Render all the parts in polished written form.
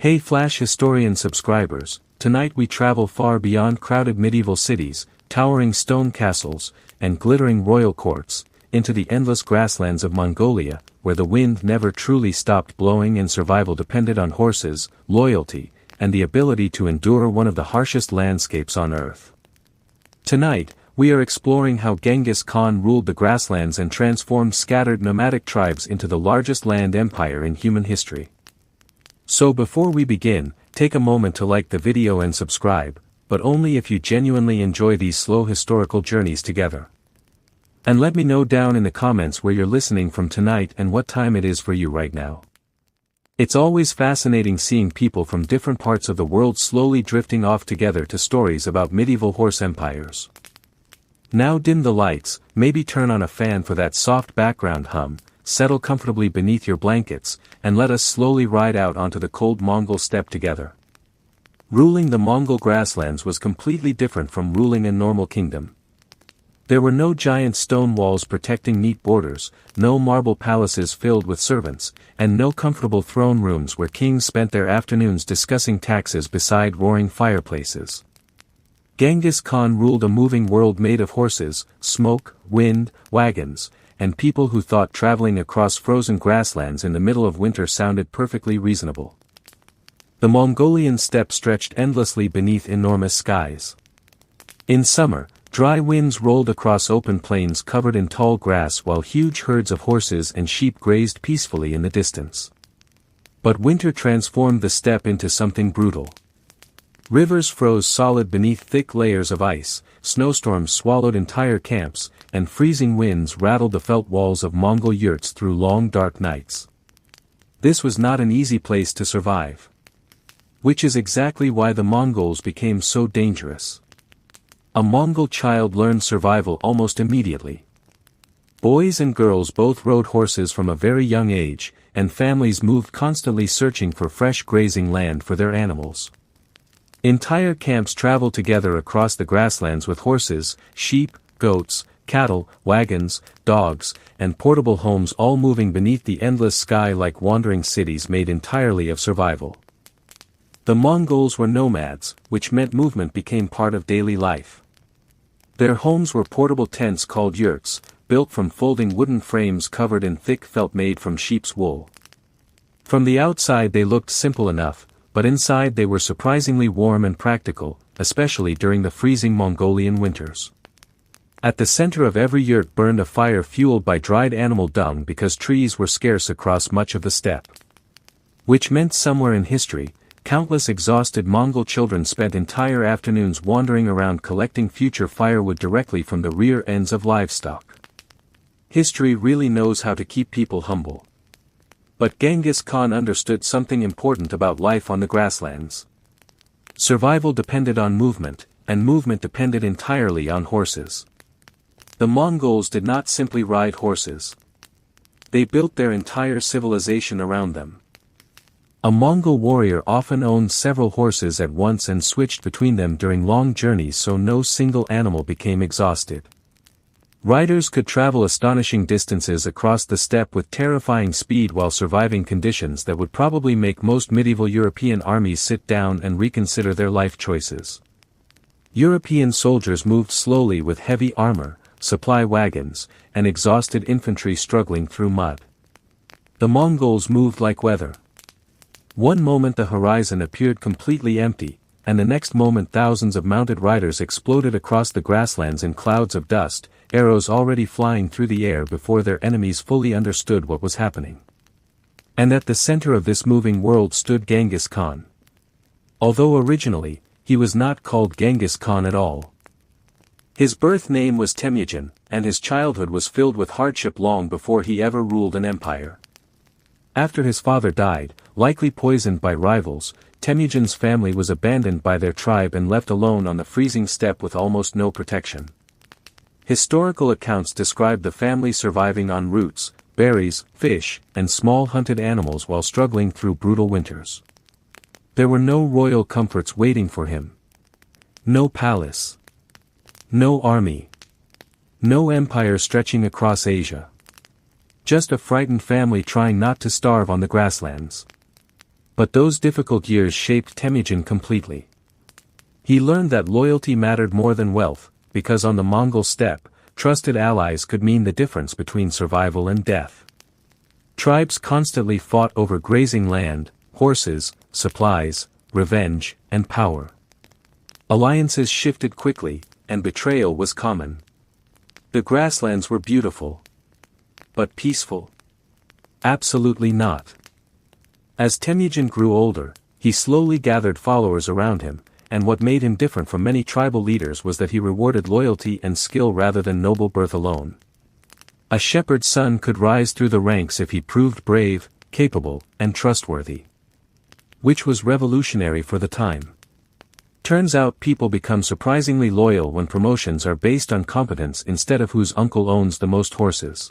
Hey Flash Historian subscribers, tonight we travel far beyond crowded medieval cities, towering stone castles, and glittering royal courts, into the endless grasslands of Mongolia, where the wind never truly stopped blowing and survival depended on horses, loyalty, and the ability to endure one of the harshest landscapes on Earth. Tonight, we are exploring how Genghis Khan ruled the grasslands and transformed scattered nomadic tribes into the largest land empire in human history. So before we begin, take a moment to like the video and subscribe, but only if you genuinely enjoy these slow historical journeys together. And let me know down in the comments where you're listening from tonight and what time it is for you right now. It's always fascinating seeing people from different parts of the world slowly drifting off together to stories about medieval horse empires. Now dim the lights, maybe turn on a fan for that soft background hum, settle comfortably beneath your blankets, and let us slowly ride out onto the cold Mongol steppe together. Ruling the Mongol grasslands was completely different from ruling a normal kingdom. There were no giant stone walls protecting neat borders, no marble palaces filled with servants, and no comfortable throne rooms where kings spent their afternoons discussing taxes beside roaring fireplaces. Genghis Khan ruled a moving world made of horses, smoke, wind, wagons, and people who thought traveling across frozen grasslands in the middle of winter sounded perfectly reasonable. The Mongolian steppe stretched endlessly beneath enormous skies. In summer, dry winds rolled across open plains covered in tall grass while huge herds of horses and sheep grazed peacefully in the distance. But winter transformed the steppe into something brutal. Rivers froze solid beneath thick layers of ice, snowstorms swallowed entire camps, and freezing winds rattled the felt walls of Mongol yurts through long dark nights. This was not an easy place to survive. Which is exactly why the Mongols became so dangerous. A Mongol child learned survival almost immediately. Boys and girls both rode horses from a very young age, and families moved constantly searching for fresh grazing land for their animals. Entire camps traveled together across the grasslands with horses, sheep, goats, cattle, wagons, dogs, and portable homes all moving beneath the endless sky like wandering cities made entirely of survival. The Mongols were nomads, which meant movement became part of daily life. Their homes were portable tents called yurts, built from folding wooden frames covered in thick felt made from sheep's wool. From the outside they looked simple enough, but inside they were surprisingly warm and practical, especially during the freezing Mongolian winters. At the center of every yurt burned a fire fueled by dried animal dung because trees were scarce across much of the steppe. Which meant somewhere in history, countless exhausted Mongol children spent entire afternoons wandering around collecting future firewood directly from the rear ends of livestock. History really knows how to keep people humble. But Genghis Khan understood something important about life on the grasslands. Survival depended on movement, and movement depended entirely on horses. The Mongols did not simply ride horses. They built their entire civilization around them. A Mongol warrior often owned several horses at once and switched between them during long journeys so no single animal became exhausted. Riders could travel astonishing distances across the steppe with terrifying speed while surviving conditions that would probably make most medieval European armies sit down and reconsider their life choices. European soldiers moved slowly with heavy armor, supply wagons, and exhausted infantry struggling through mud. The Mongols moved like weather. One moment the horizon appeared completely empty, and the next moment thousands of mounted riders exploded across the grasslands in clouds of dust, arrows already flying through the air before their enemies fully understood what was happening. And at the center of this moving world stood Genghis Khan. Although originally, he was not called Genghis Khan at all. His birth name was Temujin, and his childhood was filled with hardship long before he ever ruled an empire. After his father died, likely poisoned by rivals, Temujin's family was abandoned by their tribe and left alone on the freezing steppe with almost no protection. Historical accounts describe the family surviving on roots, berries, fish, and small hunted animals while struggling through brutal winters. There were no royal comforts waiting for him. No palace. No army. No empire stretching across Asia. Just a frightened family trying not to starve on the grasslands. But those difficult years shaped Temujin completely. He learned that loyalty mattered more than wealth, because on the Mongol steppe, trusted allies could mean the difference between survival and death. Tribes constantly fought over grazing land, horses, supplies, revenge, and power. Alliances shifted quickly, and betrayal was common. The grasslands were beautiful. But peaceful? Absolutely not. As Temujin grew older, he slowly gathered followers around him, and what made him different from many tribal leaders was that he rewarded loyalty and skill rather than noble birth alone. A shepherd's son could rise through the ranks if he proved brave, capable, and trustworthy. Which was revolutionary for the time. Turns out people become surprisingly loyal when promotions are based on competence instead of whose uncle owns the most horses.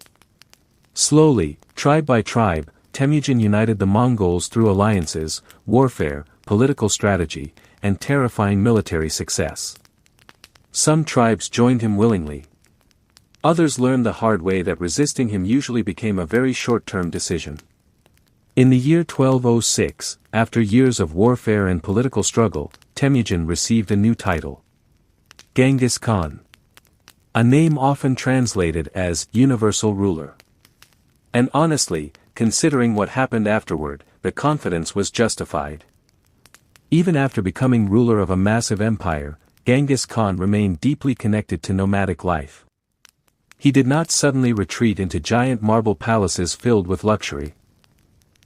Slowly, tribe by tribe, Temujin united the Mongols through alliances, warfare, political strategy, and terrifying military success. Some tribes joined him willingly. Others learned the hard way that resisting him usually became a very short-term decision. In the year 1206, after years of warfare and political struggle, Temujin received a new title. Genghis Khan. A name often translated as universal ruler. And honestly, considering what happened afterward, the confidence was justified. Even after becoming ruler of a massive empire, Genghis Khan remained deeply connected to nomadic life. He did not suddenly retreat into giant marble palaces filled with luxury.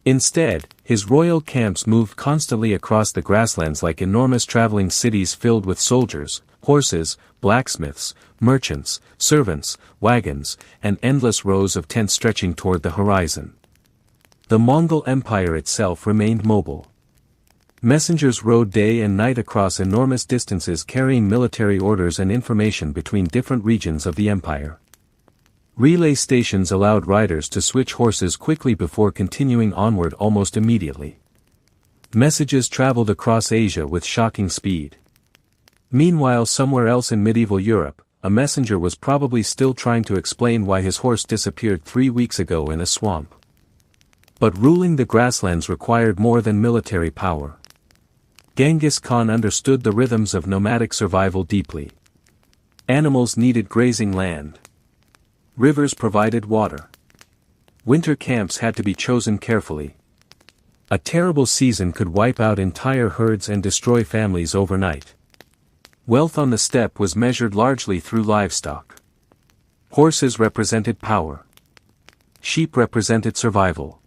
Instead, his royal camps moved constantly across the grasslands like enormous traveling cities filled with soldiers, horses, blacksmiths, merchants, servants, wagons, and endless rows of tents stretching toward the horizon. The Mongol Empire itself remained mobile. Messengers rode day and night across enormous distances carrying military orders and information between different regions of the empire. Relay stations allowed riders to switch horses quickly before continuing onward almost immediately. Messages traveled across Asia with shocking speed. Meanwhile, somewhere else in medieval Europe, a messenger was probably still trying to explain why his horse disappeared 3 weeks ago in a swamp. But ruling the grasslands required more than military power. Genghis Khan understood the rhythms of nomadic survival deeply. Animals needed grazing land. Rivers provided water. Winter camps had to be chosen carefully. A terrible season could wipe out entire herds and destroy families overnight. Wealth on the steppe was measured largely through livestock. Horses represented power. Sheep represented survival.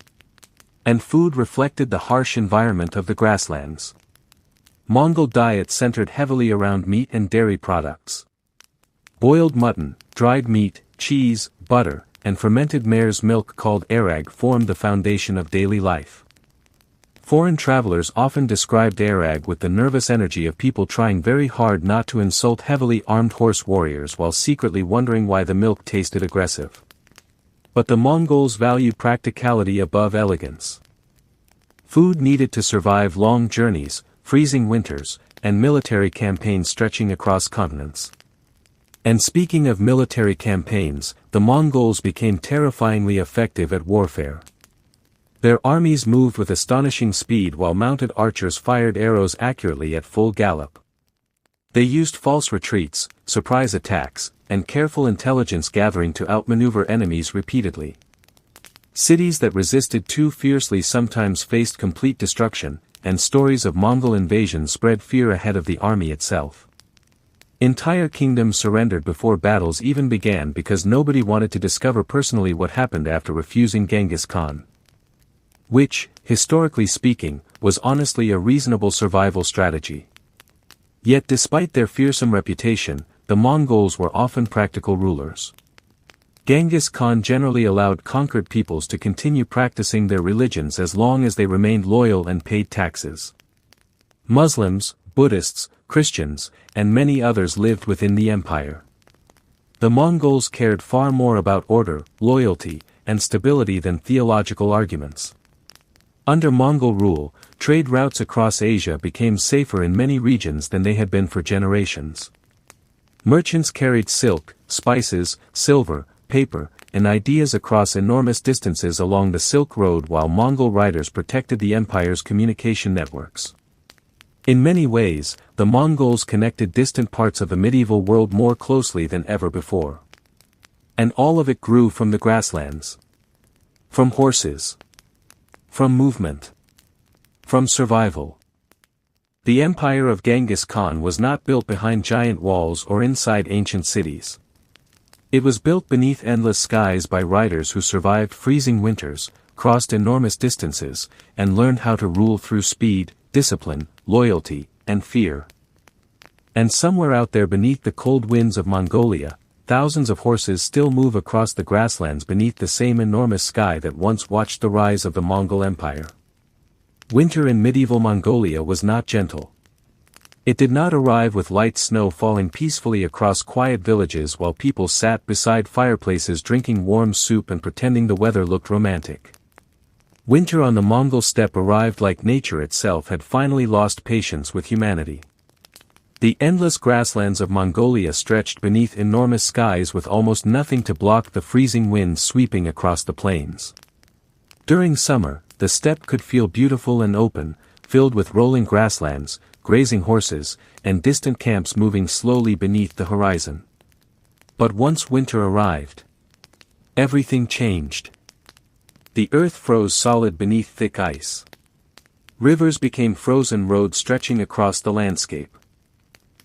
And food reflected the harsh environment of the grasslands. Mongol diet centered heavily around meat and dairy products. Boiled mutton, dried meat, cheese, butter, and fermented mare's milk called arag formed the foundation of daily life. Foreign travelers often described arag with the nervous energy of people trying very hard not to insult heavily armed horse warriors while secretly wondering why the milk tasted aggressive. But the Mongols valued practicality above elegance. Food needed to survive long journeys, freezing winters, and military campaigns stretching across continents. And speaking of military campaigns, the Mongols became terrifyingly effective at warfare. Their armies moved with astonishing speed while mounted archers fired arrows accurately at full gallop. They used false retreats, surprise attacks, and careful intelligence gathering to outmaneuver enemies repeatedly. Cities that resisted too fiercely sometimes faced complete destruction, and stories of Mongol invasion spread fear ahead of the army itself. Entire kingdoms surrendered before battles even began because nobody wanted to discover personally what happened after refusing Genghis Khan. Which, historically speaking, was honestly a reasonable survival strategy. Yet despite their fearsome reputation, the Mongols were often practical rulers. Genghis Khan generally allowed conquered peoples to continue practicing their religions as long as they remained loyal and paid taxes. Muslims, Buddhists, Christians, and many others lived within the empire. The Mongols cared far more about order, loyalty, and stability than theological arguments. Under Mongol rule, trade routes across Asia became safer in many regions than they had been for generations. Merchants carried silk, spices, silver, paper, and ideas across enormous distances along the Silk Road while Mongol riders protected the empire's communication networks. In many ways, the Mongols connected distant parts of the medieval world more closely than ever before. And all of it grew from the grasslands. From horses. From movement. From survival. The empire of Genghis Khan was not built behind giant walls or inside ancient cities. It was built beneath endless skies by riders who survived freezing winters, crossed enormous distances, and learned how to rule through speed, discipline, loyalty, and fear. And somewhere out there beneath the cold winds of Mongolia, thousands of horses still move across the grasslands beneath the same enormous sky that once watched the rise of the Mongol Empire. Winter in medieval Mongolia was not gentle. It did not arrive with light snow falling peacefully across quiet villages while people sat beside fireplaces drinking warm soup and pretending the weather looked romantic. Winter on the Mongol steppe arrived like nature itself had finally lost patience with humanity. The endless grasslands of Mongolia stretched beneath enormous skies with almost nothing to block the freezing winds sweeping across the plains. During summer, the steppe could feel beautiful and open, filled with rolling grasslands, grazing horses, and distant camps moving slowly beneath the horizon. But once winter arrived, everything changed. The earth froze solid beneath thick ice. Rivers became frozen roads stretching across the landscape.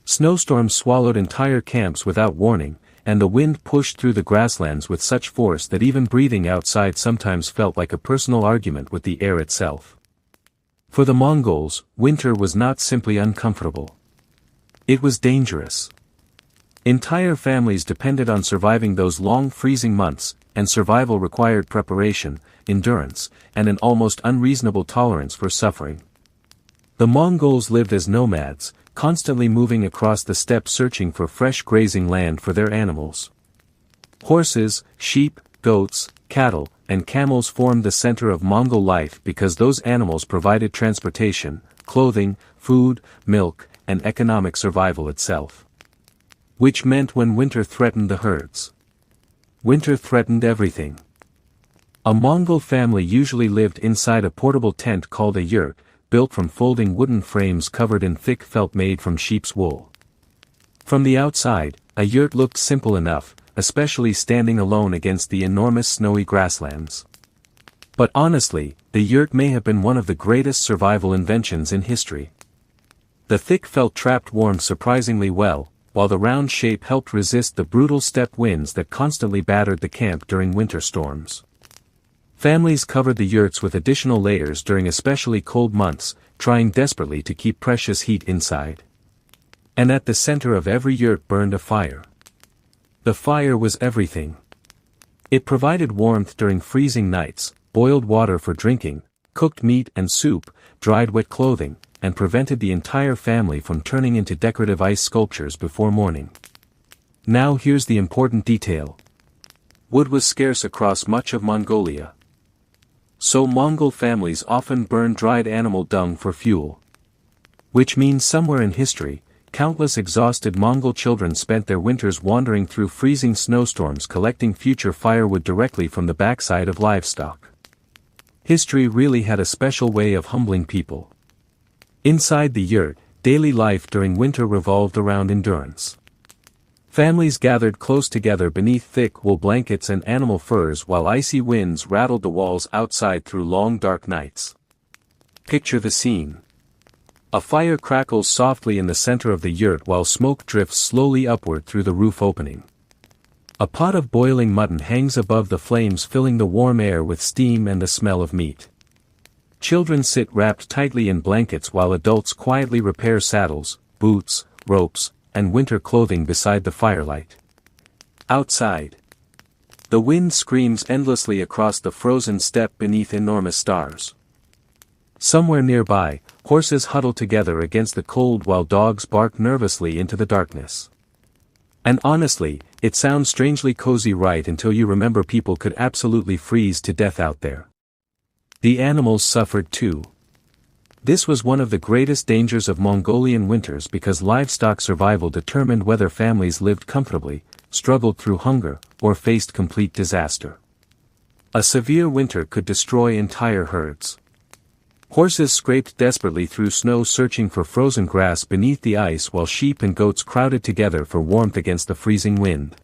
Snowstorms swallowed entire camps without warning, and the wind pushed through the grasslands with such force that even breathing outside sometimes felt like a personal argument with the air itself. For the Mongols, winter was not simply uncomfortable. It was dangerous. Entire families depended on surviving those long freezing months, and survival required preparation, endurance, and an almost unreasonable tolerance for suffering. The Mongols lived as nomads, constantly moving across the steppe searching for fresh grazing land for their animals. Horses, sheep, goats, cattle, and camels formed the center of Mongol life because those animals provided transportation, clothing, food, milk, and economic survival itself. Which meant when winter threatened the herds, winter threatened everything. A Mongol family usually lived inside a portable tent called a yurt, built from folding wooden frames covered in thick felt made from sheep's wool. From the outside, a yurt looked simple enough, especially standing alone against the enormous snowy grasslands. But honestly, the yurt may have been one of the greatest survival inventions in history. The thick felt trapped warmth surprisingly well, while the round shape helped resist the brutal steppe winds that constantly battered the camp during winter storms. Families covered the yurts with additional layers during especially cold months, trying desperately to keep precious heat inside. And at the center of every yurt burned a fire. The fire was everything. It provided warmth during freezing nights, boiled water for drinking, cooked meat and soup, dried wet clothing, and prevented the entire family from turning into decorative ice sculptures before morning. Now here's the important detail. Wood was scarce across much of Mongolia. So Mongol families often burned dried animal dung for fuel. Which means somewhere in history, countless exhausted Mongol children spent their winters wandering through freezing snowstorms collecting future firewood directly from the backside of livestock. History really had a special way of humbling people. Inside the yurt, daily life during winter revolved around endurance. Families gathered close together beneath thick wool blankets and animal furs while icy winds rattled the walls outside through long dark nights. Picture the scene. A fire crackles softly in the center of the yurt while smoke drifts slowly upward through the roof opening. A pot of boiling mutton hangs above the flames filling the warm air with steam and the smell of meat. Children sit wrapped tightly in blankets while adults quietly repair saddles, boots, ropes, and winter clothing beside the firelight. Outside, the wind screams endlessly across the frozen steppe beneath enormous stars. Somewhere nearby, horses huddle together against the cold while dogs bark nervously into the darkness. And honestly, it sounds strangely cozy right until you remember people could absolutely freeze to death out there. The animals suffered too. This was one of the greatest dangers of Mongolian winters because livestock survival determined whether families lived comfortably, struggled through hunger, or faced complete disaster. A severe winter could destroy entire herds. Horses scraped desperately through snow searching for frozen grass beneath the ice while sheep and goats crowded together for warmth against the freezing wind.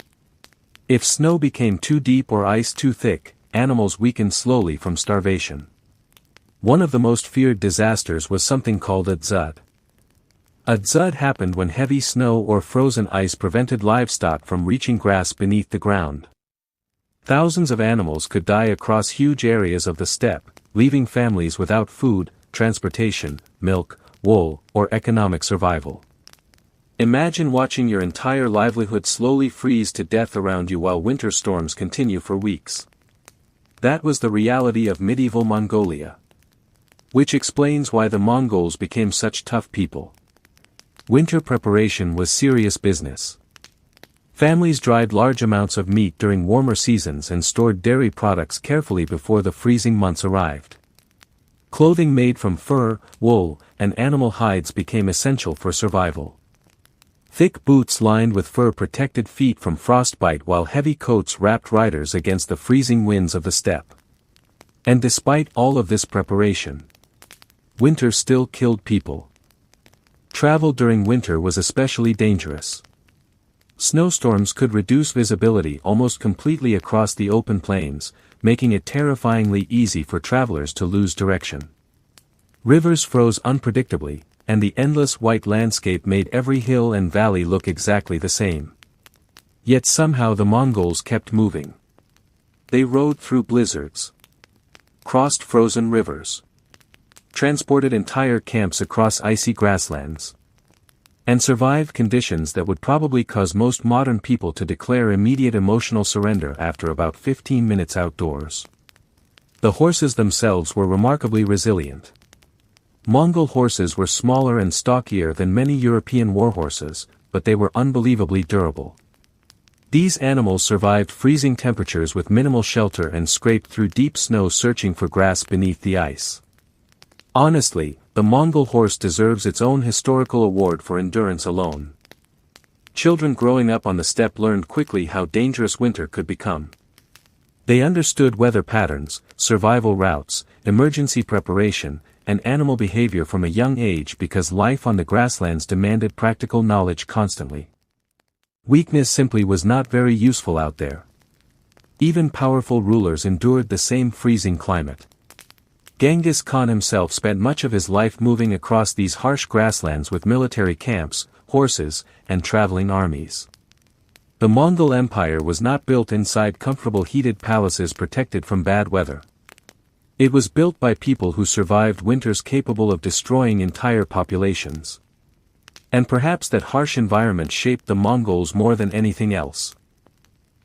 If snow became too deep or ice too thick, animals weakened slowly from starvation. One of the most feared disasters was something called a dzud. A dzud happened when heavy snow or frozen ice prevented livestock from reaching grass beneath the ground. Thousands of animals could die across huge areas of the steppe, leaving families without food, transportation, milk, wool, or economic survival. Imagine watching your entire livelihood slowly freeze to death around you while winter storms continue for weeks. That was the reality of medieval Mongolia. Which explains why the Mongols became such tough people. Winter preparation was serious business. Families dried large amounts of meat during warmer seasons and stored dairy products carefully before the freezing months arrived. Clothing made from fur, wool, and animal hides became essential for survival. Thick boots lined with fur protected feet from frostbite while heavy coats wrapped riders against the freezing winds of the steppe. And despite all of this preparation, winter still killed people. Travel during winter was especially dangerous. Snowstorms could reduce visibility almost completely across the open plains, making it terrifyingly easy for travelers to lose direction. Rivers froze unpredictably, and the endless white landscape made every hill and valley look exactly the same. Yet somehow the Mongols kept moving. They rode through blizzards, crossed frozen rivers, transported entire camps across icy grasslands, and survived conditions that would probably cause most modern people to declare immediate emotional surrender after about 15 minutes outdoors. The horses themselves were remarkably resilient. Mongol horses were smaller and stockier than many European warhorses, but they were unbelievably durable. These animals survived freezing temperatures with minimal shelter and scraped through deep snow searching for grass beneath the ice. Honestly, the Mongol horse deserves its own historical award for endurance alone. Children growing up on the steppe learned quickly how dangerous winter could become. They understood weather patterns, survival routes, emergency preparation, and animal behavior from a young age because life on the grasslands demanded practical knowledge constantly. Weakness simply was not very useful out there. Even powerful rulers endured the same freezing climate. Genghis Khan himself spent much of his life moving across these harsh grasslands with military camps, horses, and traveling armies. The Mongol Empire was not built inside comfortable heated palaces protected from bad weather. It was built by people who survived winters capable of destroying entire populations. And perhaps that harsh environment shaped the Mongols more than anything else.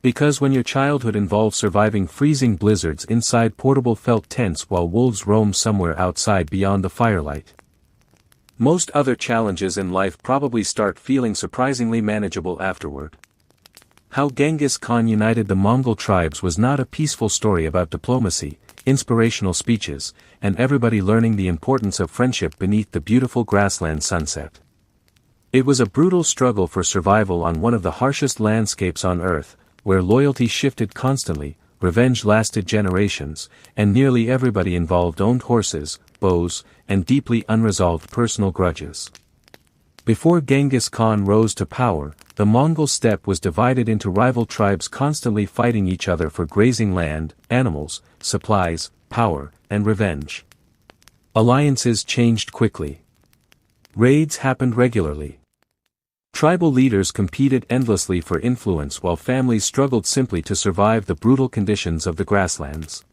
Because when your childhood involved surviving freezing blizzards inside portable felt tents while wolves roam somewhere outside beyond the firelight, most other challenges in life probably start feeling surprisingly manageable afterward. How Genghis Khan united the Mongol tribes was not a peaceful story about diplomacy, inspirational speeches, and everybody learning the importance of friendship beneath the beautiful grassland sunset. It was a brutal struggle for survival on one of the harshest landscapes on Earth, where loyalty shifted constantly, revenge lasted generations, and nearly everybody involved owned horses, bows, and deeply unresolved personal grudges. Before Genghis Khan rose to power, the Mongol steppe was divided into rival tribes constantly fighting each other for grazing land, animals, supplies, power, and revenge. Alliances changed quickly. Raids happened regularly. Tribal leaders competed endlessly for influence while families struggled simply to survive the brutal conditions of the grasslands.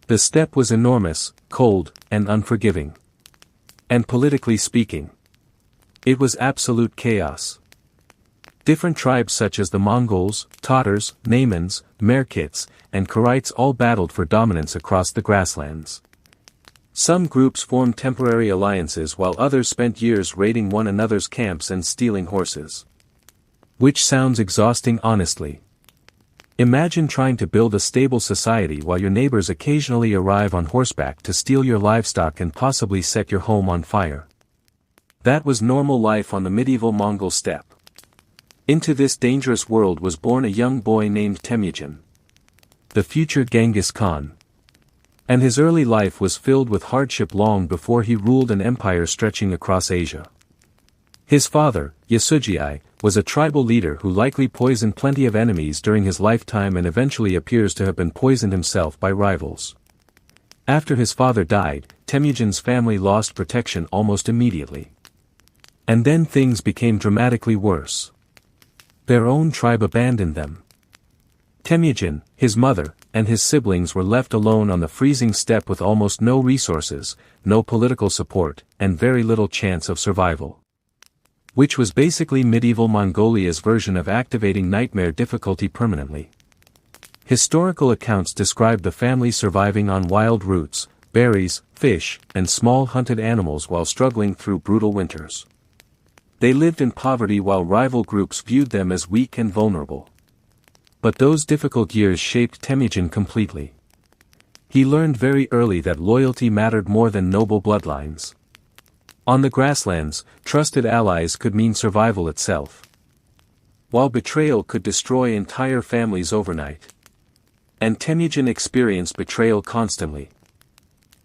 The steppe was enormous, cold, and unforgiving. And politically speaking, it was absolute chaos. Different tribes such as the Mongols, Tatars, Naimans, Merkits, and Karites all battled for dominance across the grasslands. Some groups formed temporary alliances while others spent years raiding one another's camps and stealing horses. Which sounds exhausting honestly. Imagine trying to build a stable society while your neighbors occasionally arrive on horseback to steal your livestock and possibly set your home on fire. That was normal life on the medieval Mongol steppe. Into this dangerous world was born a young boy named Temujin, the future Genghis Khan. And his early life was filled with hardship long before he ruled an empire stretching across Asia. His father, Yasujii, was a tribal leader who likely poisoned plenty of enemies during his lifetime and eventually appears to have been poisoned himself by rivals. After his father died, Temujin's family lost protection almost immediately. And then things became dramatically worse. Their own tribe abandoned them. Temujin, his mother, and his siblings were left alone on the freezing steppe with almost no resources, no political support, and very little chance of survival. Which was basically medieval Mongolia's version of activating nightmare difficulty permanently. Historical accounts describe the family surviving on wild roots, berries, fish, and small hunted animals while struggling through brutal winters. They lived in poverty while rival groups viewed them as weak and vulnerable. But those difficult years shaped Temujin completely. He learned very early that loyalty mattered more than noble bloodlines. On the grasslands, trusted allies could mean survival itself, while betrayal could destroy entire families overnight. And Temujin experienced betrayal constantly.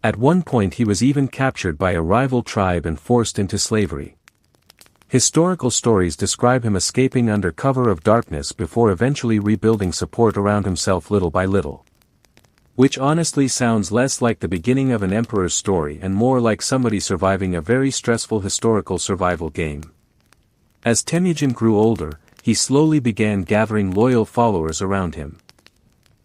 At one point he was even captured by a rival tribe and forced into slavery. Historical stories describe him escaping under cover of darkness before eventually rebuilding support around himself little by little. Which honestly sounds less like the beginning of an emperor's story and more like somebody surviving a very stressful historical survival game. As Temujin grew older, he slowly began gathering loyal followers around him.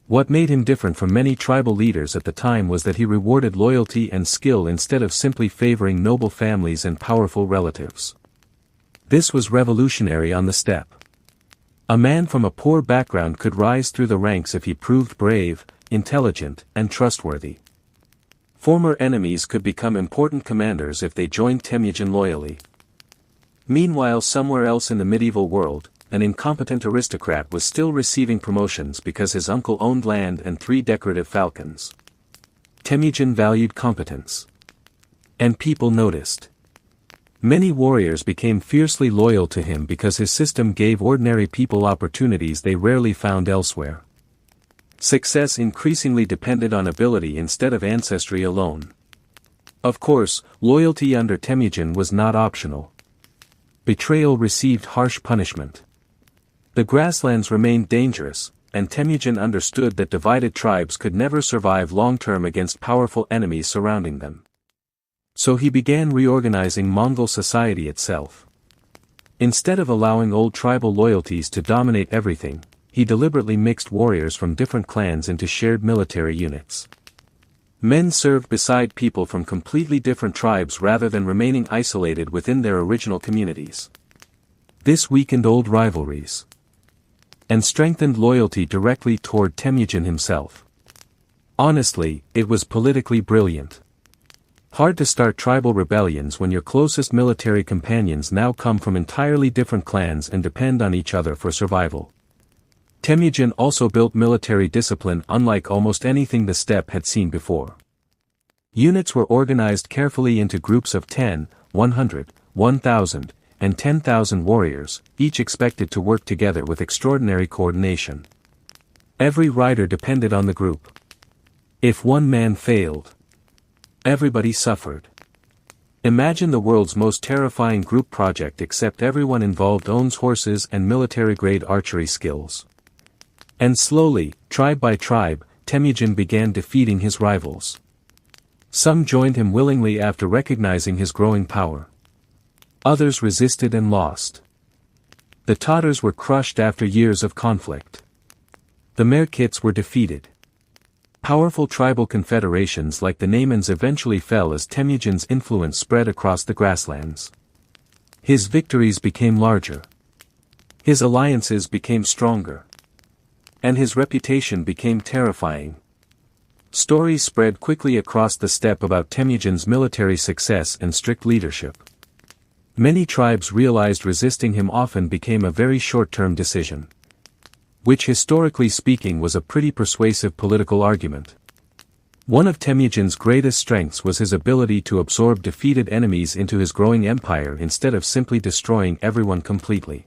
What made him different from many tribal leaders at the time was that he rewarded loyalty and skill instead of simply favoring noble families and powerful relatives. This was revolutionary on the steppe. A man from a poor background could rise through the ranks if he proved brave, intelligent, and trustworthy. Former enemies could become important commanders if they joined Temujin loyally. Meanwhile, somewhere else in the medieval world, an incompetent aristocrat was still receiving promotions because his uncle owned land and 3 decorative falcons. Temujin valued competence. And people noticed. Many warriors became fiercely loyal to him because his system gave ordinary people opportunities they rarely found elsewhere. Success increasingly depended on ability instead of ancestry alone. Of course, loyalty under Temujin was not optional. Betrayal received harsh punishment. The grasslands remained dangerous, and Temujin understood that divided tribes could never survive long-term against powerful enemies surrounding them. So he began reorganizing Mongol society itself. Instead of allowing old tribal loyalties to dominate everything, he deliberately mixed warriors from different clans into shared military units. Men served beside people from completely different tribes rather than remaining isolated within their original communities. This weakened old rivalries and strengthened loyalty directly toward Temujin himself. Honestly, it was politically brilliant. Hard to start tribal rebellions when your closest military companions now come from entirely different clans and depend on each other for survival. Temujin also built military discipline unlike almost anything the steppe had seen before. Units were organized carefully into groups of 10, 100, 1,000, and 10,000 warriors, each expected to work together with extraordinary coordination. Every rider depended on the group. If one man failed, everybody suffered. Imagine the world's most terrifying group project except everyone involved owns horses and military-grade archery skills. And slowly, tribe by tribe, Temujin began defeating his rivals. Some joined him willingly after recognizing his growing power. Others resisted and lost. The Tatars were crushed after years of conflict. The Merkits were defeated. Powerful tribal confederations like the Naimans eventually fell as Temujin's influence spread across the grasslands. His victories became larger. His alliances became stronger. And his reputation became terrifying. Stories spread quickly across the steppe about Temujin's military success and strict leadership. Many tribes realized resisting him often became a very short-term decision. Which historically speaking was a pretty persuasive political argument. One of Temujin's greatest strengths was his ability to absorb defeated enemies into his growing empire instead of simply destroying everyone completely.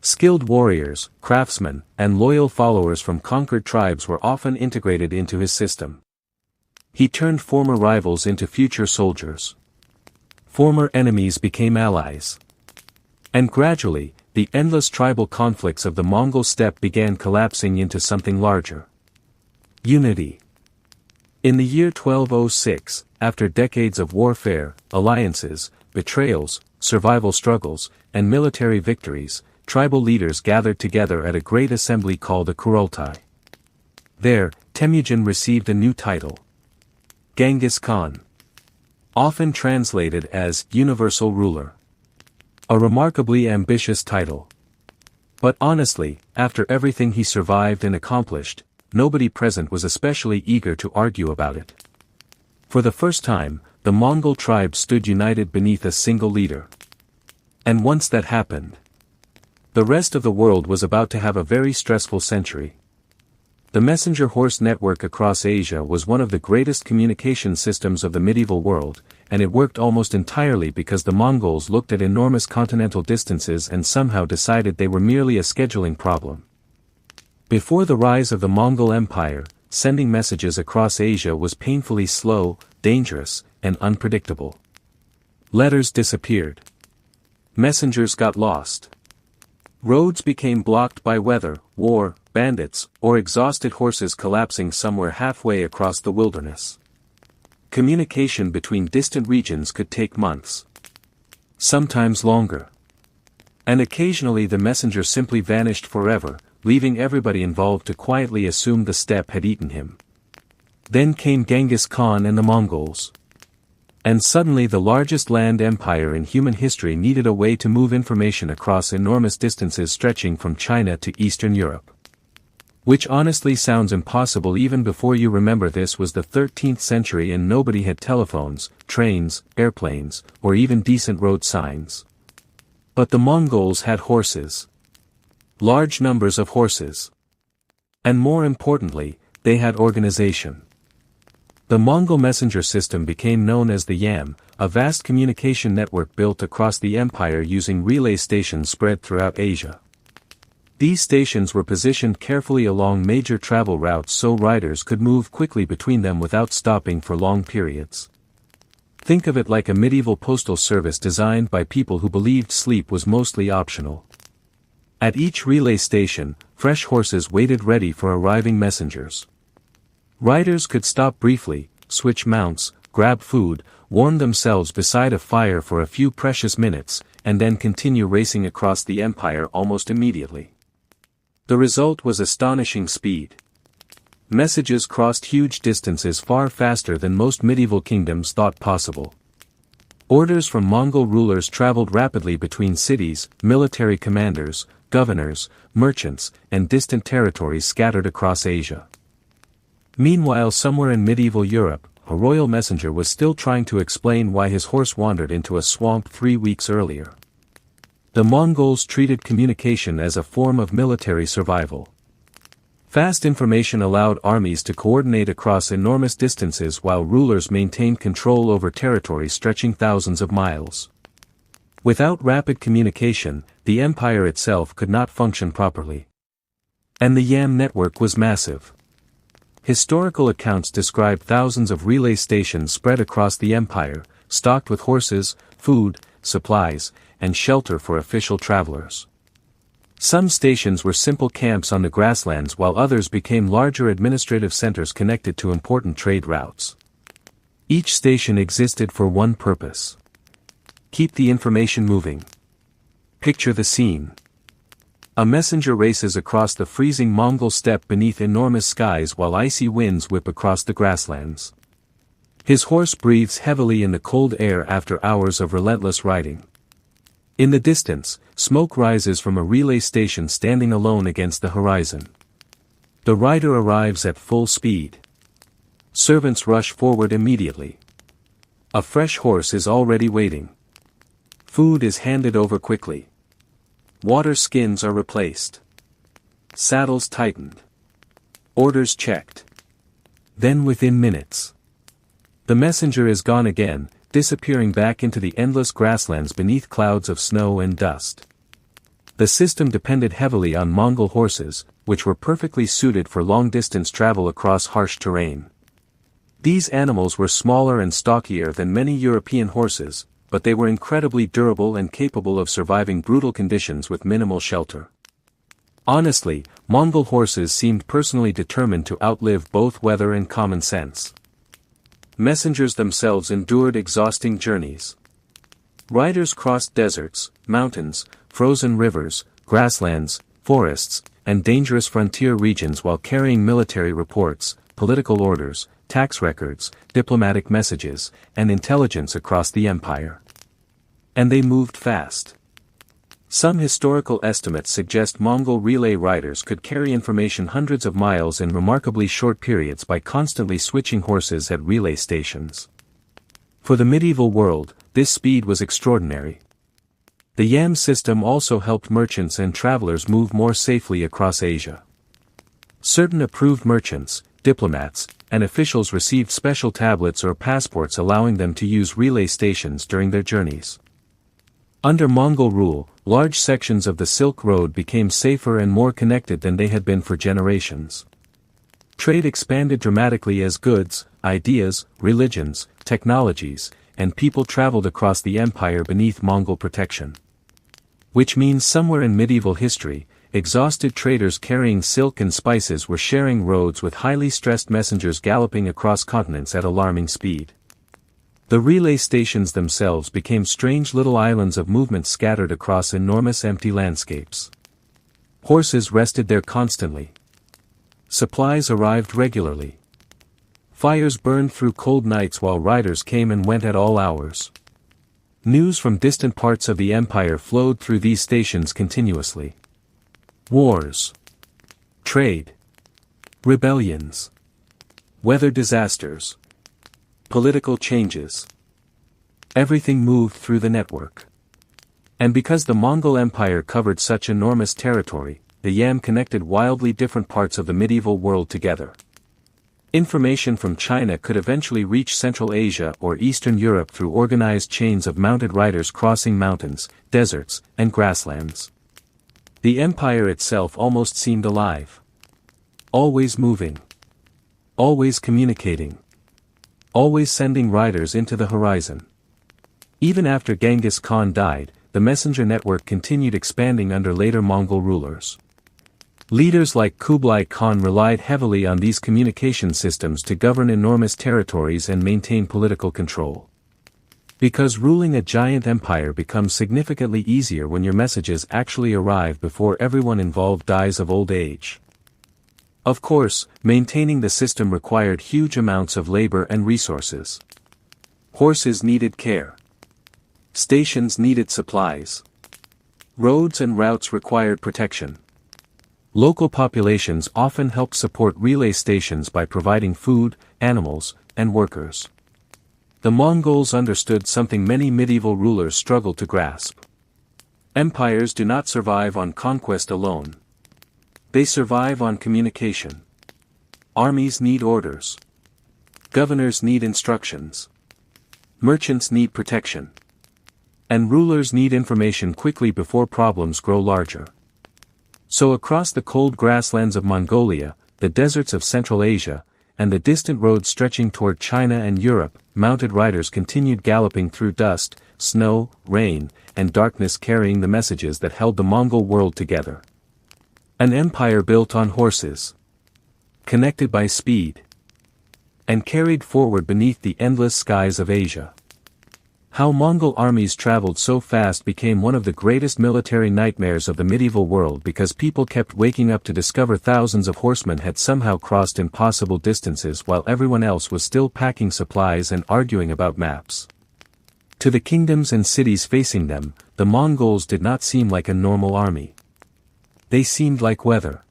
Skilled warriors, craftsmen, and loyal followers from conquered tribes were often integrated into his system. He turned former rivals into future soldiers. Former enemies became allies. And gradually, the endless tribal conflicts of the Mongol steppe began collapsing into something larger. Unity. In the year 1206, after decades of warfare, alliances, betrayals, survival struggles, and military victories, tribal leaders gathered together at a great assembly called a Kurultai. There, Temujin received a new title. Genghis Khan. Often translated as Universal Ruler. A remarkably ambitious title. But honestly, after everything he survived and accomplished, nobody present was especially eager to argue about it. For the first time, the Mongol tribe stood united beneath a single leader. And once that happened, the rest of the world was about to have a very stressful century. The messenger horse network across Asia was one of the greatest communication systems of the medieval world, and it worked almost entirely because the Mongols looked at enormous continental distances and somehow decided they were merely a scheduling problem. Before the rise of the Mongol Empire, sending messages across Asia was painfully slow, dangerous, and unpredictable. Letters disappeared. Messengers got lost. Roads became blocked by weather, war, bandits, or exhausted horses collapsing somewhere halfway across the wilderness. Communication between distant regions could take months. Sometimes longer. And occasionally the messenger simply vanished forever, leaving everybody involved to quietly assume the steppe had eaten him. Then came Genghis Khan and the Mongols. And suddenly the largest land empire in human history needed a way to move information across enormous distances stretching from China to Eastern Europe. Which honestly sounds impossible even before you remember this was the 13th century and nobody had telephones, trains, airplanes, or even decent road signs. But the Mongols had horses. Large numbers of horses. And more importantly, they had organization. The Mongol messenger system became known as the Yam, a vast communication network built across the empire using relay stations spread throughout Asia. These stations were positioned carefully along major travel routes so riders could move quickly between them without stopping for long periods. Think of it like a medieval postal service designed by people who believed sleep was mostly optional. At each relay station, fresh horses waited ready for arriving messengers. Riders could stop briefly, switch mounts, grab food, warm themselves beside a fire for a few precious minutes, and then continue racing across the empire almost immediately. The result was astonishing speed. Messages crossed huge distances far faster than most medieval kingdoms thought possible. Orders from Mongol rulers traveled rapidly between cities, military commanders, governors, merchants, and distant territories scattered across Asia. Meanwhile, somewhere in medieval Europe, a royal messenger was still trying to explain why his horse wandered into a swamp 3 weeks earlier. The Mongols treated communication as a form of military survival. Fast information allowed armies to coordinate across enormous distances while rulers maintained control over territory stretching thousands of miles. Without rapid communication, the empire itself could not function properly. And the Yam network was massive. Historical accounts describe thousands of relay stations spread across the empire, stocked with horses, food, supplies, and shelter for official travelers. Some stations were simple camps on the grasslands while others became larger administrative centers connected to important trade routes. Each station existed for one purpose. Keep the information moving. Picture the scene. A messenger races across the freezing Mongol steppe beneath enormous skies while icy winds whip across the grasslands. His horse breathes heavily in the cold air after hours of relentless riding. In the distance, smoke rises from a relay station standing alone against the horizon. The rider arrives at full speed. Servants rush forward immediately. A fresh horse is already waiting. Food is handed over quickly. Water skins are replaced. Saddles tightened. Orders checked. Then within minutes, the messenger is gone again, disappearing back into the endless grasslands beneath clouds of snow and dust. The system depended heavily on Mongol horses, which were perfectly suited for long-distance travel across harsh terrain. These animals were smaller and stockier than many European horses, but they were incredibly durable and capable of surviving brutal conditions with minimal shelter. Honestly, Mongol horses seemed personally determined to outlive both weather and common sense. Messengers themselves endured exhausting journeys. Riders crossed deserts, mountains, frozen rivers, grasslands, forests, and dangerous frontier regions while carrying military reports, political orders, tax records, diplomatic messages, and intelligence across the empire. And they moved fast. Some historical estimates suggest Mongol relay riders could carry information hundreds of miles in remarkably short periods by constantly switching horses at relay stations. For the medieval world, this speed was extraordinary. The yam system also helped merchants and travelers move more safely across Asia. Certain approved merchants, diplomats, and officials received special tablets or passports allowing them to use relay stations during their journeys. Under Mongol rule, large sections of the Silk Road became safer and more connected than they had been for generations. Trade expanded dramatically as goods, ideas, religions, technologies, and people traveled across the empire beneath Mongol protection. Which means somewhere in medieval history, exhausted traders carrying silk and spices were sharing roads with highly stressed messengers galloping across continents at alarming speed. The relay stations themselves became strange little islands of movement scattered across enormous empty landscapes. Horses rested there constantly. Supplies arrived regularly. Fires burned through cold nights while riders came and went at all hours. News from distant parts of the empire flowed through these stations continuously. Wars. Trade. Rebellions. Weather disasters. Political changes. Everything moved through the network. And because the Mongol Empire covered such enormous territory, the yam connected wildly different parts of the medieval world together. Information from China could eventually reach Central Asia or Eastern Europe through organized chains of mounted riders crossing mountains, deserts, and grasslands. The empire itself almost seemed alive. Always moving. Always communicating. Always sending riders into the horizon. Even after Genghis Khan died, the messenger network continued expanding under later Mongol rulers. Leaders like Kublai Khan relied heavily on these communication systems to govern enormous territories and maintain political control. Because ruling a giant empire becomes significantly easier when your messages actually arrive before everyone involved dies of old age. Of course, maintaining the system required huge amounts of labor and resources. Horses needed care. Stations needed supplies. Roads and routes required protection. Local populations often helped support relay stations by providing food, animals, and workers. The Mongols understood something many medieval rulers struggled to grasp. Empires do not survive on conquest alone. They survive on communication. Armies need orders. Governors need instructions. Merchants need protection. And rulers need information quickly before problems grow larger. So across the cold grasslands of Mongolia, the deserts of Central Asia, and the distant roads stretching toward China and Europe, mounted riders continued galloping through dust, snow, rain, and darkness carrying the messages that held the Mongol world together. An empire built on horses. Connected by speed. And carried forward beneath the endless skies of Asia. How Mongol armies traveled so fast became one of the greatest military nightmares of the medieval world because people kept waking up to discover thousands of horsemen had somehow crossed impossible distances while everyone else was still packing supplies and arguing about maps. To the kingdoms and cities facing them, the Mongols did not seem like a normal army. They seemed like weather.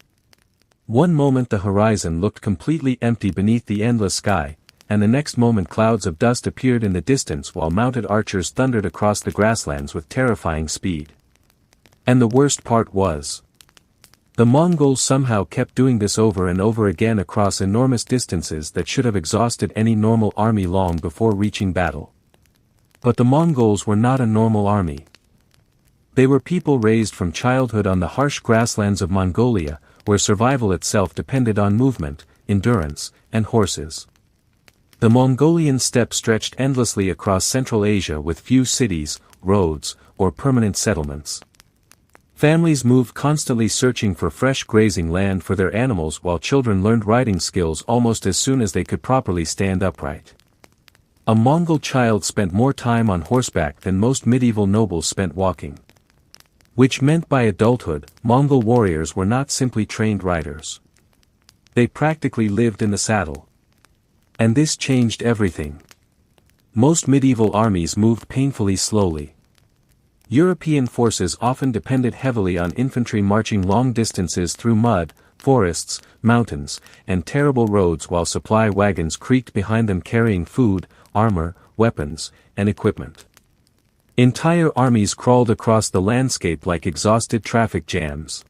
One moment the horizon looked completely empty beneath the endless sky, and the next moment clouds of dust appeared in the distance while mounted archers thundered across the grasslands with terrifying speed. And the worst part was, the Mongols somehow kept doing this over and over again across enormous distances that should have exhausted any normal army long before reaching battle. But the Mongols were not a normal army. They were people raised from childhood on the harsh grasslands of Mongolia, where survival itself depended on movement, endurance, and horses. The Mongolian steppe stretched endlessly across Central Asia with few cities, roads, or permanent settlements. Families moved constantly searching for fresh grazing land for their animals while children learned riding skills almost as soon as they could properly stand upright. A Mongol child spent more time on horseback than most medieval nobles spent walking. Which meant by adulthood, Mongol warriors were not simply trained riders. They practically lived in the saddle. And this changed everything. Most medieval armies moved painfully slowly. European forces often depended heavily on infantry marching long distances through mud, forests, mountains, and terrible roads while supply wagons creaked behind them carrying food, armor, weapons, and equipment. Entire armies crawled across the landscape like exhausted traffic jams.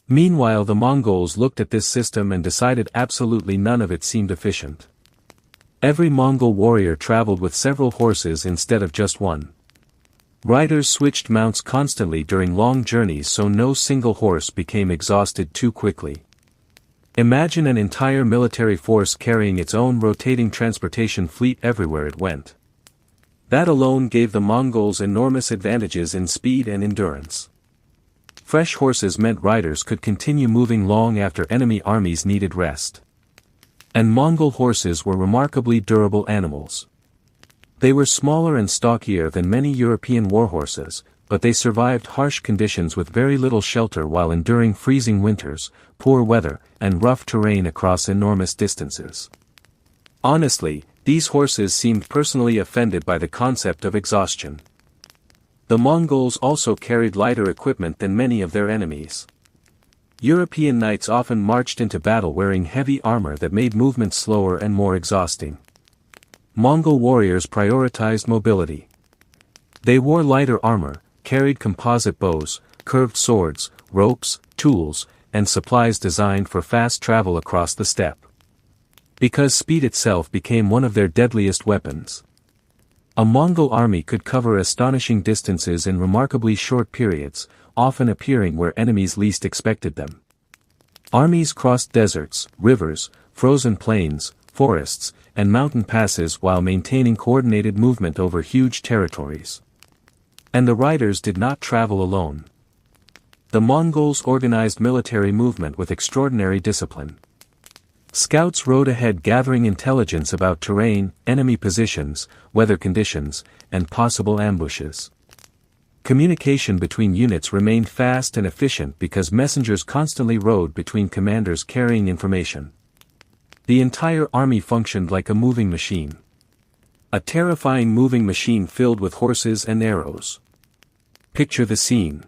Meanwhile, the Mongols looked at this system and decided absolutely none of it seemed efficient. Every Mongol warrior traveled with several horses instead of just one. Riders switched mounts constantly during long journeys so no single horse became exhausted too quickly. Imagine an entire military force carrying its own rotating transportation fleet everywhere it went. That alone gave the Mongols enormous advantages in speed and endurance. Fresh horses meant riders could continue moving long after enemy armies needed rest. And Mongol horses were remarkably durable animals. They were smaller and stockier than many European warhorses, but they survived harsh conditions with very little shelter while enduring freezing winters, poor weather, and rough terrain across enormous distances. Honestly, these horses seemed personally offended by the concept of exhaustion. The Mongols also carried lighter equipment than many of their enemies. European knights often marched into battle wearing heavy armor that made movement slower and more exhausting. Mongol warriors prioritized mobility. They wore lighter armor, carried composite bows, curved swords, ropes, tools, and supplies designed for fast travel across the steppe. Because speed itself became one of their deadliest weapons. A Mongol army could cover astonishing distances in remarkably short periods, often appearing where enemies least expected them. Armies crossed deserts, rivers, frozen plains, forests, and mountain passes while maintaining coordinated movement over huge territories. And the riders did not travel alone. The Mongols organized military movement with extraordinary discipline. Scouts rode ahead gathering intelligence about terrain, enemy positions, weather conditions, and possible ambushes. Communication between units remained fast and efficient because messengers constantly rode between commanders carrying information. The entire army functioned like a moving machine. A terrifying moving machine filled with horses and arrows. Picture the scene.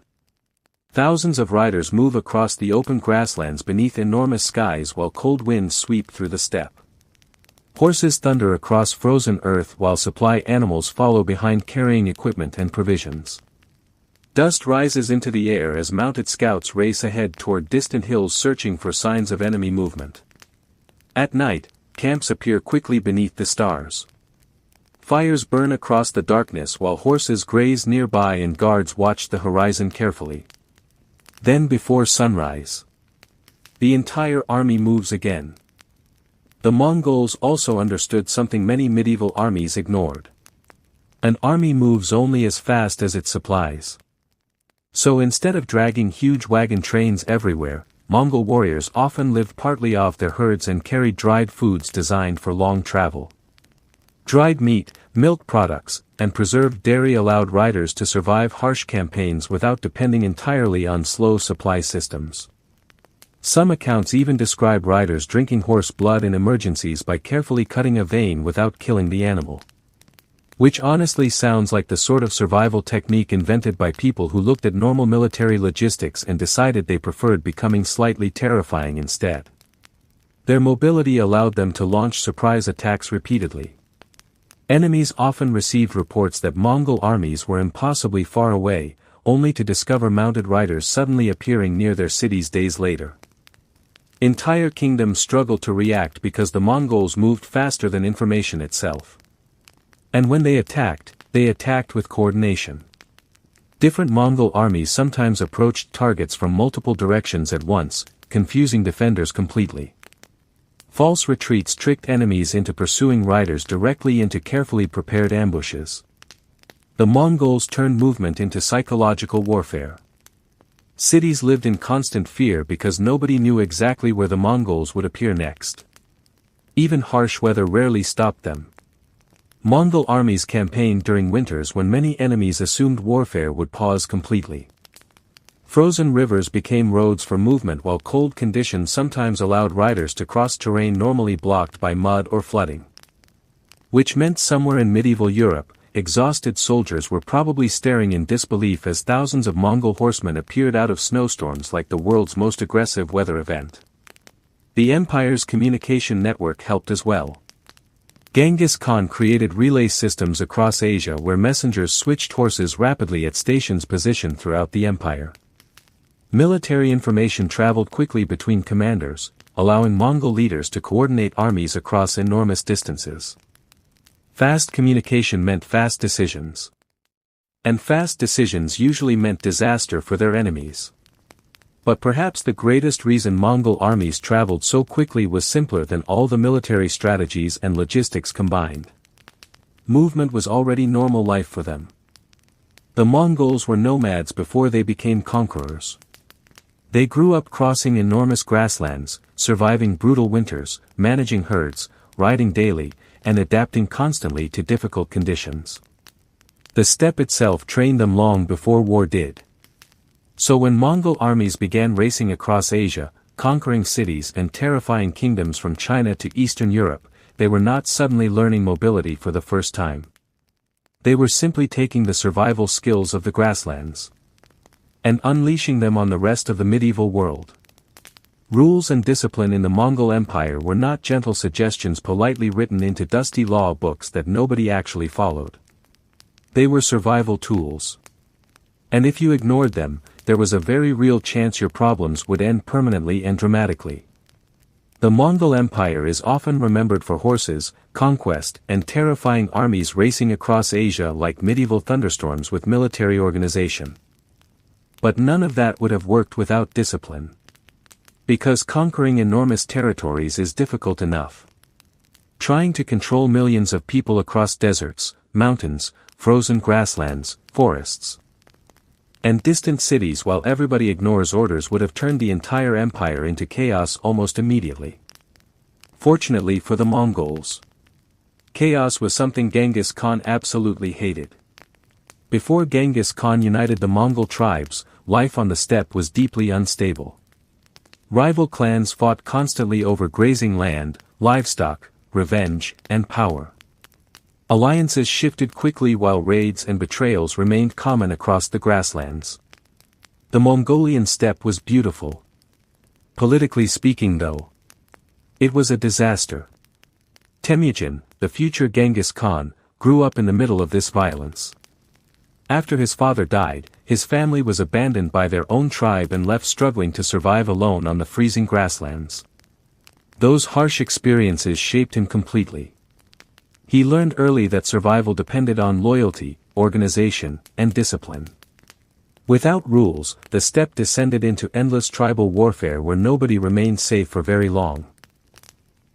Thousands of riders move across the open grasslands beneath enormous skies while cold winds sweep through the steppe. Horses thunder across frozen earth while supply animals follow behind carrying equipment and provisions. Dust rises into the air as mounted scouts race ahead toward distant hills searching for signs of enemy movement. At night, camps appear quickly beneath the stars. Fires burn across the darkness while horses graze nearby and guards watch the horizon carefully. Then before sunrise, the entire army moves again. The Mongols also understood something many medieval armies ignored. An army moves only as fast as its supplies. So instead of dragging huge wagon trains everywhere, Mongol warriors often lived partly off their herds and carried dried foods designed for long travel. Dried meat, milk products, and preserved dairy allowed riders to survive harsh campaigns without depending entirely on slow supply systems. Some accounts even describe riders drinking horse blood in emergencies by carefully cutting a vein without killing the animal. Which honestly sounds like the sort of survival technique invented by people who looked at normal military logistics and decided they preferred becoming slightly terrifying instead. Their mobility allowed them to launch surprise attacks repeatedly. Enemies often received reports that Mongol armies were impossibly far away, only to discover mounted riders suddenly appearing near their cities days later. Entire kingdoms struggled to react because the Mongols moved faster than information itself. And when they attacked with coordination. Different Mongol armies sometimes approached targets from multiple directions at once, confusing defenders completely. False retreats tricked enemies into pursuing riders directly into carefully prepared ambushes. The Mongols turned movement into psychological warfare. Cities lived in constant fear because nobody knew exactly where the Mongols would appear next. Even harsh weather rarely stopped them. Mongol armies campaigned during winters when many enemies assumed warfare would pause completely. Frozen rivers became roads for movement while cold conditions sometimes allowed riders to cross terrain normally blocked by mud or flooding. Which meant somewhere in medieval Europe, exhausted soldiers were probably staring in disbelief as thousands of Mongol horsemen appeared out of snowstorms like the world's most aggressive weather event. The empire's communication network helped as well. Genghis Khan created relay systems across Asia where messengers switched horses rapidly at stations positioned throughout the empire. Military information traveled quickly between commanders, allowing Mongol leaders to coordinate armies across enormous distances. Fast communication meant fast decisions. And fast decisions usually meant disaster for their enemies. But perhaps the greatest reason Mongol armies traveled so quickly was simpler than all the military strategies and logistics combined. Movement was already normal life for them. The Mongols were nomads before they became conquerors. They grew up crossing enormous grasslands, surviving brutal winters, managing herds, riding daily, and adapting constantly to difficult conditions. The steppe itself trained them long before war did. So when Mongol armies began racing across Asia, conquering cities and terrifying kingdoms from China to Eastern Europe, they were not suddenly learning mobility for the first time. They were simply taking the survival skills of the grasslands and unleashing them on the rest of the medieval world. Rules and discipline in the Mongol Empire were not gentle suggestions politely written into dusty law books that nobody actually followed. They were survival tools. And if you ignored them, there was a very real chance your problems would end permanently and dramatically. The Mongol Empire is often remembered for horses, conquest, and terrifying armies racing across Asia like medieval thunderstorms with military organization. But none of that would have worked without discipline. Because conquering enormous territories is difficult enough. Trying to control millions of people across deserts, mountains, frozen grasslands, forests, and distant cities while everybody ignores orders would have turned the entire empire into chaos almost immediately. Fortunately for the Mongols, chaos was something Genghis Khan absolutely hated. Before Genghis Khan united the Mongol tribes, life on the steppe was deeply unstable. Rival clans fought constantly over grazing land, livestock, revenge, and power. Alliances shifted quickly while raids and betrayals remained common across the grasslands. The Mongolian steppe was beautiful. Politically speaking though, it was a disaster. Temujin, the future Genghis Khan, grew up in the middle of this violence. After his father died, his family was abandoned by their own tribe and left struggling to survive alone on the freezing grasslands. Those harsh experiences shaped him completely. He learned early that survival depended on loyalty, organization, and discipline. Without rules, the steppe descended into endless tribal warfare where nobody remained safe for very long.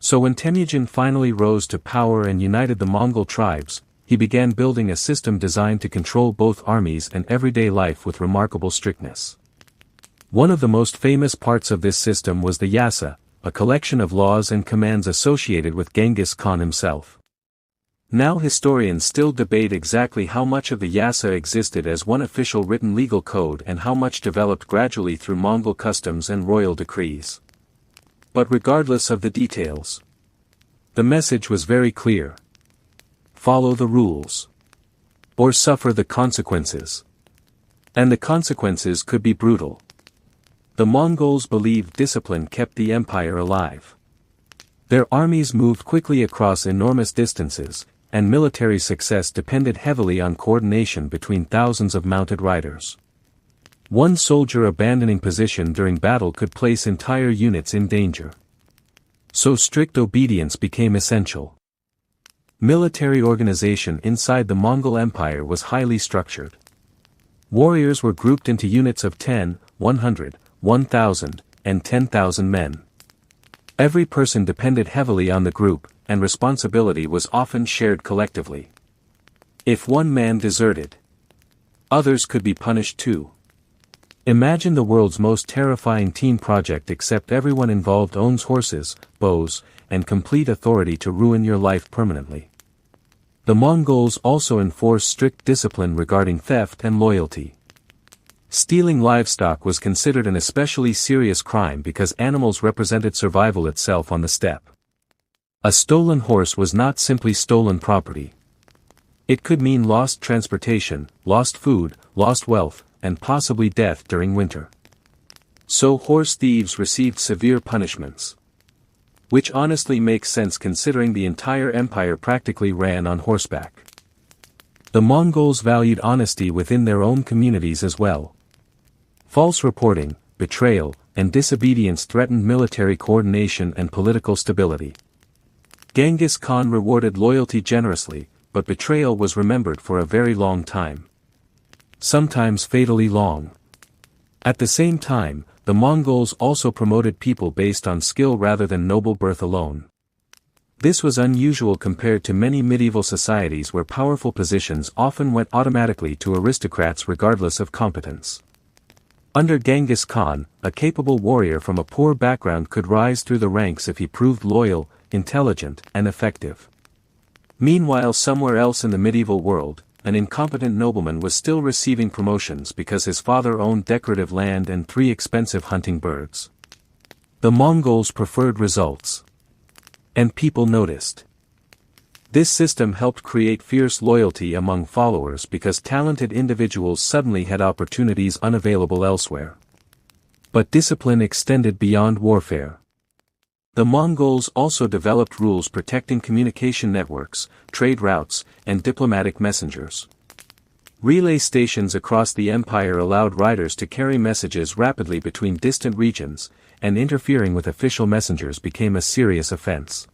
So when Temujin finally rose to power and united the Mongol tribes, he began building a system designed to control both armies and everyday life with remarkable strictness. One of the most famous parts of this system was the Yasa, a collection of laws and commands associated with Genghis Khan himself. Now historians still debate exactly how much of the Yasa existed as one official written legal code and how much developed gradually through Mongol customs and royal decrees. But regardless of the details, the message was very clear. Follow the rules. Or suffer the consequences. And the consequences could be brutal. The Mongols believed discipline kept the empire alive. Their armies moved quickly across enormous distances, and military success depended heavily on coordination between thousands of mounted riders. One soldier abandoning position during battle could place entire units in danger. So strict obedience became essential. Military organization inside the Mongol Empire was highly structured. Warriors were grouped into units of 10, 100, 1,000, and 10,000 men. Every person depended heavily on the group, and responsibility was often shared collectively. If one man deserted, others could be punished too. Imagine the world's most terrifying team project, except everyone involved owns horses, bows, and complete authority to ruin your life permanently. The Mongols also enforced strict discipline regarding theft and loyalty. Stealing livestock was considered an especially serious crime because animals represented survival itself on the steppe. A stolen horse was not simply stolen property. It could mean lost transportation, lost food, lost wealth, and possibly death during winter. So horse thieves received severe punishments. Which honestly makes sense considering the entire empire practically ran on horseback. The Mongols valued honesty within their own communities as well. False reporting, betrayal, and disobedience threatened military coordination and political stability. Genghis Khan rewarded loyalty generously, but betrayal was remembered for a very long time. Sometimes fatally long. At the same time, the Mongols also promoted people based on skill rather than noble birth alone. This was unusual compared to many medieval societies where powerful positions often went automatically to aristocrats regardless of competence. Under Genghis Khan, a capable warrior from a poor background could rise through the ranks if he proved loyal, intelligent, and effective. Meanwhile, somewhere else in the medieval world, an incompetent nobleman was still receiving promotions because his father owned decorative land and 3 expensive hunting birds. The Mongols preferred results. And people noticed. This system helped create fierce loyalty among followers because talented individuals suddenly had opportunities unavailable elsewhere. But discipline extended beyond warfare. The Mongols also developed rules protecting communication networks, trade routes, and diplomatic messengers. Relay stations across the empire allowed riders to carry messages rapidly between distant regions, and interfering with official messengers became a serious offense.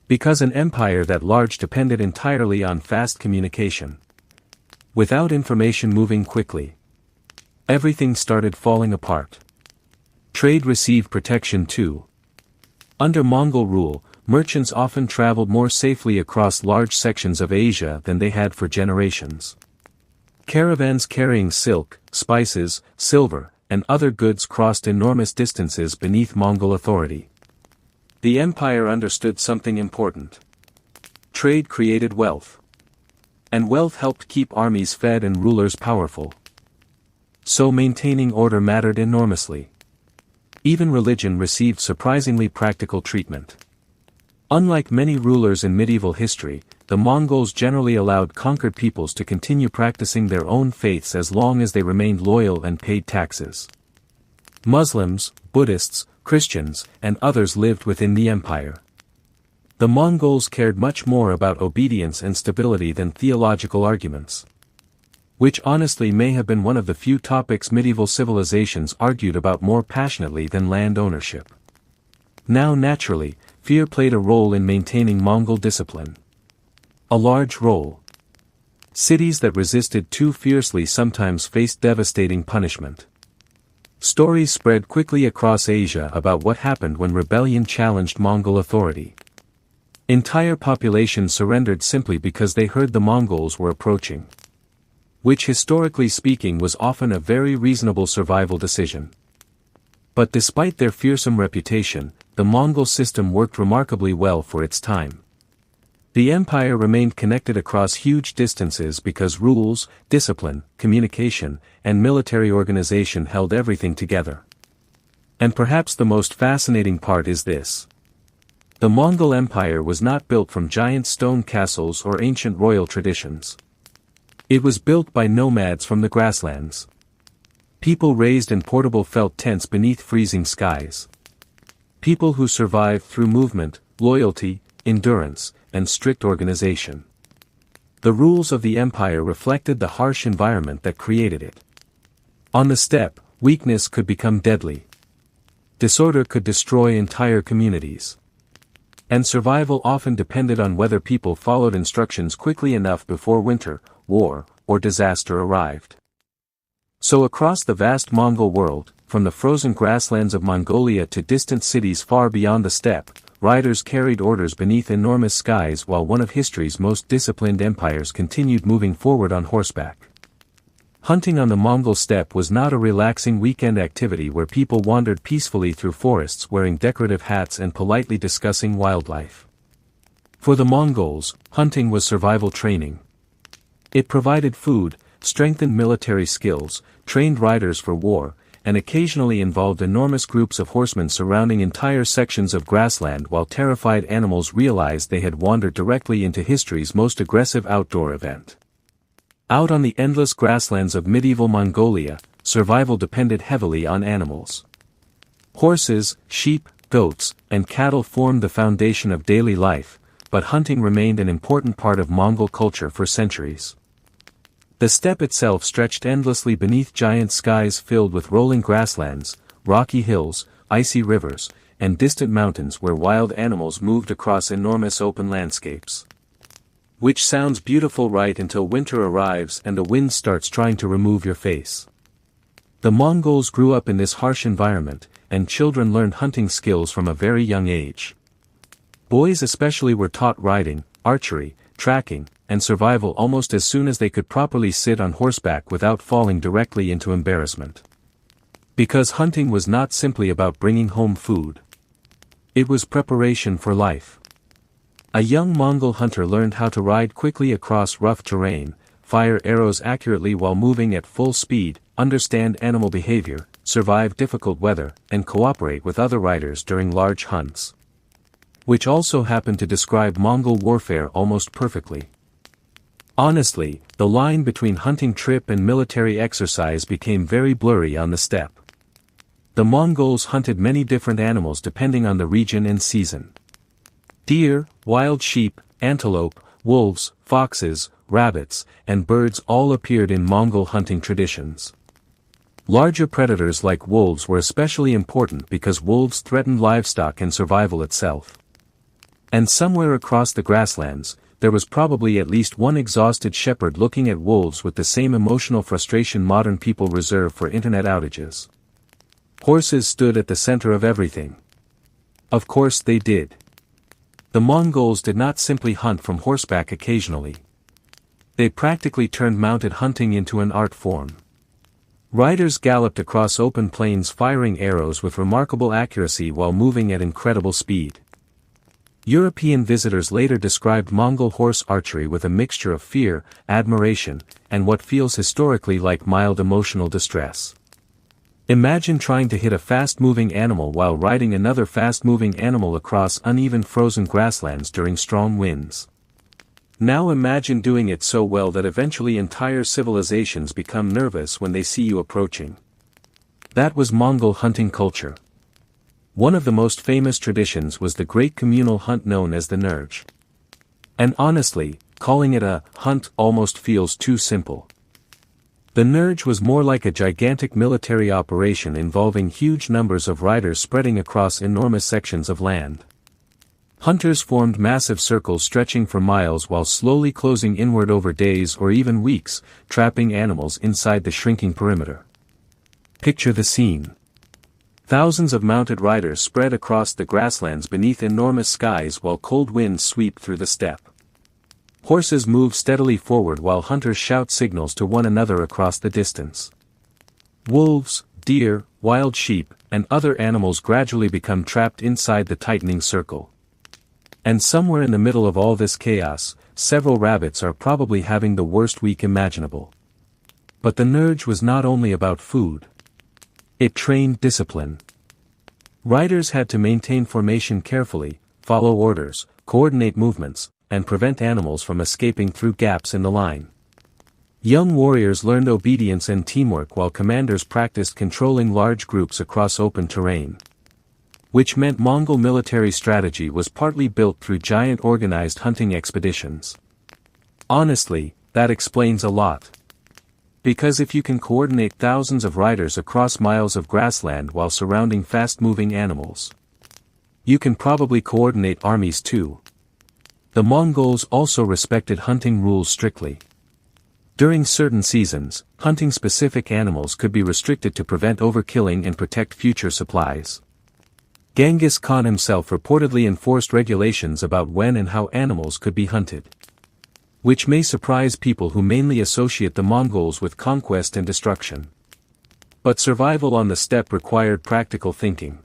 Because an empire that large depended entirely on fast communication. Without information moving quickly, everything started falling apart. Trade received protection too. Under Mongol rule, merchants often traveled more safely across large sections of Asia than they had for generations. Caravans carrying silk, spices, silver, and other goods crossed enormous distances beneath Mongol authority. The empire understood something important. Trade created wealth. And wealth helped keep armies fed and rulers powerful. So maintaining order mattered enormously. Even religion received surprisingly practical treatment. Unlike many rulers in medieval history, the Mongols generally allowed conquered peoples to continue practicing their own faiths as long as they remained loyal and paid taxes. Muslims, Buddhists, Christians, and others lived within the empire. The Mongols cared much more about obedience and stability than theological arguments. Which honestly may have been one of the few topics medieval civilizations argued about more passionately than land ownership. Now naturally, fear played a role in maintaining Mongol discipline. A large role. Cities that resisted too fiercely sometimes faced devastating punishment. Stories spread quickly across Asia about what happened when rebellion challenged Mongol authority. Entire populations surrendered simply because they heard the Mongols were approaching. Which historically speaking was often a very reasonable survival decision. But despite their fearsome reputation, the Mongol system worked remarkably well for its time. The empire remained connected across huge distances because rules, discipline, communication, and military organization held everything together. And perhaps the most fascinating part is this. The Mongol Empire was not built from giant stone castles or ancient royal traditions. It was built by nomads from the grasslands. People raised in portable felt tents beneath freezing skies. People who survived through movement, loyalty, endurance, and strict organization. The rules of the empire reflected the harsh environment that created it. On the steppe, weakness could become deadly. Disorder could destroy entire communities. And survival often depended on whether people followed instructions quickly enough before winter, war, or disaster arrived. So across the vast Mongol world, from the frozen grasslands of Mongolia to distant cities far beyond the steppe, riders carried orders beneath enormous skies while one of history's most disciplined empires continued moving forward on horseback. Hunting on the Mongol steppe was not a relaxing weekend activity where people wandered peacefully through forests wearing decorative hats and politely discussing wildlife. For the Mongols, hunting was survival training. It provided food, strengthened military skills, trained riders for war, and occasionally involved enormous groups of horsemen surrounding entire sections of grassland while terrified animals realized they had wandered directly into history's most aggressive outdoor event. Out on the endless grasslands of medieval Mongolia, survival depended heavily on animals. Horses, sheep, goats, and cattle formed the foundation of daily life, but hunting remained an important part of Mongol culture for centuries. The steppe itself stretched endlessly beneath giant skies filled with rolling grasslands, rocky hills, icy rivers, and distant mountains where wild animals moved across enormous open landscapes. Which sounds beautiful right until winter arrives and the wind starts trying to remove your face. The Mongols grew up in this harsh environment, and children learned hunting skills from a very young age. Boys especially were taught riding, archery, tracking, and survival almost as soon as they could properly sit on horseback without falling directly into embarrassment. Because hunting was not simply about bringing home food. It was preparation for life. A young Mongol hunter learned how to ride quickly across rough terrain, fire arrows accurately while moving at full speed, understand animal behavior, survive difficult weather, and cooperate with other riders during large hunts. Which also happened to describe Mongol warfare almost perfectly. Honestly, the line between hunting trip and military exercise became very blurry on the steppe. The Mongols hunted many different animals depending on the region and season. Deer, wild sheep, antelope, wolves, foxes, rabbits, and birds all appeared in Mongol hunting traditions. Larger predators like wolves were especially important because wolves threatened livestock and survival itself. And somewhere across the grasslands, there was probably at least one exhausted shepherd looking at wolves with the same emotional frustration modern people reserve for internet outages. Horses stood at the center of everything. Of course they did. The Mongols did not simply hunt from horseback occasionally. They practically turned mounted hunting into an art form. Riders galloped across open plains firing arrows with remarkable accuracy while moving at incredible speed. European visitors later described Mongol horse archery with a mixture of fear, admiration, and what feels historically like mild emotional distress. Imagine trying to hit a fast-moving animal while riding another fast-moving animal across uneven frozen grasslands during strong winds. Now imagine doing it so well that eventually entire civilizations become nervous when they see you approaching. That was Mongol hunting culture. One of the most famous traditions was the great communal hunt known as the nurj. And honestly, calling it a hunt almost feels too simple. The nurj was more like a gigantic military operation involving huge numbers of riders spreading across enormous sections of land. Hunters formed massive circles stretching for miles while slowly closing inward over days or even weeks, trapping animals inside the shrinking perimeter. Picture the scene. Thousands of mounted riders spread across the grasslands beneath enormous skies while cold winds sweep through the steppe. Horses move steadily forward while hunters shout signals to one another across the distance. Wolves, deer, wild sheep, and other animals gradually become trapped inside the tightening circle. And somewhere in the middle of all this chaos, several rabbits are probably having the worst week imaginable. But the nurj was not only about food. It trained discipline. Riders had to maintain formation carefully, follow orders, coordinate movements, and prevent animals from escaping through gaps in the line. Young warriors learned obedience and teamwork while commanders practiced controlling large groups across open terrain. Which meant Mongol military strategy was partly built through giant organized hunting expeditions. Honestly, that explains a lot. Because if you can coordinate thousands of riders across miles of grassland while surrounding fast-moving animals, you can probably coordinate armies too. The Mongols also respected hunting rules strictly. During certain seasons, hunting specific animals could be restricted to prevent overkilling and protect future supplies. Genghis Khan himself reportedly enforced regulations about when and how animals could be hunted. Which may surprise people who mainly associate the Mongols with conquest and destruction. But survival on the steppe required practical thinking.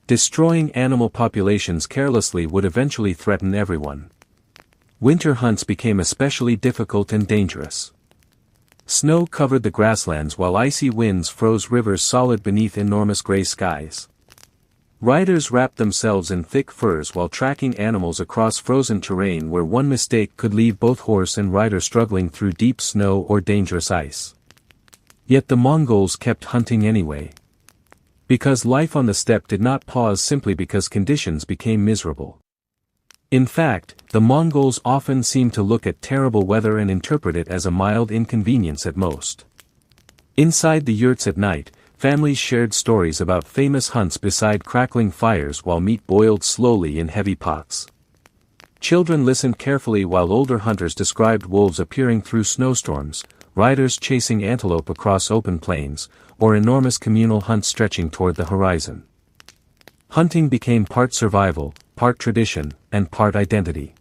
Destroying animal populations carelessly would eventually threaten everyone. Winter hunts became especially difficult and dangerous. Snow covered the grasslands while icy winds froze rivers solid beneath enormous gray skies. Riders wrapped themselves in thick furs while tracking animals across frozen terrain where one mistake could leave both horse and rider struggling through deep snow or dangerous ice. Yet the Mongols kept hunting anyway. Because life on the steppe did not pause simply because conditions became miserable. In fact, the Mongols often seemed to look at terrible weather and interpret it as a mild inconvenience at most. Inside the yurts at night, families shared stories about famous hunts beside crackling fires while meat boiled slowly in heavy pots. Children listened carefully while older hunters described wolves appearing through snowstorms, riders chasing antelope across open plains, or enormous communal hunts stretching toward the horizon. Hunting became part survival, part tradition, and part identity.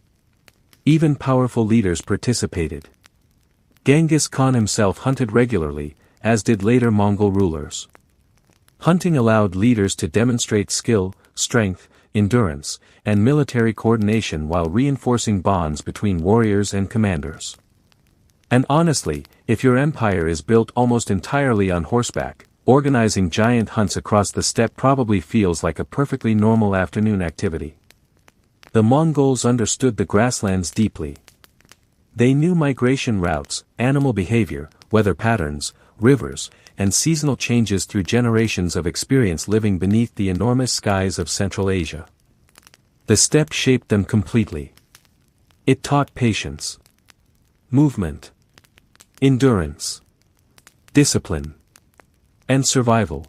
Even powerful leaders participated. Genghis Khan himself hunted regularly, as did later Mongol rulers. Hunting allowed leaders to demonstrate skill, strength, endurance, and military coordination while reinforcing bonds between warriors and commanders. And honestly, if your empire is built almost entirely on horseback, organizing giant hunts across the steppe probably feels like a perfectly normal afternoon activity. The Mongols understood the grasslands deeply. They knew migration routes, animal behavior, weather patterns, rivers, and seasonal changes through generations of experience living beneath the enormous skies of Central Asia. The steppe shaped them completely. It taught patience, movement, endurance, discipline, and survival.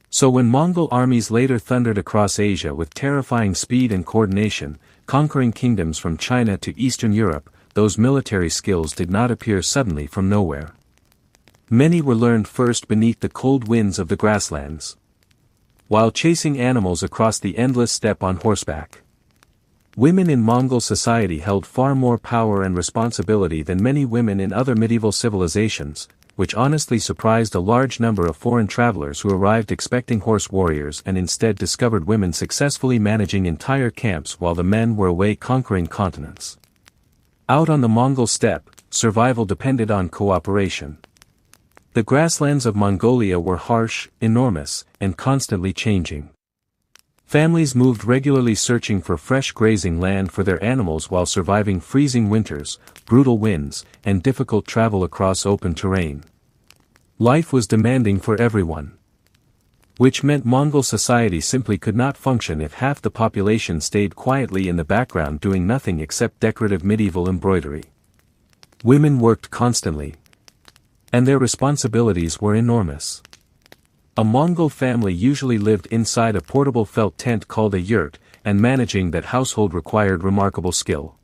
So when Mongol armies later thundered across Asia with terrifying speed and coordination, conquering kingdoms from China to Eastern Europe, those military skills did not appear suddenly from nowhere. Many were learned first beneath the cold winds of the grasslands, while chasing animals across the endless steppe on horseback. Women in Mongol society held far more power and responsibility than many women in other medieval civilizations, which honestly surprised a large number of foreign travelers who arrived expecting horse warriors and instead discovered women successfully managing entire camps while the men were away conquering continents. Out on the Mongol steppe, survival depended on cooperation. The grasslands of Mongolia were harsh, enormous, and constantly changing. Families moved regularly searching for fresh grazing land for their animals while surviving freezing winters, brutal winds, and difficult travel across open terrain. Life was demanding for everyone. Which meant Mongol society simply could not function if half the population stayed quietly in the background doing nothing except decorative medieval embroidery. Women worked constantly. And their responsibilities were enormous. A Mongol family usually lived inside a portable felt tent called a yurt, and managing that household required remarkable skill.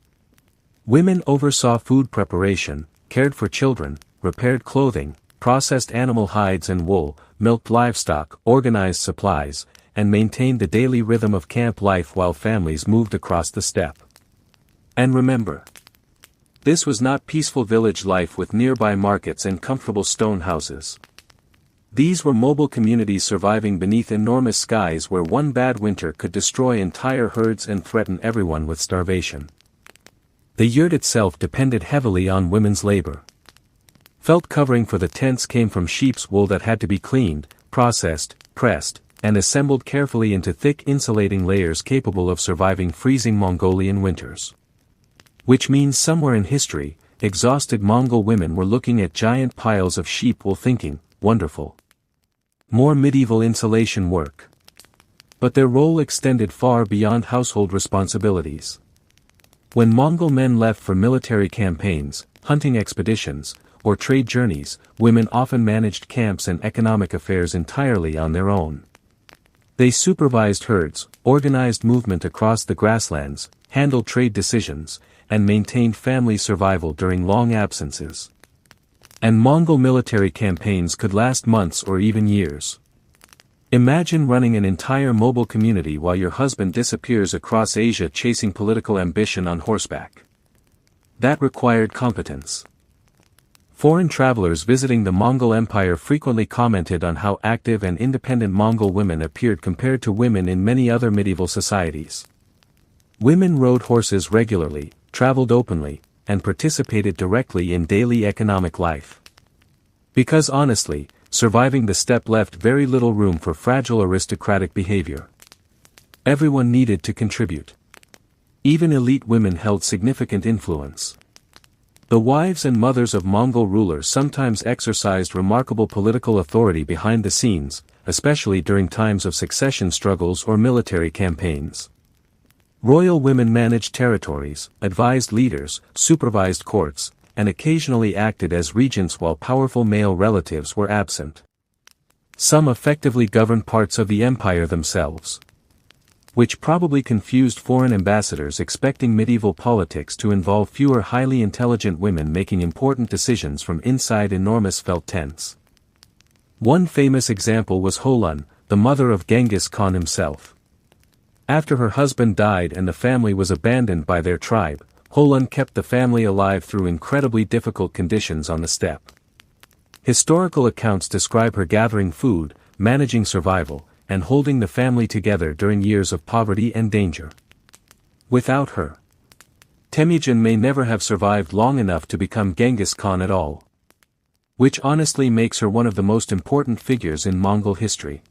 Women oversaw food preparation, cared for children, repaired clothing, processed animal hides and wool, milked livestock, organized supplies, and maintained the daily rhythm of camp life while families moved across the steppe. And remember, this was not peaceful village life with nearby markets and comfortable stone houses. These were mobile communities surviving beneath enormous skies where one bad winter could destroy entire herds and threaten everyone with starvation. The yurt itself depended heavily on women's labor. Felt covering for the tents came from sheep's wool that had to be cleaned, processed, pressed, and assembled carefully into thick insulating layers capable of surviving freezing Mongolian winters. Which means somewhere in history, exhausted Mongol women were looking at giant piles of sheep wool thinking, wonderful. More medieval insulation work. But their role extended far beyond household responsibilities. When Mongol men left for military campaigns, hunting expeditions, or trade journeys, women often managed camps and economic affairs entirely on their own. They supervised herds, organized movement across the grasslands, handled trade decisions, and maintained family survival during long absences. And Mongol military campaigns could last months or even years. Imagine running an entire mobile community while your husband disappears across Asia chasing political ambition on horseback. That required competence. Foreign travelers visiting the Mongol Empire frequently commented on how active and independent Mongol women appeared compared to women in many other medieval societies. Women rode horses regularly, traveled openly, and participated directly in daily economic life. Because honestly, surviving the steppe left very little room for fragile aristocratic behavior. Everyone needed to contribute. Even elite women held significant influence. The wives and mothers of Mongol rulers sometimes exercised remarkable political authority behind the scenes, especially during times of succession struggles or military campaigns. Royal women managed territories, advised leaders, supervised courts, and occasionally acted as regents while powerful male relatives were absent. Some effectively governed parts of the empire themselves. Which probably confused foreign ambassadors expecting medieval politics to involve fewer highly intelligent women making important decisions from inside enormous felt tents. One famous example was Holun, the mother of Genghis Khan himself. After her husband died and the family was abandoned by their tribe, Holun kept the family alive through incredibly difficult conditions on the steppe. Historical accounts describe her gathering food, managing survival, and holding the family together during years of poverty and danger. Without her, Temujin may never have survived long enough to become Genghis Khan at all. Which honestly makes her one of the most important figures in Mongol history.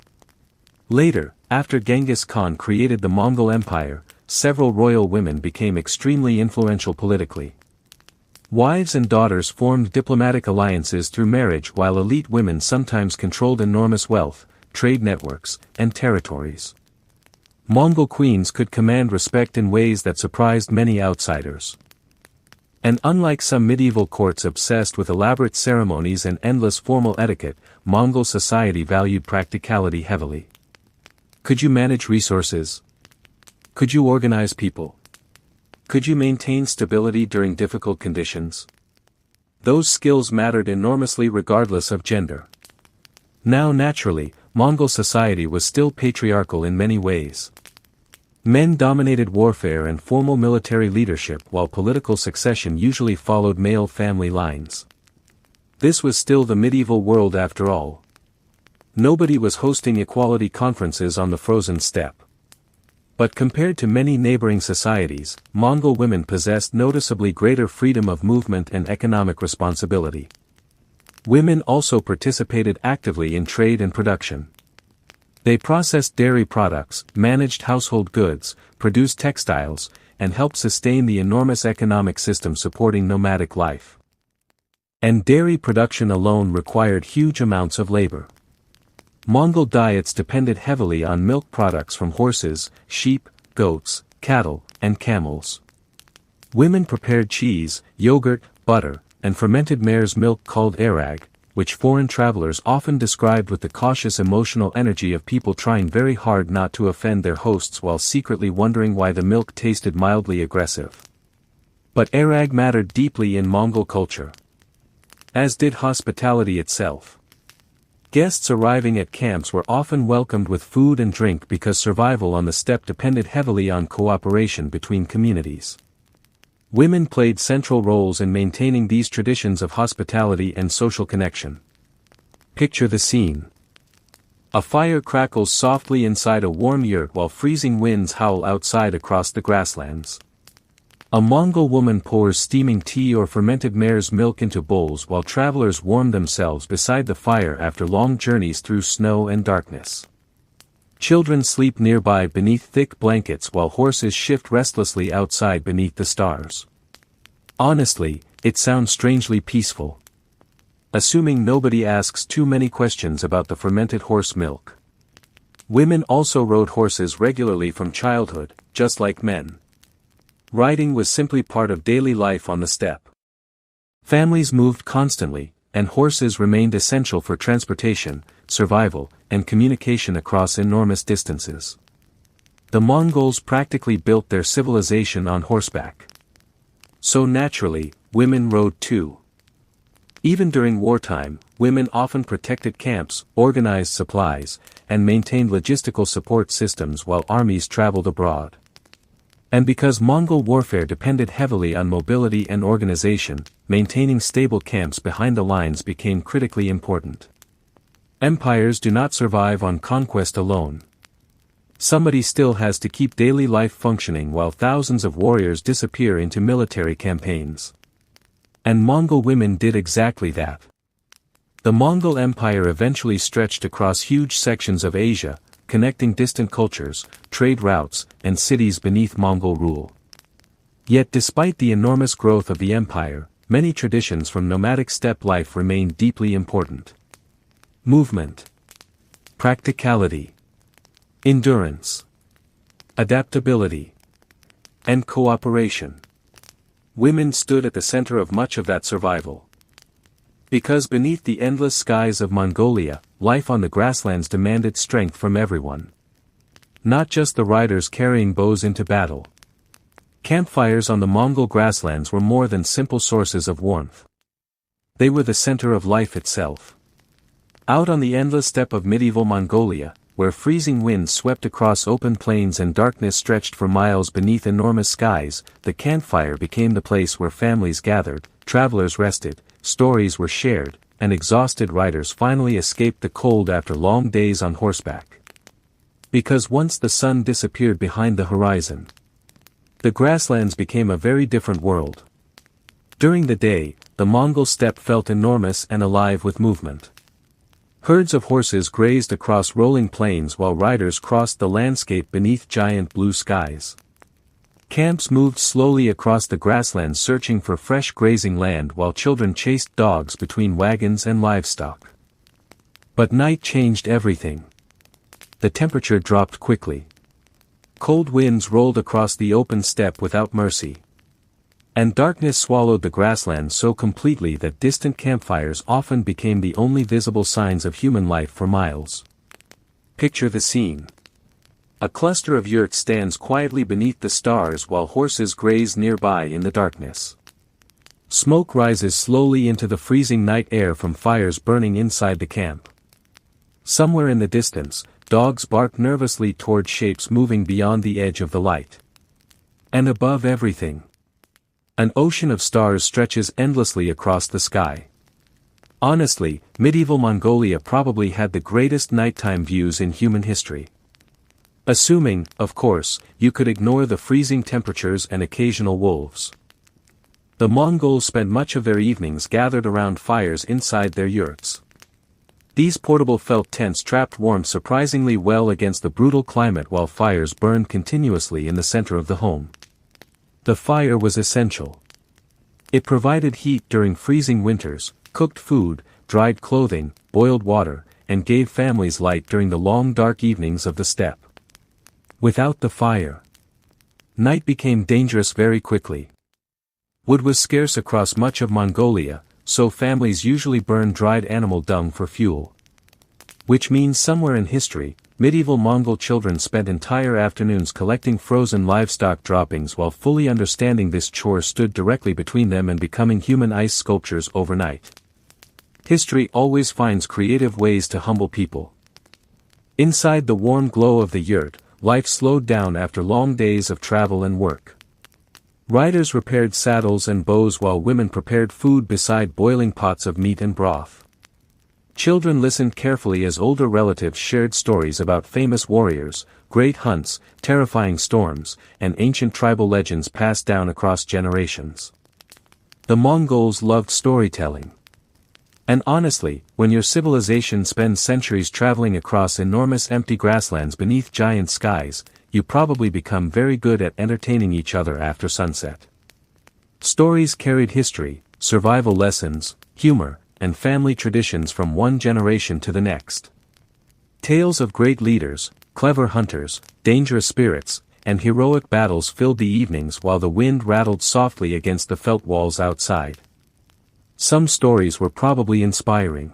Later, after Genghis Khan created the Mongol Empire, several royal women became extremely influential politically. Wives and daughters formed diplomatic alliances through marriage while elite women sometimes controlled enormous wealth, trade networks, and territories. Mongol queens could command respect in ways that surprised many outsiders. And unlike some medieval courts obsessed with elaborate ceremonies and endless formal etiquette, Mongol society valued practicality heavily. Could you manage resources? Could you organize people? Could you maintain stability during difficult conditions? Those skills mattered enormously regardless of gender. Now naturally, Mongol society was still patriarchal in many ways. Men dominated warfare and formal military leadership while political succession usually followed male family lines. This was still the medieval world after all. Nobody was hosting equality conferences on the frozen steppe. But compared to many neighboring societies, Mongol women possessed noticeably greater freedom of movement and economic responsibility. Women also participated actively in trade and production. They processed dairy products, managed household goods, produced textiles, and helped sustain the enormous economic system supporting nomadic life. And dairy production alone required huge amounts of labor. Mongol diets depended heavily on milk products from horses, sheep, goats, cattle, and camels. Women prepared cheese, yogurt, butter, and fermented mare's milk called arag, which foreign travelers often described with the cautious emotional energy of people trying very hard not to offend their hosts while secretly wondering why the milk tasted mildly aggressive. But arag mattered deeply in Mongol culture. As did hospitality itself. Guests arriving at camps were often welcomed with food and drink because survival on the steppe depended heavily on cooperation between communities. Women played central roles in maintaining these traditions of hospitality and social connection. Picture the scene. A fire crackles softly inside a warm yurt while freezing winds howl outside across the grasslands. A Mongol woman pours steaming tea or fermented mare's milk into bowls while travelers warm themselves beside the fire after long journeys through snow and darkness. Children sleep nearby beneath thick blankets while horses shift restlessly outside beneath the stars. Honestly, it sounds strangely peaceful. Assuming nobody asks too many questions about the fermented horse milk. Women also rode horses regularly from childhood, just like men. Riding was simply part of daily life on the steppe. Families moved constantly, and horses remained essential for transportation, survival, and communication across enormous distances. The Mongols practically built their civilization on horseback. So naturally, women rode too. Even during wartime, women often protected camps, organized supplies, and maintained logistical support systems while armies traveled abroad. And because Mongol warfare depended heavily on mobility and organization, maintaining stable camps behind the lines became critically important. Empires do not survive on conquest alone. Somebody still has to keep daily life functioning while thousands of warriors disappear into military campaigns. And Mongol women did exactly that. The Mongol Empire eventually stretched across huge sections of Asia, connecting distant cultures, trade routes, and cities beneath Mongol rule. Yet despite the enormous growth of the empire, many traditions from nomadic steppe life remained deeply important. Movement, practicality, endurance, adaptability, and cooperation. Women stood at the center of much of that survival. Because beneath the endless skies of Mongolia, life on the grasslands demanded strength from everyone. Not just the riders carrying bows into battle. Campfires on the Mongol grasslands were more than simple sources of warmth. They were the center of life itself. Out on the endless steppe of medieval Mongolia, where freezing winds swept across open plains and darkness stretched for miles beneath enormous skies, the campfire became the place where families gathered, travelers rested, stories were shared, and exhausted riders finally escaped the cold after long days on horseback. Because once the sun disappeared behind the horizon, the grasslands became a very different world. During the day, the Mongol steppe felt enormous and alive with movement. Herds of horses grazed across rolling plains while riders crossed the landscape beneath giant blue skies. Camps moved slowly across the grasslands searching for fresh grazing land while children chased dogs between wagons and livestock. But night changed everything. The temperature dropped quickly. Cold winds rolled across the open steppe without mercy. And darkness swallowed the grasslands so completely that distant campfires often became the only visible signs of human life for miles. Picture the scene. A cluster of yurts stands quietly beneath the stars while horses graze nearby in the darkness. Smoke rises slowly into the freezing night air from fires burning inside the camp. Somewhere in the distance, dogs bark nervously toward shapes moving beyond the edge of the light. And above everything, an ocean of stars stretches endlessly across the sky. Honestly, medieval Mongolia probably had the greatest nighttime views in human history. Assuming, of course, you could ignore the freezing temperatures and occasional wolves. The Mongols spent much of their evenings gathered around fires inside their yurts. These portable felt tents trapped warmth surprisingly well against the brutal climate while fires burned continuously in the center of the home. The fire was essential. It provided heat during freezing winters, cooked food, dried clothing, boiled water, and gave families light during the long dark evenings of the steppe. Without the fire, night became dangerous very quickly. Wood was scarce across much of Mongolia, so families usually burned dried animal dung for fuel. Which means somewhere in history, medieval Mongol children spent entire afternoons collecting frozen livestock droppings while fully understanding this chore stood directly between them and becoming human ice sculptures overnight. History always finds creative ways to humble people. Inside the warm glow of the yurt, life slowed down after long days of travel and work. Riders repaired saddles and bows while women prepared food beside boiling pots of meat and broth. Children listened carefully as older relatives shared stories about famous warriors, great hunts, terrifying storms, and ancient tribal legends passed down across generations. The Mongols loved storytelling. And honestly, when your civilization spends centuries traveling across enormous empty grasslands beneath giant skies, you probably become very good at entertaining each other after sunset. Stories carried history, survival lessons, humor, and family traditions from one generation to the next. Tales of great leaders, clever hunters, dangerous spirits, and heroic battles filled the evenings while the wind rattled softly against the felt walls outside. Some stories were probably inspiring.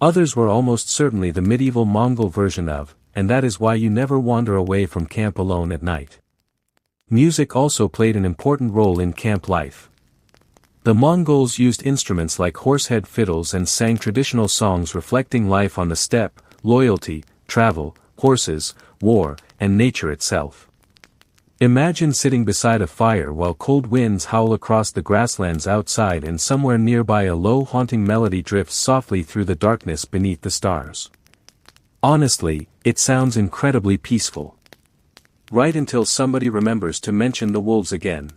Others were almost certainly the medieval Mongol version of, and that is why you never wander away from camp alone at night. Music also played an important role in camp life. The Mongols used instruments like horsehead fiddles and sang traditional songs reflecting life on the steppe, loyalty, travel, horses, war, and nature itself. Imagine sitting beside a fire while cold winds howl across the grasslands outside and somewhere nearby a low haunting melody drifts softly through the darkness beneath the stars. Honestly, it sounds incredibly peaceful. Right until somebody remembers to mention the wolves again.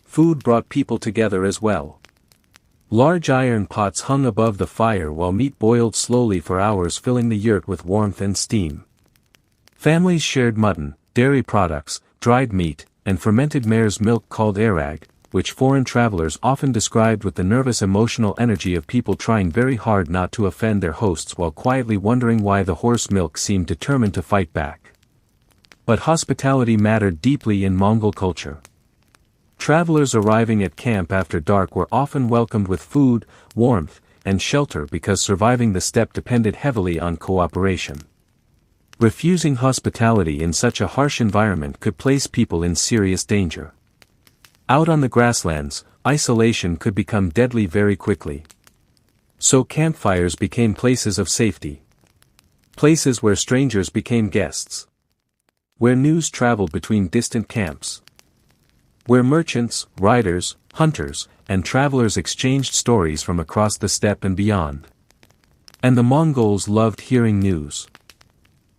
Food brought people together as well. Large iron pots hung above the fire while meat boiled slowly for hours, filling the yurt with warmth and steam. Families shared mutton, dairy products, dried meat, and fermented mare's milk called arag, which foreign travelers often described with the nervous emotional energy of people trying very hard not to offend their hosts while quietly wondering why the horse milk seemed determined to fight back. But hospitality mattered deeply in Mongol culture. Travelers arriving at camp after dark were often welcomed with food, warmth, and shelter because surviving the steppe depended heavily on cooperation. Refusing hospitality in such a harsh environment could place people in serious danger. Out on the grasslands, isolation could become deadly very quickly. So campfires became places of safety. Places where strangers became guests. Where news traveled between distant camps. Where merchants, riders, hunters, and travelers exchanged stories from across the steppe and beyond. And the Mongols loved hearing news.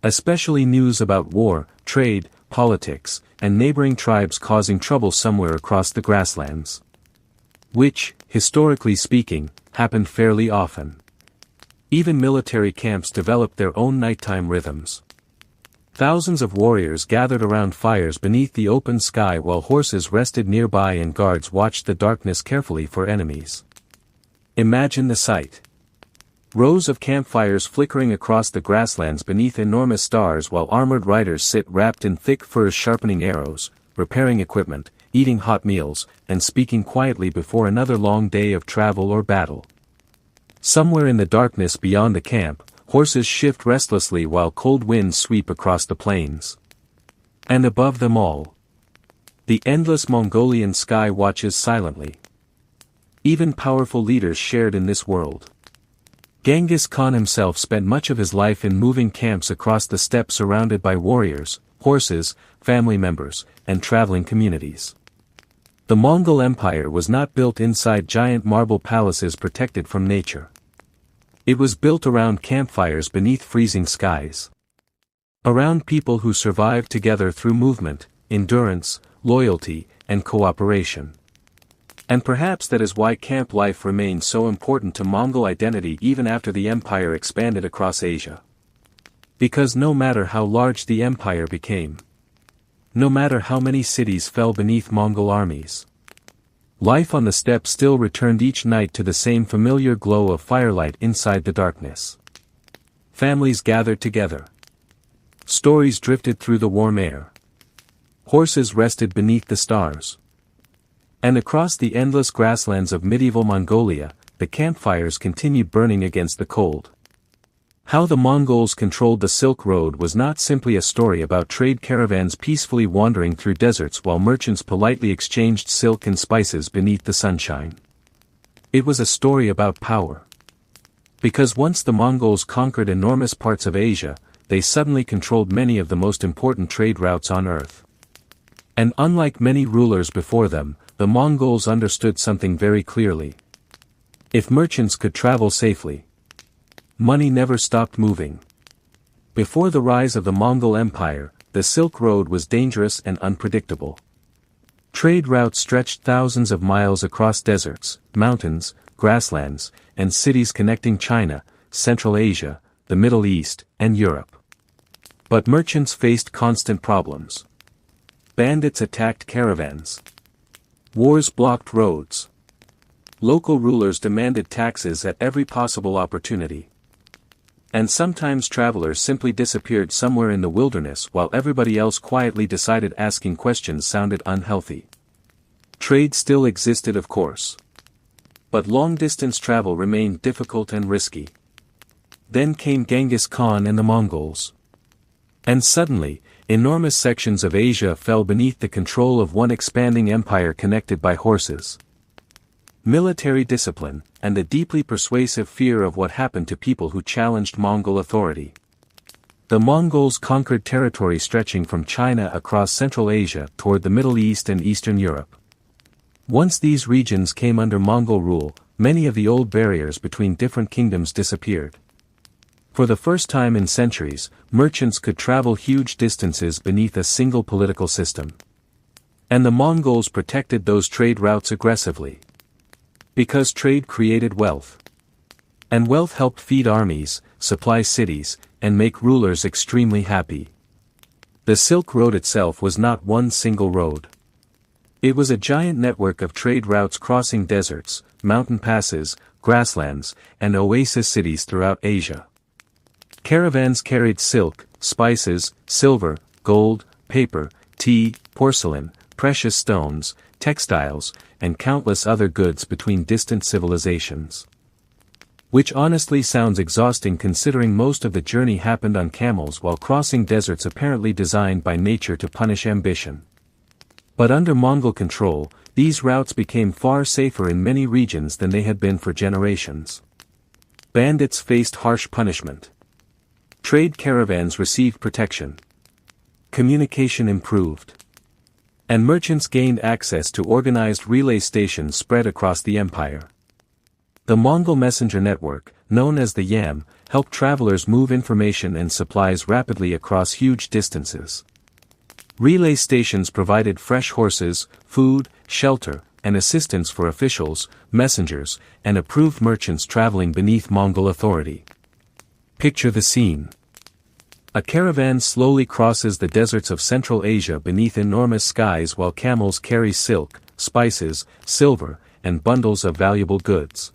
Especially news about war, trade, politics, and neighboring tribes causing trouble somewhere across the grasslands. Which, historically speaking, happened fairly often. Even military camps developed their own nighttime rhythms. Thousands of warriors gathered around fires beneath the open sky while horses rested nearby and guards watched the darkness carefully for enemies. Imagine the sight. Rows of campfires flickering across the grasslands beneath enormous stars while armored riders sit wrapped in thick furs sharpening arrows, repairing equipment, eating hot meals, and speaking quietly before another long day of travel or battle. Somewhere in the darkness beyond the camp, horses shift restlessly while cold winds sweep across the plains. And above them all, the endless Mongolian sky watches silently. Even powerful leaders shared in this world. Genghis Khan himself spent much of his life in moving camps across the steppe surrounded by warriors, horses, family members, and traveling communities. The Mongol Empire was not built inside giant marble palaces protected from nature. It was built around campfires beneath freezing skies. Around people who survived together through movement, endurance, loyalty, and cooperation. And perhaps that is why camp life remained so important to Mongol identity even after the empire expanded across Asia. Because no matter how large the empire became, no matter how many cities fell beneath Mongol armies, life on the steppe still returned each night to the same familiar glow of firelight inside the darkness. Families gathered together. Stories drifted through the warm air. Horses rested beneath the stars. And across the endless grasslands of medieval Mongolia, the campfires continued burning against the cold. How the Mongols controlled the Silk Road was not simply a story about trade caravans peacefully wandering through deserts while merchants politely exchanged silk and spices beneath the sunshine. It was a story about power. Because once the Mongols conquered enormous parts of Asia, they suddenly controlled many of the most important trade routes on Earth. And unlike many rulers before them, the Mongols understood something very clearly. If merchants could travel safely, money never stopped moving. Before the rise of the Mongol Empire, the Silk Road was dangerous and unpredictable. Trade routes stretched thousands of miles across deserts, mountains, grasslands, and cities connecting China, Central Asia, the Middle East, and Europe. But merchants faced constant problems. Bandits attacked caravans. Wars blocked roads. Local rulers demanded taxes at every possible opportunity. And sometimes travelers simply disappeared somewhere in the wilderness while everybody else quietly decided asking questions sounded unhealthy. Trade still existed, of course. But long-distance travel remained difficult and risky. Then came Genghis Khan and the Mongols. And suddenly, Enormous sections of Asia fell beneath the control of one expanding empire connected by horses. Military discipline, and the deeply persuasive fear of what happened to people who challenged Mongol authority. The Mongols conquered territory stretching from China across Central Asia toward the Middle East and Eastern Europe. Once these regions came under Mongol rule, many of the old barriers between different kingdoms disappeared. For the first time in centuries, merchants could travel huge distances beneath a single political system. And the Mongols protected those trade routes aggressively. Because trade created wealth. And wealth helped feed armies, supply cities, and make rulers extremely happy. The Silk Road itself was not one single road. It was a giant network of trade routes crossing deserts, mountain passes, grasslands, and oasis cities throughout Asia. Caravans carried silk, spices, silver, gold, paper, tea, porcelain, precious stones, textiles, and countless other goods between distant civilizations. Which honestly sounds exhausting considering most of the journey happened on camels while crossing deserts apparently designed by nature to punish ambition. But under Mongol control, these routes became far safer in many regions than they had been for generations. Bandits faced harsh punishment. Trade caravans received protection. Communication improved. And merchants gained access to organized relay stations spread across the empire. The Mongol messenger network, known as the Yam, helped travelers move information and supplies rapidly across huge distances. Relay stations provided fresh horses, food, shelter, and assistance for officials, messengers, and approved merchants traveling beneath Mongol authority. Picture the scene. A caravan slowly crosses the deserts of Central Asia beneath enormous skies while camels carry silk, spices, silver, and bundles of valuable goods.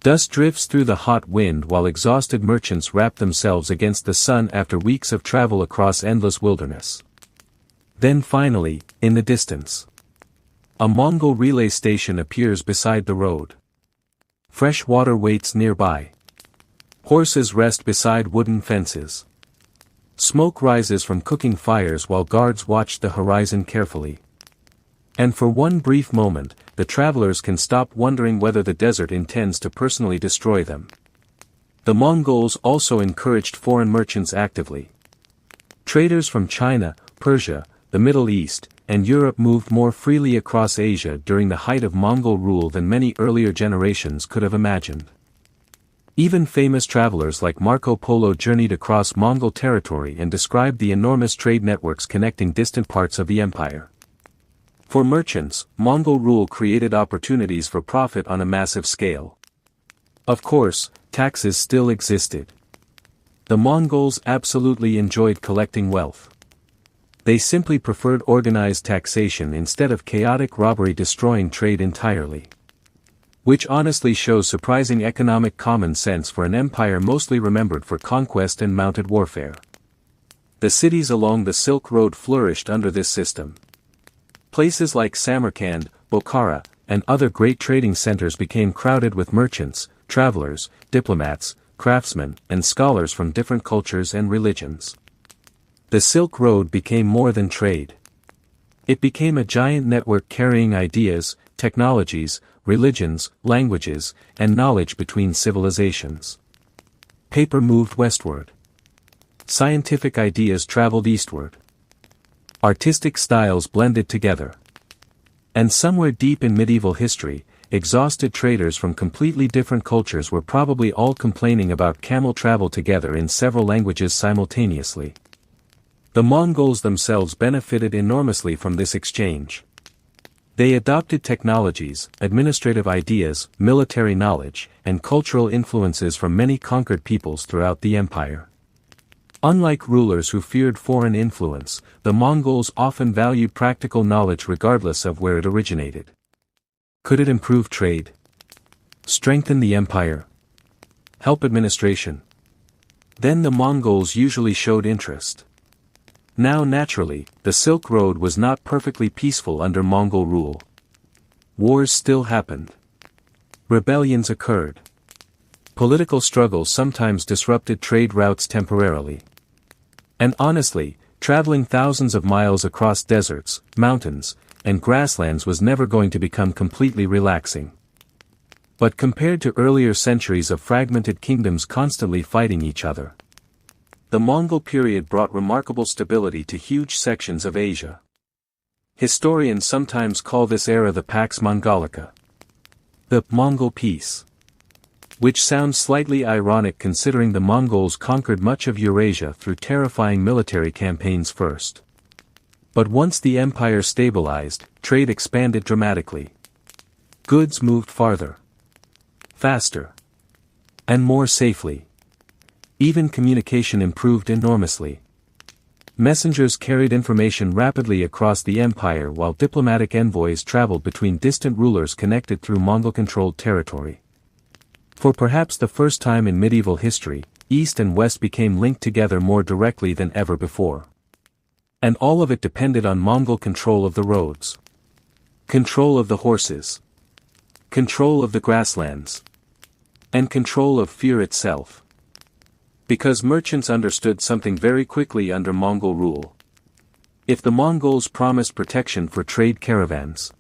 Dust drifts through the hot wind while exhausted merchants wrap themselves against the sun after weeks of travel across endless wilderness. Then finally, in the distance, a Mongol relay station appears beside the road. Fresh water waits nearby. Horses rest beside wooden fences. Smoke rises from cooking fires while guards watch the horizon carefully. And for one brief moment, the travelers can stop wondering whether the desert intends to personally destroy them. The Mongols also encouraged foreign merchants actively. Traders from China, Persia, the Middle East, and Europe moved more freely across Asia during the height of Mongol rule than many earlier generations could have imagined. Even famous travelers like Marco Polo journeyed across Mongol territory and described the enormous trade networks connecting distant parts of the empire. For merchants, Mongol rule created opportunities for profit on a massive scale. Of course, taxes still existed. The Mongols absolutely enjoyed collecting wealth. They simply preferred organized taxation instead of chaotic robbery destroying trade entirely. Which honestly shows surprising economic common sense for an empire mostly remembered for conquest and mounted warfare. The cities along the Silk Road flourished under this system. Places like Samarkand, Bokhara, and other great trading centers became crowded with merchants, travelers, diplomats, craftsmen, and scholars from different cultures and religions. The Silk Road became more than trade. It became a giant network carrying ideas, technologies, religions, languages, and knowledge between civilizations. Paper moved westward. Scientific ideas traveled eastward. Artistic styles blended together. And somewhere deep in medieval history, exhausted traders from completely different cultures were probably all complaining about camel travel together in several languages simultaneously. The Mongols themselves benefited enormously from this exchange. They adopted technologies, administrative ideas, military knowledge, and cultural influences from many conquered peoples throughout the empire. Unlike rulers who feared foreign influence, the Mongols often valued practical knowledge regardless of where it originated. Could it improve trade? Strengthen the empire? Help administration? Then the Mongols usually showed interest. Now naturally, the Silk Road was not perfectly peaceful under Mongol rule. Wars still happened. Rebellions occurred. Political struggles sometimes disrupted trade routes temporarily. And honestly, Traveling thousands of miles across deserts, mountains, and grasslands was never going to become completely relaxing. But compared to earlier centuries of fragmented kingdoms constantly fighting each other, the Mongol period brought remarkable stability to huge sections of Asia. Historians sometimes call this era the Pax Mongolica, the Mongol Peace, which sounds slightly ironic considering the Mongols conquered much of Eurasia through terrifying military campaigns first. But once the empire stabilized, trade expanded dramatically. Goods moved farther, faster, and more safely. Even communication improved enormously. Messengers carried information rapidly across the empire while diplomatic envoys traveled between distant rulers connected through Mongol-controlled territory. For perhaps the first time in medieval history, East and West became linked together more directly than ever before. And all of it depended on Mongol control of the roads, control of the horses, control of the grasslands, and control of fear itself. Because merchants understood something very quickly under Mongol rule. If the Mongols promised protection for trade caravans,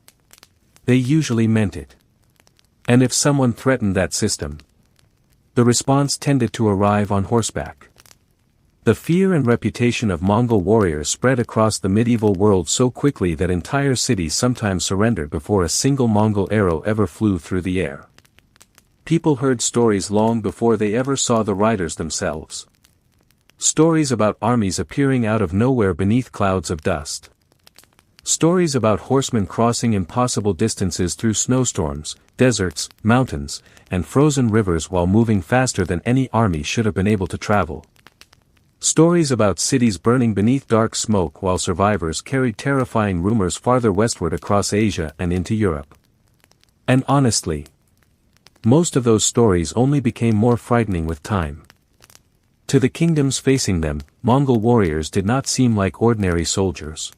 they usually meant it. And if someone threatened that system, the response tended to arrive on horseback. The fear and reputation of Mongol warriors spread across the medieval world so quickly that entire cities sometimes surrendered before a single Mongol arrow ever flew through the air. People heard stories long before they ever saw the riders themselves. Stories about armies appearing out of nowhere beneath clouds of dust. Stories about horsemen crossing impossible distances through snowstorms, deserts, mountains, and frozen rivers while moving faster than any army should have been able to travel. Stories about cities burning beneath dark smoke while survivors carried terrifying rumors farther westward across Asia and into Europe. And honestly, most of those stories only became more frightening with time. To the kingdoms facing them, Mongol warriors did not seem like ordinary soldiers.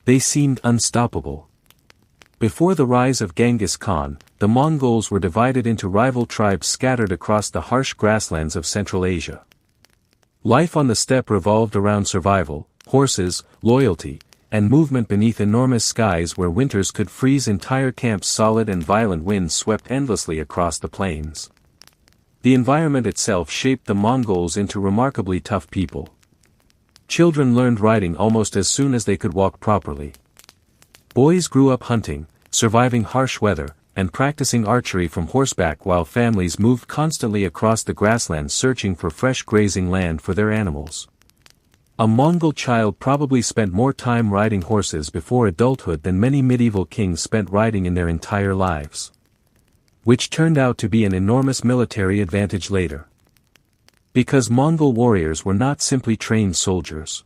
They seemed unstoppable. Before the rise of Genghis Khan, the Mongols were divided into rival tribes scattered across the harsh grasslands of Central Asia. Life on the steppe revolved around survival, horses, loyalty, and movement beneath enormous skies where winters could freeze entire camps solid and violent winds swept endlessly across the plains. The environment itself shaped the Mongols into remarkably tough people. Children learned riding almost as soon as they could walk properly. Boys grew up hunting, surviving harsh weather, and practicing archery from horseback while families moved constantly across the grasslands searching for fresh grazing land for their animals. A Mongol child probably spent more time riding horses before adulthood than many medieval kings spent riding in their entire lives. Which turned out to be an enormous military advantage later. Because Mongol warriors were not simply trained soldiers.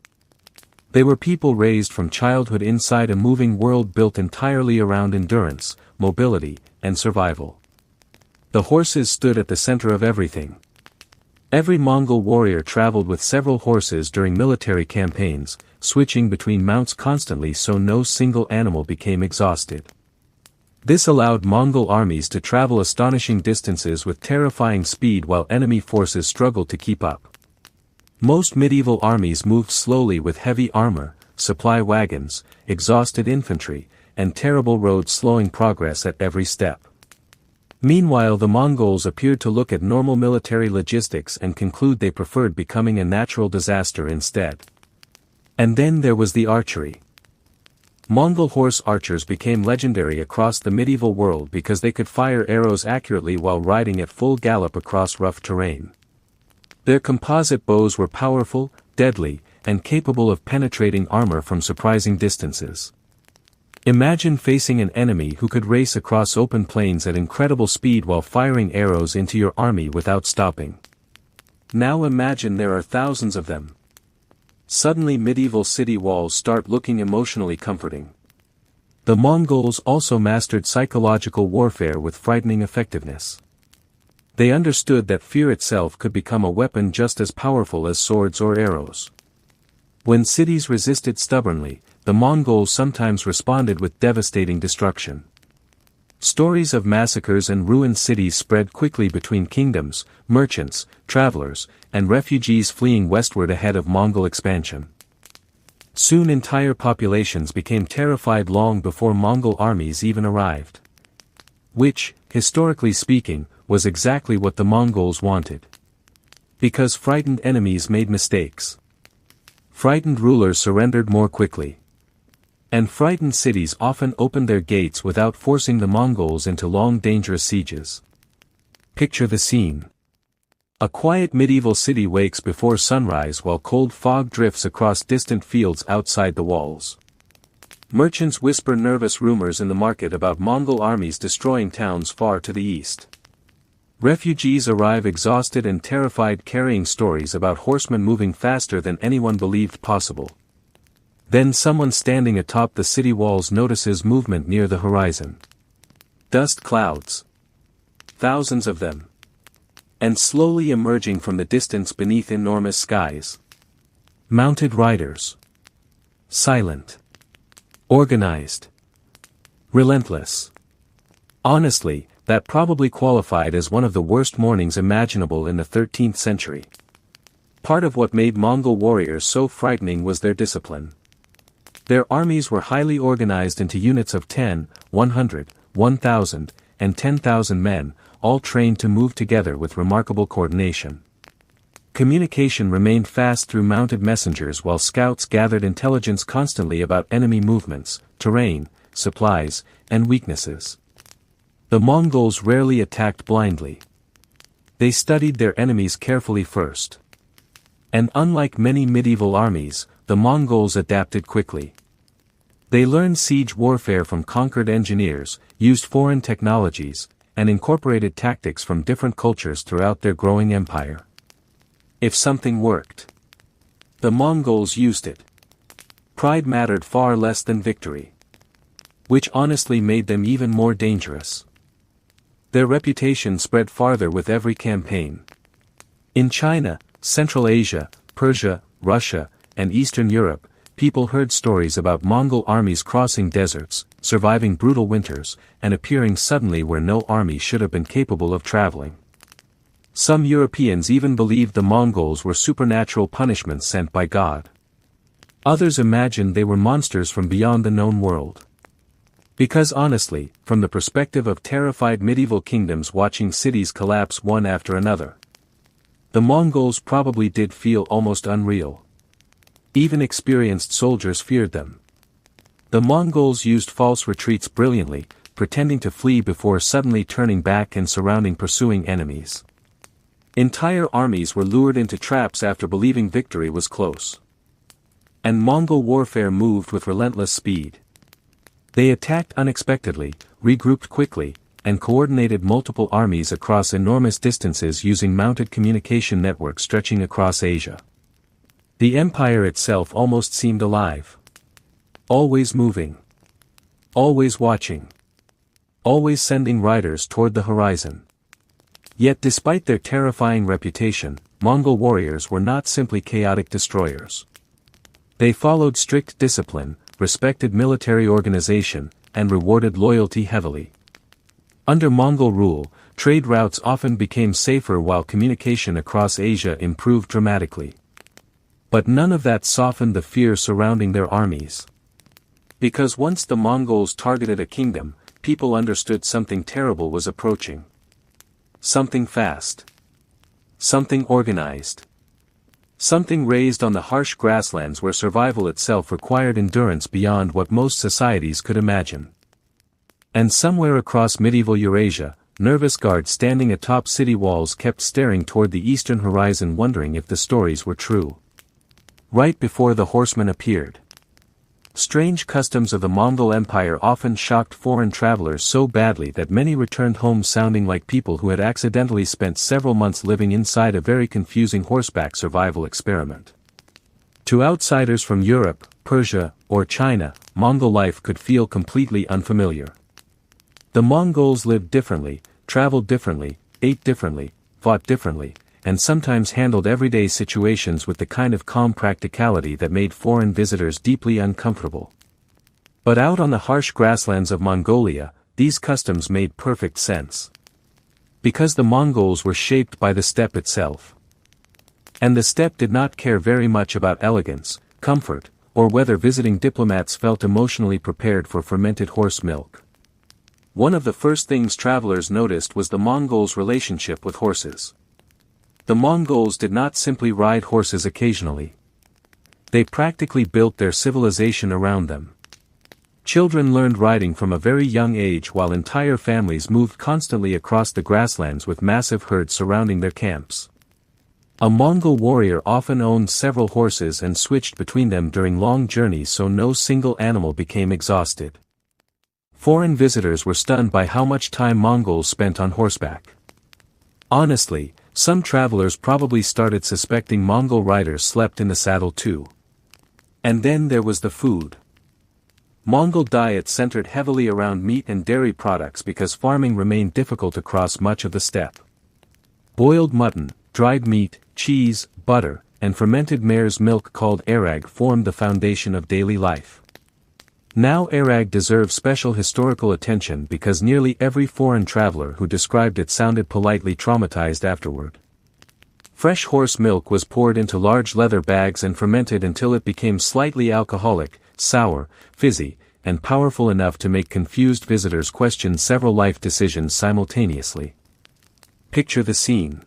They were people raised from childhood inside a moving world built entirely around endurance, mobility, and survival. The horses stood at the center of everything. Every Mongol warrior traveled with several horses during military campaigns, switching between mounts constantly so no single animal became exhausted. This allowed Mongol armies to travel astonishing distances with terrifying speed while enemy forces struggled to keep up. Most medieval armies moved slowly with heavy armor, supply wagons, exhausted infantry, and terrible roads slowing progress at every step. Meanwhile, the Mongols appeared to look at normal military logistics and conclude they preferred becoming a natural disaster instead. And then there was the archery. Mongol horse archers became legendary across the medieval world because they could fire arrows accurately while riding at full gallop across rough terrain. Their composite bows were powerful, deadly, and capable of penetrating armor from surprising distances. Imagine facing an enemy who could race across open plains at incredible speed while firing arrows into your army without stopping. Now imagine there are thousands of them. Suddenly medieval city walls start looking emotionally comforting. The Mongols also mastered psychological warfare with frightening effectiveness. They understood that fear itself could become a weapon just as powerful as swords or arrows. When cities resisted stubbornly, the Mongols sometimes responded with devastating destruction. Stories of massacres and ruined cities spread quickly between kingdoms, merchants, travelers, and refugees fleeing westward ahead of Mongol expansion. Soon entire populations became terrified long before Mongol armies even arrived. Which, historically speaking, was exactly what the Mongols wanted. Because frightened enemies made mistakes. Frightened rulers surrendered more quickly. And frightened cities often opened their gates without forcing the Mongols into long dangerous sieges. Picture the scene. A quiet medieval city wakes before sunrise while cold fog drifts across distant fields outside the walls. Merchants whisper nervous rumors in the market about Mongol armies destroying towns far to the east. Refugees arrive exhausted and terrified carrying stories about horsemen moving faster than anyone believed possible. Then someone standing atop the city walls notices movement near the horizon. Dust clouds. Thousands of them. And slowly emerging from the distance beneath enormous skies. Mounted riders. Silent. Organized. Relentless. Honestly, that probably qualified as one of the worst mornings imaginable in the 13th century. Part of what made Mongol warriors so frightening was their discipline. Their armies were highly organized into units of 10, 100, 1,000, and 10,000 men, all trained to move together with remarkable coordination. Communication remained fast through mounted messengers while scouts gathered intelligence constantly about enemy movements, terrain, supplies, and weaknesses. The Mongols rarely attacked blindly. They studied their enemies carefully first. And unlike many medieval armies, the Mongols adapted quickly. They learned siege warfare from conquered engineers, used foreign technologies, and incorporated tactics from different cultures throughout their growing empire. If something worked, the Mongols used it. Pride mattered far less than victory. Which honestly made them even more dangerous. Their reputation spread farther with every campaign. In China, Central Asia, Persia, Russia, and Eastern Europe, people heard stories about Mongol armies crossing deserts, surviving brutal winters, and appearing suddenly where no army should have been capable of traveling. Some Europeans even believed the Mongols were supernatural punishments sent by God. Others imagined they were monsters from beyond the known world. Because honestly, from the perspective of terrified medieval kingdoms watching cities collapse one after another, the Mongols probably did feel almost unreal. Even experienced soldiers feared them. The Mongols used false retreats brilliantly, pretending to flee before suddenly turning back and surrounding pursuing enemies. Entire armies were lured into traps after believing victory was close. And Mongol warfare moved with relentless speed. They attacked unexpectedly, regrouped quickly, and coordinated multiple armies across enormous distances using mounted communication networks stretching across Asia. The empire itself almost seemed alive. Always moving. Always watching. Always sending riders toward the horizon. Yet despite their terrifying reputation, Mongol warriors were not simply chaotic destroyers. They followed strict discipline, respected military organization, and rewarded loyalty heavily. Under Mongol rule, trade routes often became safer while communication across Asia improved dramatically. But none of that softened the fear surrounding their armies. Because once the Mongols targeted a kingdom, people understood something terrible was approaching. Something fast. Something organized. Something raised on the harsh grasslands where survival itself required endurance beyond what most societies could imagine. And somewhere across medieval Eurasia, nervous guards standing atop city walls kept staring toward the eastern horizon wondering if the stories were true. Right before the horsemen appeared. Strange customs of the Mongol Empire often shocked foreign travelers so badly that many returned home sounding like people who had accidentally spent several months living inside a very confusing horseback survival experiment. To outsiders from Europe, Persia, or China, Mongol life could feel completely unfamiliar. The Mongols lived differently, traveled differently, ate differently, fought differently, and sometimes handled everyday situations with the kind of calm practicality that made foreign visitors deeply uncomfortable. But out on the harsh grasslands of Mongolia, these customs made perfect sense. Because the Mongols were shaped by the steppe itself. And the steppe did not care very much about elegance, comfort, or whether visiting diplomats felt emotionally prepared for fermented horse milk. One of the first things travelers noticed was the Mongols' relationship with horses. The Mongols did not simply ride horses occasionally. They practically built their civilization around them. Children learned riding from a very young age while entire families moved constantly across the grasslands with massive herds surrounding their camps. A Mongol warrior often owned several horses and switched between them during long journeys so no single animal became exhausted. Foreign visitors were stunned by how much time Mongols spent on horseback. Honestly, some travelers probably started suspecting Mongol riders slept in the saddle too. And then there was the food. Mongol diet centered heavily around meat and dairy products because farming remained difficult across much of the steppe. Boiled mutton, dried meat, cheese, butter, and fermented mare's milk called arag formed the foundation of daily life. Now arag deserves special historical attention because nearly every foreign traveler who described it sounded politely traumatized afterward. Fresh horse milk was poured into large leather bags and fermented until it became slightly alcoholic, sour, fizzy, and powerful enough to make confused visitors question several life decisions simultaneously. Picture the scene.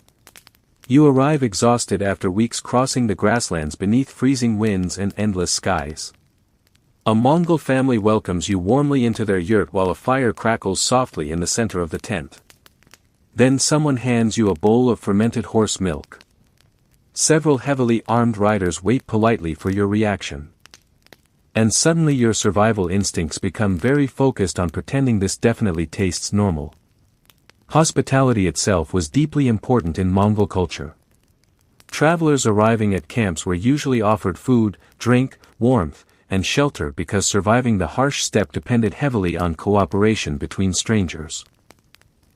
You arrive exhausted after weeks crossing the grasslands beneath freezing winds and endless skies. A Mongol family welcomes you warmly into their yurt while a fire crackles softly in the center of the tent. Then someone hands you a bowl of fermented horse milk. Several heavily armed riders wait politely for your reaction. And suddenly your survival instincts become very focused on pretending this definitely tastes normal. Hospitality itself was deeply important in Mongol culture. Travelers arriving at camps were usually offered food, drink, warmth, and shelter because surviving the harsh steppe depended heavily on cooperation between strangers.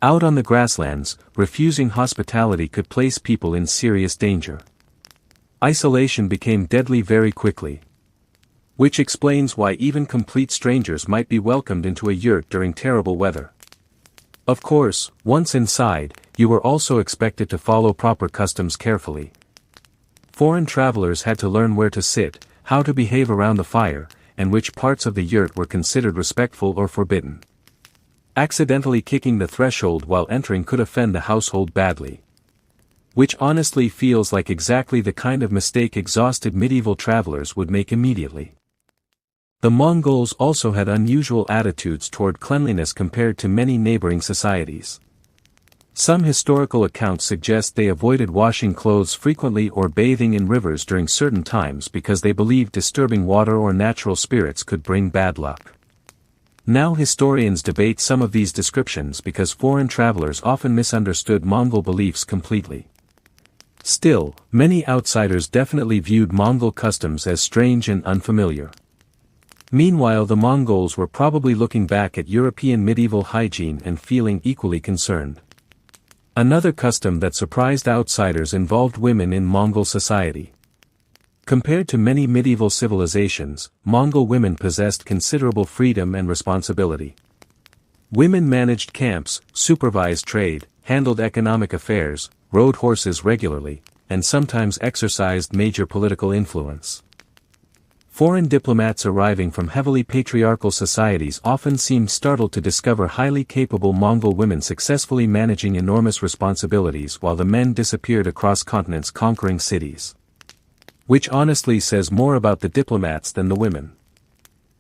Out on the grasslands, refusing hospitality could place people in serious danger. Isolation became deadly very quickly. Which explains why even complete strangers might be welcomed into a yurt during terrible weather. Of course, once inside, you were also expected to follow proper customs carefully. Foreign travelers had to learn where to sit, how to behave around the fire, and which parts of the yurt were considered respectful or forbidden. Accidentally kicking the threshold while entering could offend the household badly. Which honestly feels like exactly the kind of mistake exhausted medieval travelers would make immediately. The Mongols also had unusual attitudes toward cleanliness compared to many neighboring societies. Some historical accounts suggest they avoided washing clothes frequently or bathing in rivers during certain times because they believed disturbing water or natural spirits could bring bad luck. Now historians debate some of these descriptions because foreign travelers often misunderstood Mongol beliefs completely. Still, many outsiders definitely viewed Mongol customs as strange and unfamiliar. Meanwhile, the Mongols were probably looking back at European medieval hygiene and feeling equally concerned. Another custom that surprised outsiders involved women in Mongol society. Compared to many medieval civilizations, Mongol women possessed considerable freedom and responsibility. Women managed camps, supervised trade, handled economic affairs, rode horses regularly, and sometimes exercised major political influence. Foreign diplomats arriving from heavily patriarchal societies often seemed startled to discover highly capable Mongol women successfully managing enormous responsibilities while the men disappeared across continents conquering cities. Which honestly says more about the diplomats than the women.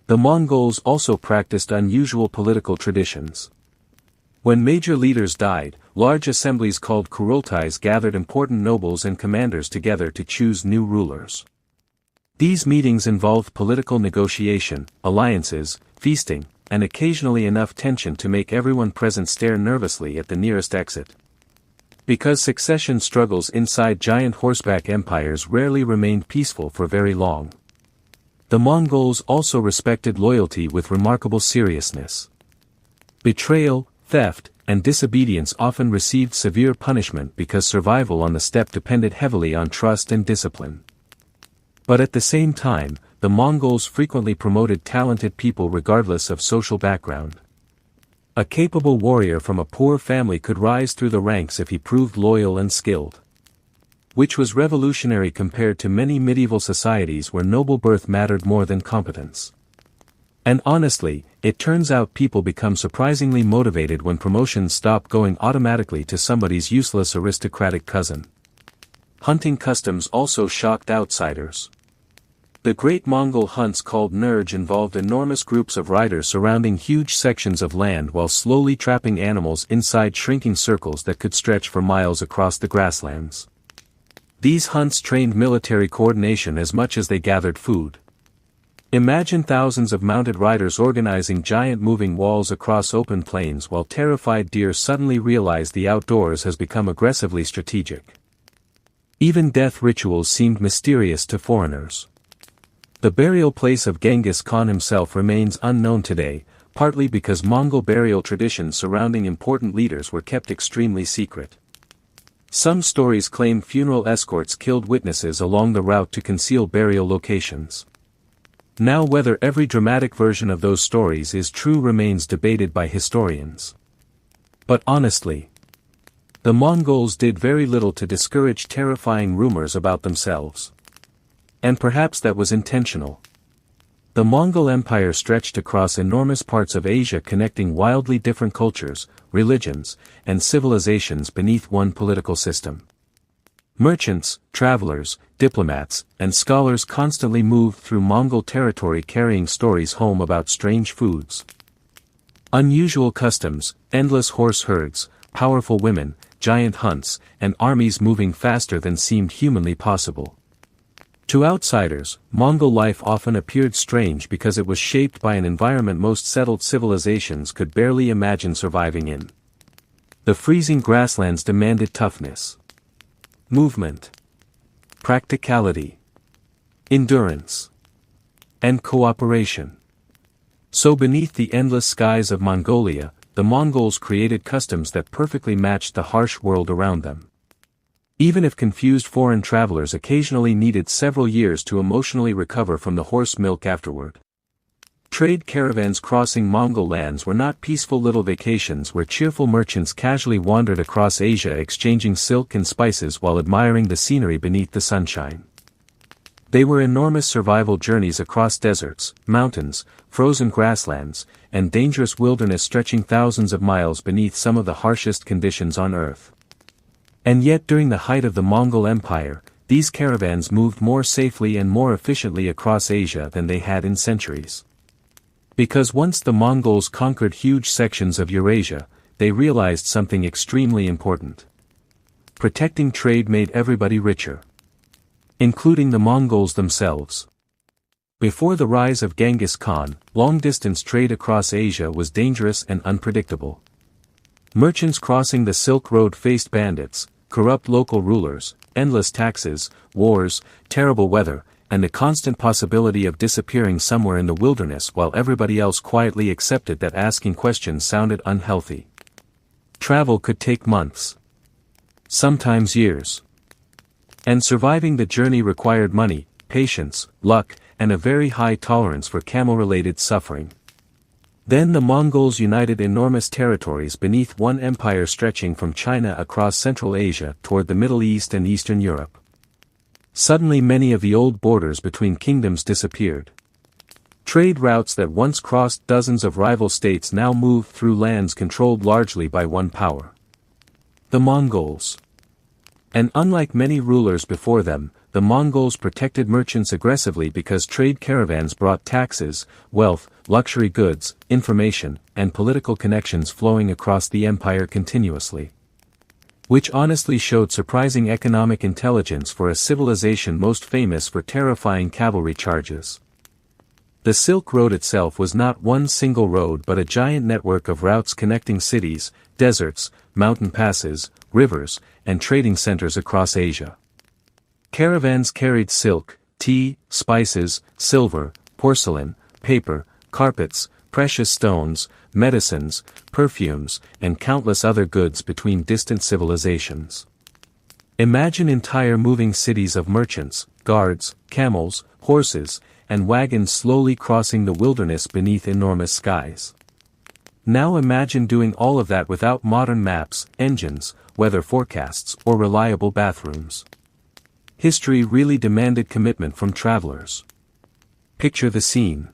The Mongols also practiced unusual political traditions. When major leaders died, large assemblies called kurultais gathered important nobles and commanders together to choose new rulers. These meetings involved political negotiation, alliances, feasting, and occasionally enough tension to make everyone present stare nervously at the nearest exit. Because succession struggles inside giant horseback empires rarely remained peaceful for very long. The Mongols also respected loyalty with remarkable seriousness. Betrayal, theft, and disobedience often received severe punishment because survival on the steppe depended heavily on trust and discipline. But at the same time, the Mongols frequently promoted talented people regardless of social background. A capable warrior from a poor family could rise through the ranks if he proved loyal and skilled. which was revolutionary compared to many medieval societies where noble birth mattered more than competence. And honestly, it turns out people become surprisingly motivated when promotions stop going automatically to somebody's useless aristocratic cousin. Hunting customs also shocked outsiders. The great Mongol hunts called nurj involved enormous groups of riders surrounding huge sections of land while slowly trapping animals inside shrinking circles that could stretch for miles across the grasslands. These hunts trained military coordination as much as they gathered food. Imagine thousands of mounted riders organizing giant moving walls across open plains while terrified deer suddenly realize the outdoors has become aggressively strategic. Even death rituals seemed mysterious to foreigners. The burial place of Genghis Khan himself remains unknown today, partly because Mongol burial traditions surrounding important leaders were kept extremely secret. Some stories claim funeral escorts killed witnesses along the route to conceal burial locations. Now whether every dramatic version of those stories is true remains debated by historians. But honestly, the Mongols did very little to discourage terrifying rumors about themselves. And perhaps that was intentional. The Mongol Empire stretched across enormous parts of Asia connecting wildly different cultures, religions, and civilizations beneath one political system. Merchants, travelers, diplomats, and scholars constantly moved through Mongol territory carrying stories home about strange foods, unusual customs, endless horse herds, powerful women, giant hunts, and armies moving faster than seemed humanly possible. To outsiders, Mongol life often appeared strange because it was shaped by an environment most settled civilizations could barely imagine surviving in. The freezing grasslands demanded toughness, movement, practicality, endurance, and cooperation. So beneath the endless skies of Mongolia, the Mongols created customs that perfectly matched the harsh world around them. Even if confused foreign travelers occasionally needed several years to emotionally recover from the horse milk afterward. Trade caravans crossing Mongol lands were not peaceful little vacations where cheerful merchants casually wandered across Asia exchanging silk and spices while admiring the scenery beneath the sunshine. They were enormous survival journeys across deserts, mountains, frozen grasslands, and dangerous wilderness stretching thousands of miles beneath some of the harshest conditions on Earth. And yet during the height of the Mongol Empire, these caravans moved more safely and more efficiently across Asia than they had in centuries. Because once the Mongols conquered huge sections of Eurasia, they realized something extremely important. Protecting trade made everybody richer, including the Mongols themselves. Before the rise of Genghis Khan, long-distance trade across Asia was dangerous and unpredictable. Merchants crossing the Silk Road faced bandits, corrupt local rulers, endless taxes, wars, terrible weather, and the constant possibility of disappearing somewhere in the wilderness while everybody else quietly accepted that asking questions sounded unhealthy. Travel could take months, sometimes years. And surviving the journey required money, patience, luck, and a very high tolerance for camel-related suffering. Then the Mongols united enormous territories beneath one empire stretching from China across Central Asia toward the Middle East and Eastern Europe. Suddenly many of the old borders between kingdoms disappeared. Trade routes that once crossed dozens of rival states now moved through lands controlled largely by one power: the Mongols. And unlike many rulers before them, the Mongols protected merchants aggressively because trade caravans brought taxes, wealth, luxury goods, information, and political connections flowing across the empire continuously. Which honestly showed surprising economic intelligence for a civilization most famous for terrifying cavalry charges. The Silk Road itself was not one single road but a giant network of routes connecting cities, deserts, mountain passes, rivers, and trading centers across Asia. Caravans carried silk, tea, spices, silver, porcelain, paper, carpets, precious stones, medicines, perfumes, and countless other goods between distant civilizations. Imagine entire moving cities of merchants, guards, camels, horses, and wagons slowly crossing the wilderness beneath enormous skies. Now imagine doing all of that without modern maps, engines, weather forecasts, or reliable bathrooms. History really demanded commitment from travelers. Picture the scene.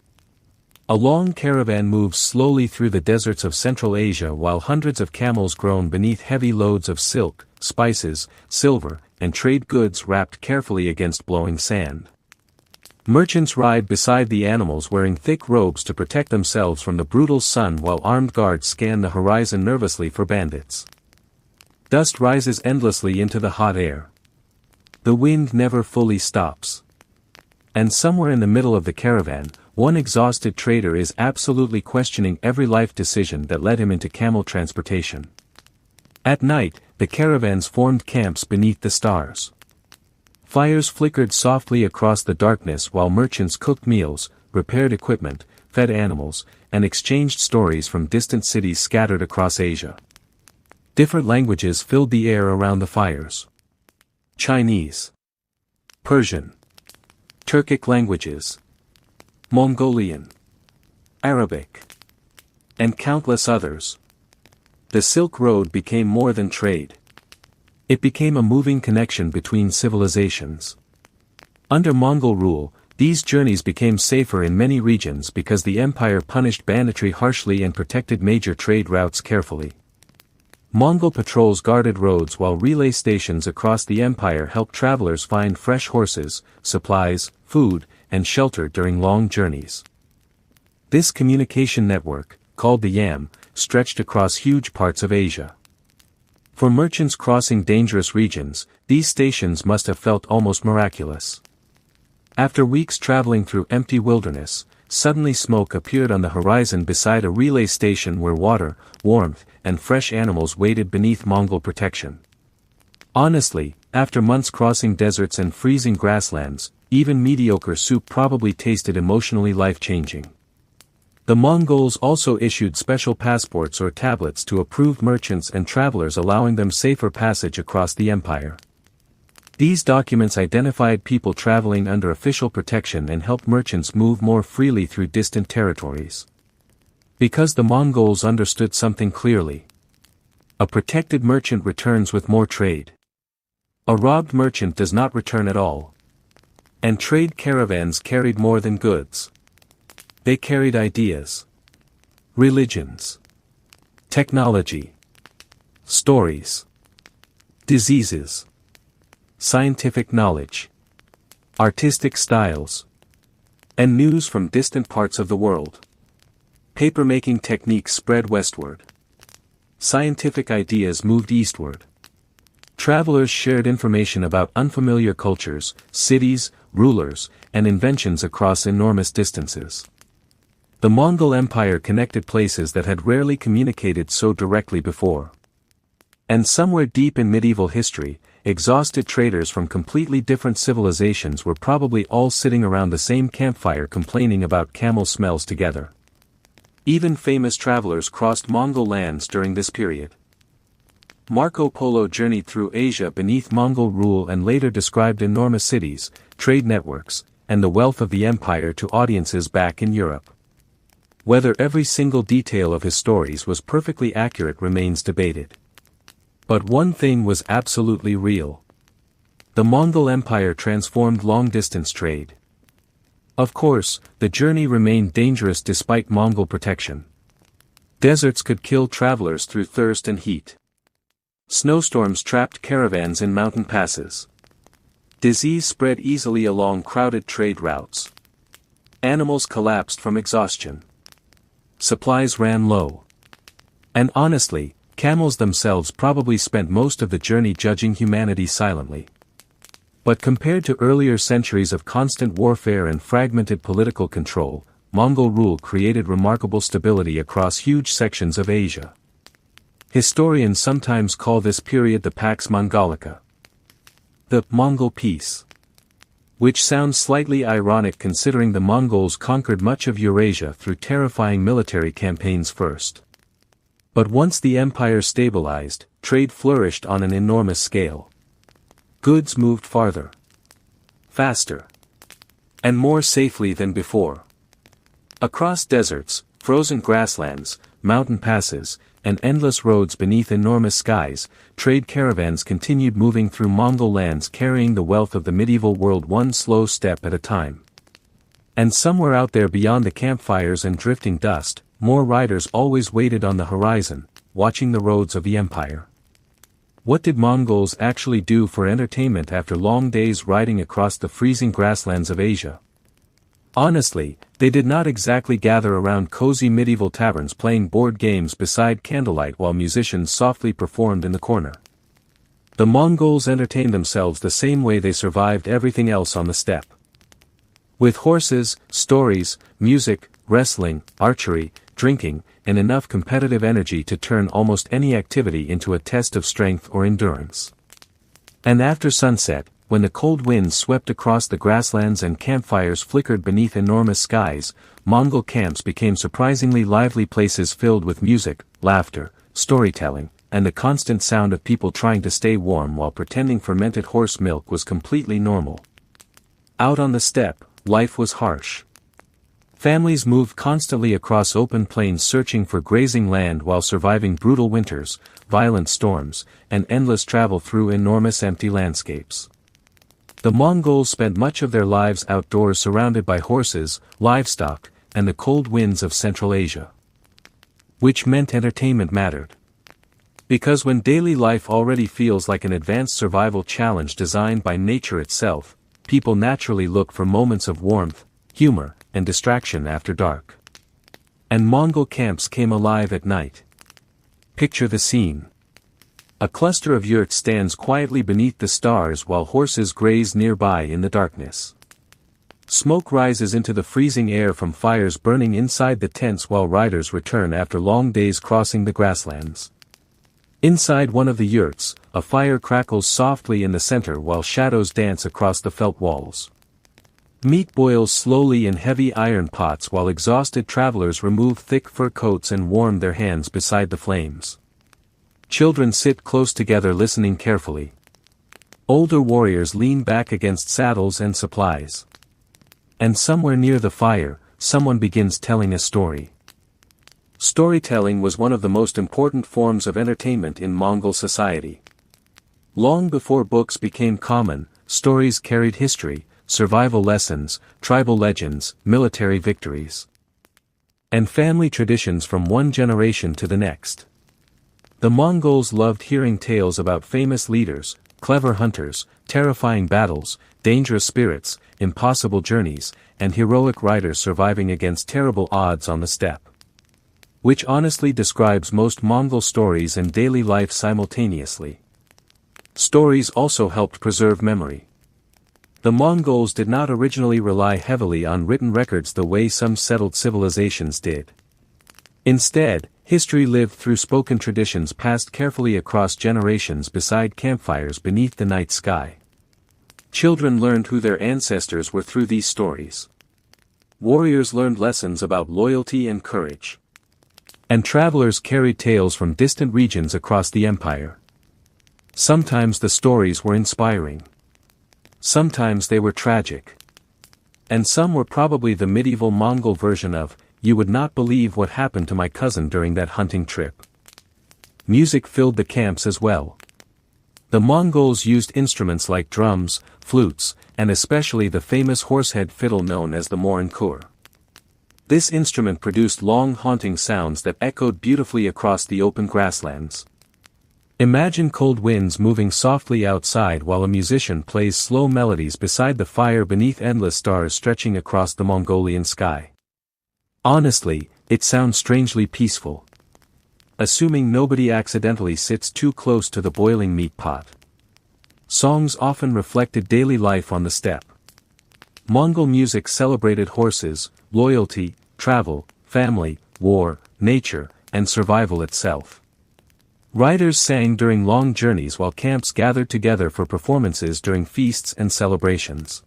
A long caravan moves slowly through the deserts of Central Asia while hundreds of camels groan beneath heavy loads of silk, spices, silver, and trade goods wrapped carefully against blowing sand. Merchants ride beside the animals wearing thick robes to protect themselves from the brutal sun while armed guards scan the horizon nervously for bandits. Dust rises endlessly into the hot air. The wind never fully stops. And somewhere in the middle of the caravan, one exhausted trader is absolutely questioning every life decision that led him into camel transportation. At night, the caravans formed camps beneath the stars. Fires flickered softly across the darkness while merchants cooked meals, repaired equipment, fed animals, and exchanged stories from distant cities scattered across Asia. Different languages filled the air around the fires. Chinese, Persian, Turkic languages, Mongolian, Arabic, and countless others. The Silk Road became more than trade. It became a moving connection between civilizations. Under Mongol rule, these journeys became safer in many regions because the empire punished banditry harshly and protected major trade routes carefully. Mongol patrols guarded roads while relay stations across the empire helped travelers find fresh horses, supplies, food, and shelter during long journeys. This communication network, called the Yam, stretched across huge parts of Asia. For merchants crossing dangerous regions, these stations must have felt almost miraculous. After weeks traveling through empty wilderness, suddenly smoke appeared on the horizon beside a relay station where water, warmth, and fresh animals waited beneath Mongol protection. Honestly, after months crossing deserts and freezing grasslands, even mediocre soup probably tasted emotionally life-changing. The Mongols also issued special passports or tablets to approved merchants and travelers, allowing them safer passage across the empire. These documents identified people traveling under official protection and helped merchants move more freely through distant territories. Because the Mongols understood something clearly. A protected merchant returns with more trade. A robbed merchant does not return at all. And trade caravans carried more than goods. They carried ideas, religions, technology, stories, diseases, scientific knowledge, artistic styles, and news from distant parts of the world. Paper-making techniques spread westward. Scientific ideas moved eastward. Travelers shared information about unfamiliar cultures, cities, rulers, and inventions across enormous distances. The Mongol Empire connected places that had rarely communicated so directly before. And somewhere deep in medieval history, exhausted traders from completely different civilizations were probably all sitting around the same campfire complaining about camel smells together. Even famous travelers crossed Mongol lands during this period. Marco Polo journeyed through Asia beneath Mongol rule and later described enormous cities, trade networks, and the wealth of the empire to audiences back in Europe. Whether every single detail of his stories was perfectly accurate remains debated. But one thing was absolutely real. The Mongol Empire transformed long-distance trade. Of course, the journey remained dangerous despite Mongol protection. Deserts could kill travelers through thirst and heat. Snowstorms trapped caravans in mountain passes. Disease spread easily along crowded trade routes. Animals collapsed from exhaustion. Supplies ran low. And honestly, camels themselves probably spent most of the journey judging humanity silently. But compared to earlier centuries of constant warfare and fragmented political control, Mongol rule created remarkable stability across huge sections of Asia. Historians sometimes call this period the Pax Mongolica. The Mongol Peace. Which sounds slightly ironic considering the Mongols conquered much of Eurasia through terrifying military campaigns first. But once the empire stabilized, trade flourished on an enormous scale. Goods moved farther, faster, and more safely than before. Across deserts, frozen grasslands, mountain passes, and endless roads beneath enormous skies, trade caravans continued moving through Mongol lands carrying the wealth of the medieval world one slow step at a time. And somewhere out there beyond the campfires and drifting dust, more riders always waited on the horizon, watching the roads of the empire. What did Mongols actually do for entertainment after long days riding across the freezing grasslands of Asia? Honestly, they did not exactly gather around cozy medieval taverns playing board games beside candlelight while musicians softly performed in the corner. The Mongols entertained themselves the same way they survived everything else on the steppe. With horses, stories, music, wrestling, archery, drinking, and enough competitive energy to turn almost any activity into a test of strength or endurance. And after sunset, when the cold winds swept across the grasslands and campfires flickered beneath enormous skies, Mongol camps became surprisingly lively places filled with music, laughter, storytelling, and the constant sound of people trying to stay warm while pretending fermented horse milk was completely normal. Out on the steppe, life was harsh. Families moved constantly across open plains searching for grazing land while surviving brutal winters, violent storms, and endless travel through enormous empty landscapes. The Mongols spent much of their lives outdoors surrounded by horses, livestock, and the cold winds of Central Asia. Which meant entertainment mattered. Because when daily life already feels like an advanced survival challenge designed by nature itself, people naturally look for moments of warmth, humor, and distraction after dark. And Mongol camps came alive at night. Picture the scene. A cluster of yurts stands quietly beneath the stars while horses graze nearby in the darkness. Smoke rises into the freezing air from fires burning inside the tents while riders return after long days crossing the grasslands. Inside one of the yurts, a fire crackles softly in the center while shadows dance across the felt walls. Meat boils slowly in heavy iron pots while exhausted travelers remove thick fur coats and warm their hands beside the flames. Children sit close together listening carefully. Older warriors lean back against saddles and supplies. And somewhere near the fire, someone begins telling a story. Storytelling was one of the most important forms of entertainment in Mongol society. Long before books became common, stories carried history, survival lessons, tribal legends, military victories, and family traditions from one generation to the next. The Mongols loved hearing tales about famous leaders, clever hunters, terrifying battles, dangerous spirits, impossible journeys, and heroic riders surviving against terrible odds on the steppe. Which honestly describes most Mongol stories and daily life simultaneously. Stories also helped preserve memory. The Mongols did not originally rely heavily on written records the way some settled civilizations did. Instead, history lived through spoken traditions passed carefully across generations beside campfires beneath the night sky. Children learned who their ancestors were through these stories. Warriors learned lessons about loyalty and courage. And travelers carried tales from distant regions across the empire. Sometimes the stories were inspiring. Sometimes they were tragic. And some were probably the medieval Mongol version of, "You would not believe what happened to my cousin during that hunting trip." Music filled the camps as well. The Mongols used instruments like drums, flutes, and especially the famous horsehead fiddle known as the morinkur. This instrument produced long haunting sounds that echoed beautifully across the open grasslands. Imagine cold winds moving softly outside while a musician plays slow melodies beside the fire beneath endless stars stretching across the Mongolian sky. Honestly, it sounds strangely peaceful. Assuming nobody accidentally sits too close to the boiling meat pot. Songs often reflected daily life on the steppe. Mongol music celebrated horses, loyalty, travel, family, war, nature, and survival itself. Riders sang during long journeys while camps gathered together for performances during feasts and celebrations.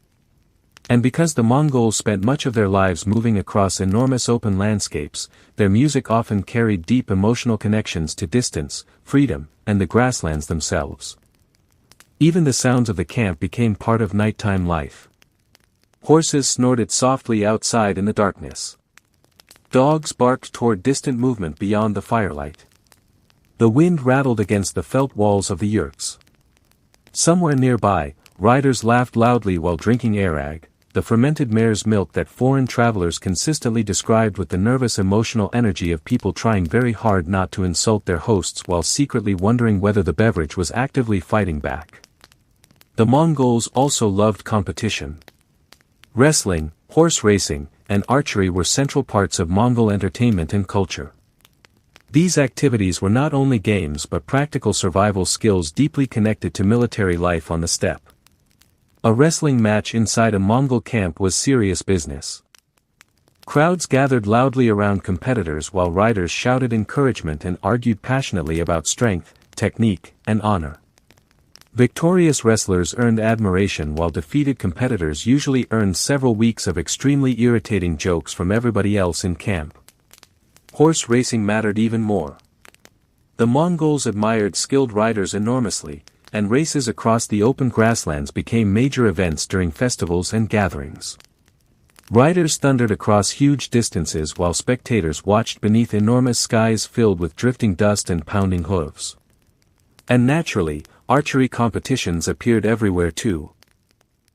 And because the Mongols spent much of their lives moving across enormous open landscapes, their music often carried deep emotional connections to distance, freedom, and the grasslands themselves. Even the sounds of the camp became part of nighttime life. Horses snorted softly outside in the darkness. Dogs barked toward distant movement beyond the firelight. The wind rattled against the felt walls of the yurts. Somewhere nearby, riders laughed loudly while drinking arag, the fermented mare's milk that foreign travelers consistently described with the nervous emotional energy of people trying very hard not to insult their hosts while secretly wondering whether the beverage was actively fighting back. The Mongols also loved competition. Wrestling, horse racing, and archery were central parts of Mongol entertainment and culture. These activities were not only games but practical survival skills deeply connected to military life on the steppe. A wrestling match inside a Mongol camp was serious business. Crowds gathered loudly around competitors while riders shouted encouragement and argued passionately about strength, technique, and honor. Victorious wrestlers earned admiration while defeated competitors usually earned several weeks of extremely irritating jokes from everybody else in camp. Horse racing mattered even more. The Mongols admired skilled riders enormously, and races across the open grasslands became major events during festivals and gatherings. Riders thundered across huge distances while spectators watched beneath enormous skies filled with drifting dust and pounding hooves. And naturally, archery competitions appeared everywhere too.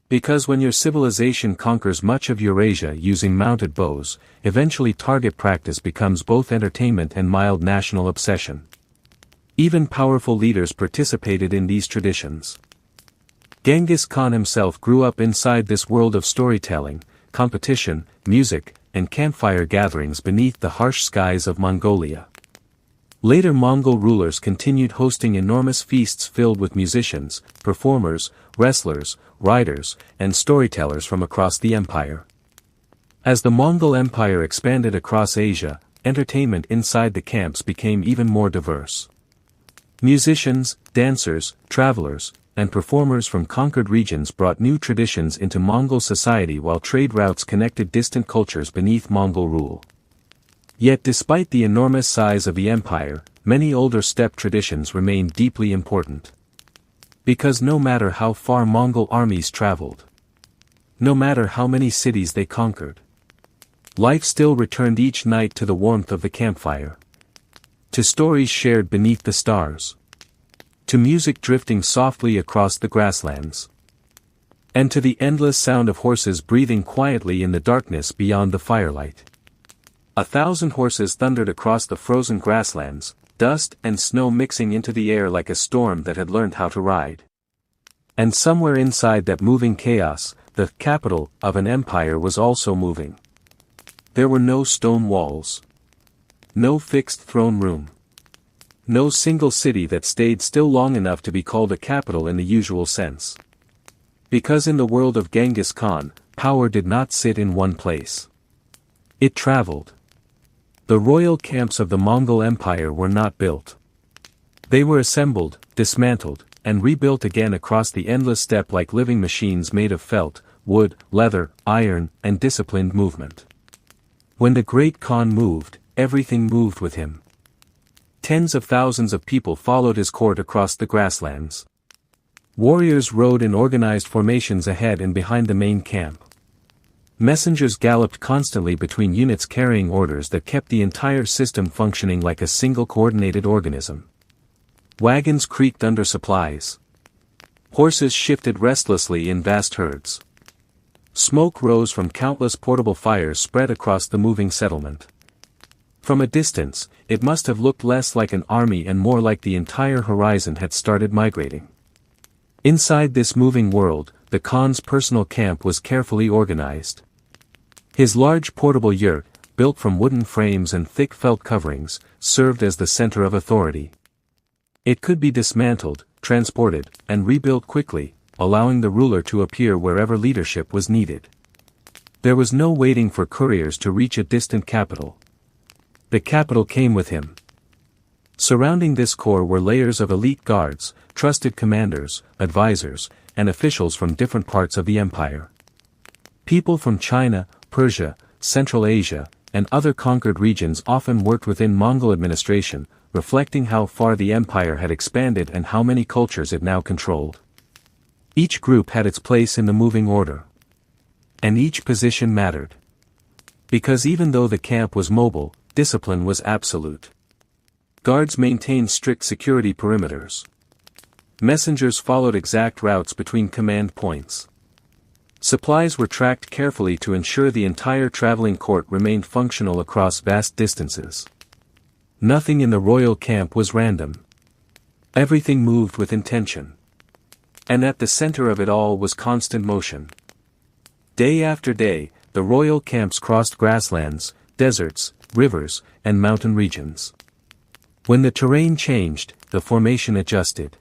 Because when your civilization conquers much of Eurasia using mounted bows, eventually target practice becomes both entertainment and mild national obsession. Even powerful leaders participated in these traditions. Genghis Khan himself grew up inside this world of storytelling, competition, music, and campfire gatherings beneath the harsh skies of Mongolia. Later Mongol rulers continued hosting enormous feasts filled with musicians, performers, wrestlers, riders, and storytellers from across the empire. As the Mongol Empire expanded across Asia, entertainment inside the camps became even more diverse. Musicians, dancers, travelers, and performers from conquered regions brought new traditions into Mongol society while trade routes connected distant cultures beneath Mongol rule. Yet despite the enormous size of the empire, many older steppe traditions remained deeply important. Because no matter how far Mongol armies traveled, no matter how many cities they conquered, life still returned each night to the warmth of the campfire. To stories shared beneath the stars. To music drifting softly across the grasslands. And to the endless sound of horses breathing quietly in the darkness beyond the firelight. 1,000 horses thundered across the frozen grasslands, dust and snow mixing into the air like a storm that had learned how to ride. And somewhere inside that moving chaos, the capital of an empire was also moving. There were no stone walls. No fixed throne room. No single city that stayed still long enough to be called a capital in the usual sense. Because in the world of Genghis Khan, power did not sit in one place. It traveled. The royal camps of the Mongol Empire were not built. They were assembled, dismantled, and rebuilt again across the endless steppe like living machines made of felt, wood, leather, iron, and disciplined movement. When the great Khan moved, everything moved with him. Tens of thousands of people followed his court across the grasslands. Warriors rode in organized formations ahead and behind the main camp. Messengers galloped constantly between units carrying orders that kept the entire system functioning like a single coordinated organism. Wagons creaked under supplies. Horses shifted restlessly in vast herds. Smoke rose from countless portable fires spread across the moving settlement. From a distance, it must have looked less like an army and more like the entire horizon had started migrating. Inside this moving world, the Khan's personal camp was carefully organized. His large portable yurt, built from wooden frames and thick felt coverings, served as the center of authority. It could be dismantled, transported, and rebuilt quickly, allowing the ruler to appear wherever leadership was needed. There was no waiting for couriers to reach a distant capital. The capital came with him. Surrounding this core were layers of elite guards, trusted commanders, advisors, and officials from different parts of the empire. People from China, Persia, Central Asia, and other conquered regions often worked within Mongol administration, reflecting how far the empire had expanded and how many cultures it now controlled. Each group had its place in the moving order. And each position mattered. Because even though the camp was mobile, discipline was absolute. Guards maintained strict security perimeters. Messengers followed exact routes between command points. Supplies were tracked carefully to ensure the entire traveling court remained functional across vast distances. Nothing in the royal camp was random. Everything moved with intention. And at the center of it all was constant motion. Day after day, the royal camps crossed grasslands, deserts, rivers, and mountain regions. When the terrain changed, the formation adjusted.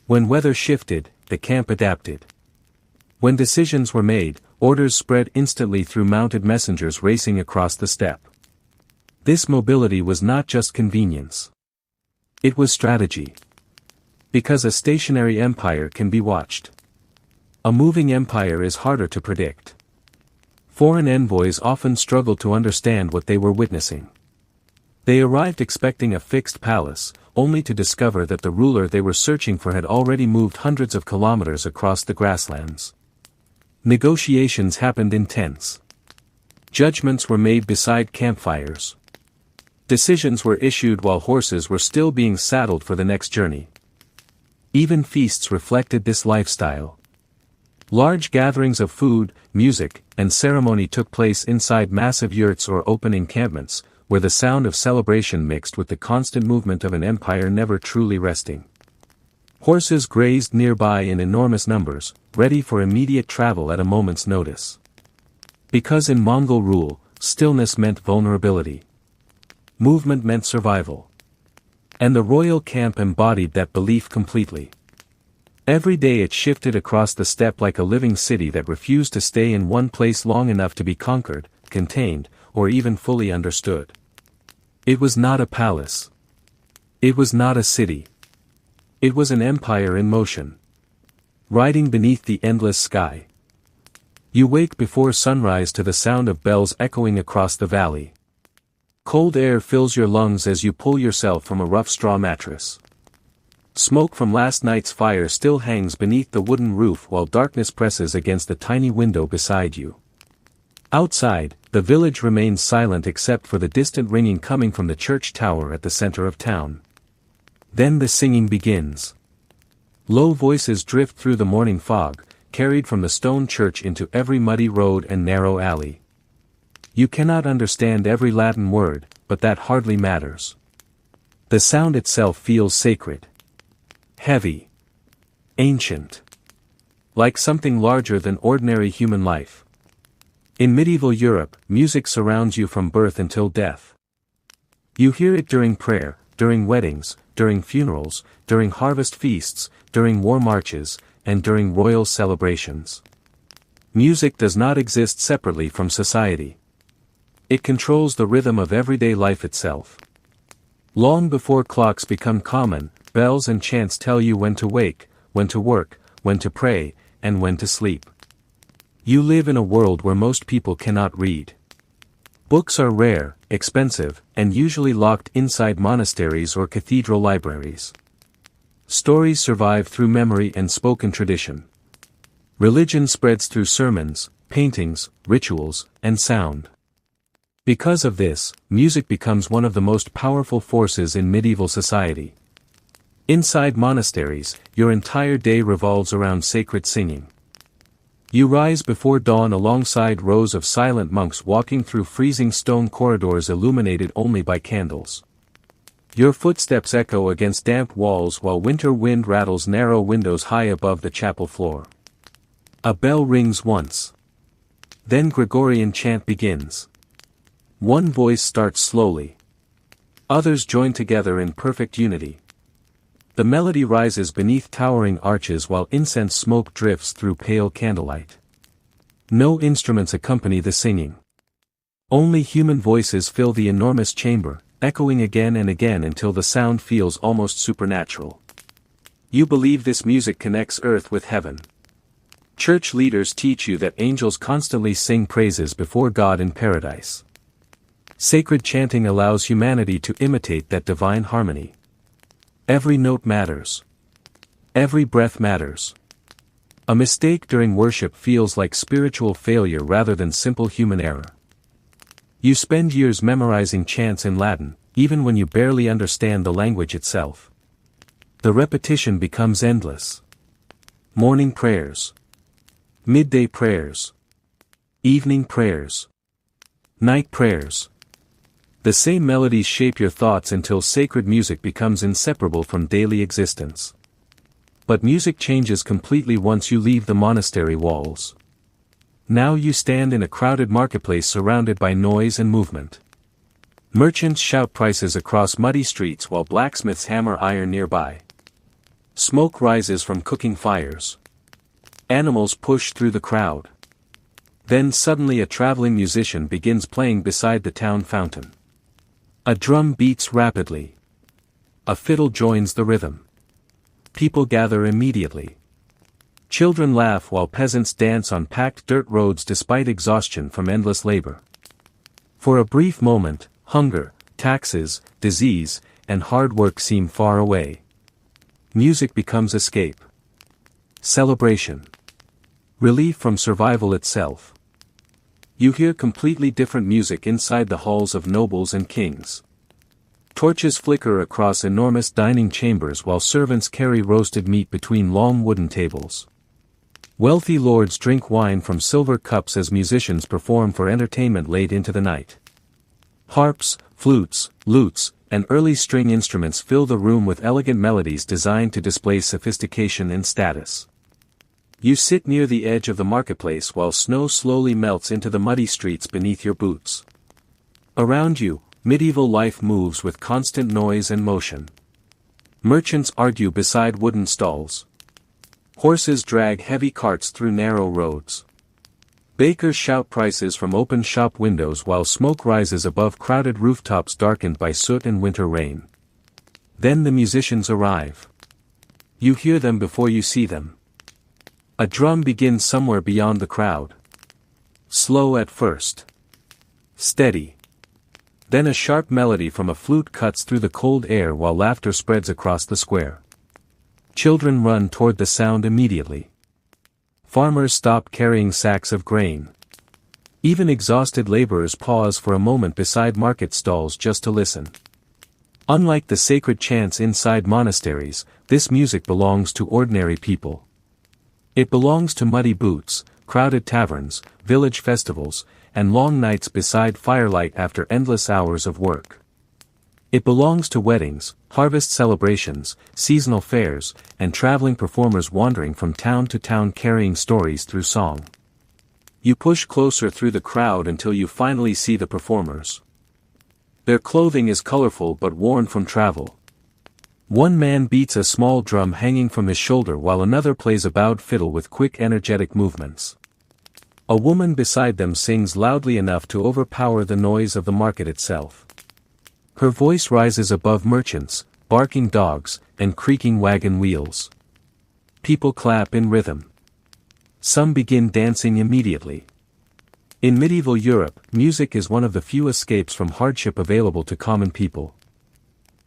When weather shifted, the camp adapted. When decisions were made, orders spread instantly through mounted messengers racing across the steppe. This mobility was not just convenience. It was strategy. Because a stationary empire can be watched. A moving empire is harder to predict. Foreign envoys often struggled to understand what they were witnessing. They arrived expecting a fixed palace, only to discover that the ruler they were searching for had already moved hundreds of kilometers across the grasslands. Negotiations happened in tents. Judgments were made beside campfires. Decisions were issued while horses were still being saddled for the next journey. Even feasts reflected this lifestyle. Large gatherings of food, music, and ceremony took place inside massive yurts or open encampments, where the sound of celebration mixed with the constant movement of an empire never truly resting. Horses grazed nearby in enormous numbers, ready for immediate travel at a moment's notice. Because in Mongol rule, stillness meant vulnerability. Movement meant survival. And the royal camp embodied that belief completely. Every day it shifted across the steppe like a living city that refused to stay in one place long enough to be conquered, contained, or even fully understood. It was not a palace. It was not a city. It was an empire in motion. Riding beneath the endless sky. You wake before sunrise to the sound of bells echoing across the valley. Cold air fills your lungs as you pull yourself from a rough straw mattress. Smoke from last night's fire still hangs beneath the wooden roof while darkness presses against the tiny window beside you. Outside, the village remains silent except for the distant ringing coming from the church tower at the center of town. Then the singing begins. Low voices drift through the morning fog, carried from the stone church into every muddy road and narrow alley. You cannot understand every Latin word, but that hardly matters. The sound itself feels sacred. Heavy. Ancient. Like something larger than ordinary human life. In medieval Europe, music surrounds you from birth until death. You hear it during prayer, during weddings, during funerals, during harvest feasts, during war marches, and during royal celebrations. Music does not exist separately from society. It controls the rhythm of everyday life itself. Long before clocks become common, bells and chants tell you when to wake, when to work, when to pray, and when to sleep. You live in a world where most people cannot read. Books are rare, expensive, and usually locked inside monasteries or cathedral libraries. Stories survive through memory and spoken tradition. Religion spreads through sermons, paintings, rituals, and sound. Because of this, music becomes one of the most powerful forces in medieval society. Inside monasteries, your entire day revolves around sacred singing. You rise before dawn alongside rows of silent monks walking through freezing stone corridors illuminated only by candles. Your footsteps echo against damp walls while winter wind rattles narrow windows high above the chapel floor. A bell rings once. Then Gregorian chant begins. One voice starts slowly. Others join together in perfect unity. The melody rises beneath towering arches while incense smoke drifts through pale candlelight. No instruments accompany the singing. Only human voices fill the enormous chamber, echoing again and again until the sound feels almost supernatural. You believe this music connects earth with heaven. Church leaders teach you that angels constantly sing praises before God in paradise. Sacred chanting allows humanity to imitate that divine harmony. Every note matters. Every breath matters. A mistake during worship feels like spiritual failure rather than simple human error. You spend years memorizing chants in Latin, even when you barely understand the language itself. The repetition becomes endless. Morning prayers. Midday prayers. Evening prayers. Night prayers. The same melodies shape your thoughts until sacred music becomes inseparable from daily existence. But music changes completely once you leave the monastery walls. Now you stand in a crowded marketplace surrounded by noise and movement. Merchants shout prices across muddy streets while blacksmiths hammer iron nearby. Smoke rises from cooking fires. Animals push through the crowd. Then suddenly a traveling musician begins playing beside the town fountain. A drum beats rapidly. A fiddle joins the rhythm. People gather immediately. Children laugh while peasants dance on packed dirt roads despite exhaustion from endless labor. For a brief moment, hunger, taxes, disease, and hard work seem far away. Music becomes escape. Celebration. Relief from survival itself. You hear completely different music inside the halls of nobles and kings. Torches flicker across enormous dining chambers while servants carry roasted meat between long wooden tables. Wealthy lords drink wine from silver cups as musicians perform for entertainment late into the night. Harps, flutes, lutes, and early string instruments fill the room with elegant melodies designed to display sophistication and status. You sit near the edge of the marketplace while snow slowly melts into the muddy streets beneath your boots. Around you, medieval life moves with constant noise and motion. Merchants argue beside wooden stalls. Horses drag heavy carts through narrow roads. Bakers shout prices from open shop windows while smoke rises above crowded rooftops darkened by soot and winter rain. Then the musicians arrive. You hear them before you see them. A drum begins somewhere beyond the crowd. Slow at first. Steady. Then a sharp melody from a flute cuts through the cold air while laughter spreads across the square. Children run toward the sound immediately. Farmers stop carrying sacks of grain. Even exhausted laborers pause for a moment beside market stalls just to listen. Unlike the sacred chants inside monasteries, this music belongs to ordinary people. It belongs to muddy boots, crowded taverns, village festivals, and long nights beside firelight after endless hours of work. It belongs to weddings, harvest celebrations, seasonal fairs, and traveling performers wandering from town to town carrying stories through song. You push closer through the crowd until you finally see the performers. Their clothing is colorful but worn from travel. One man beats a small drum hanging from his shoulder while another plays a bowed fiddle with quick energetic movements. A woman beside them sings loudly enough to overpower the noise of the market itself. Her voice rises above merchants, barking dogs, and creaking wagon wheels. People clap in rhythm. Some begin dancing immediately. In medieval Europe, music is one of the few escapes from hardship available to common people.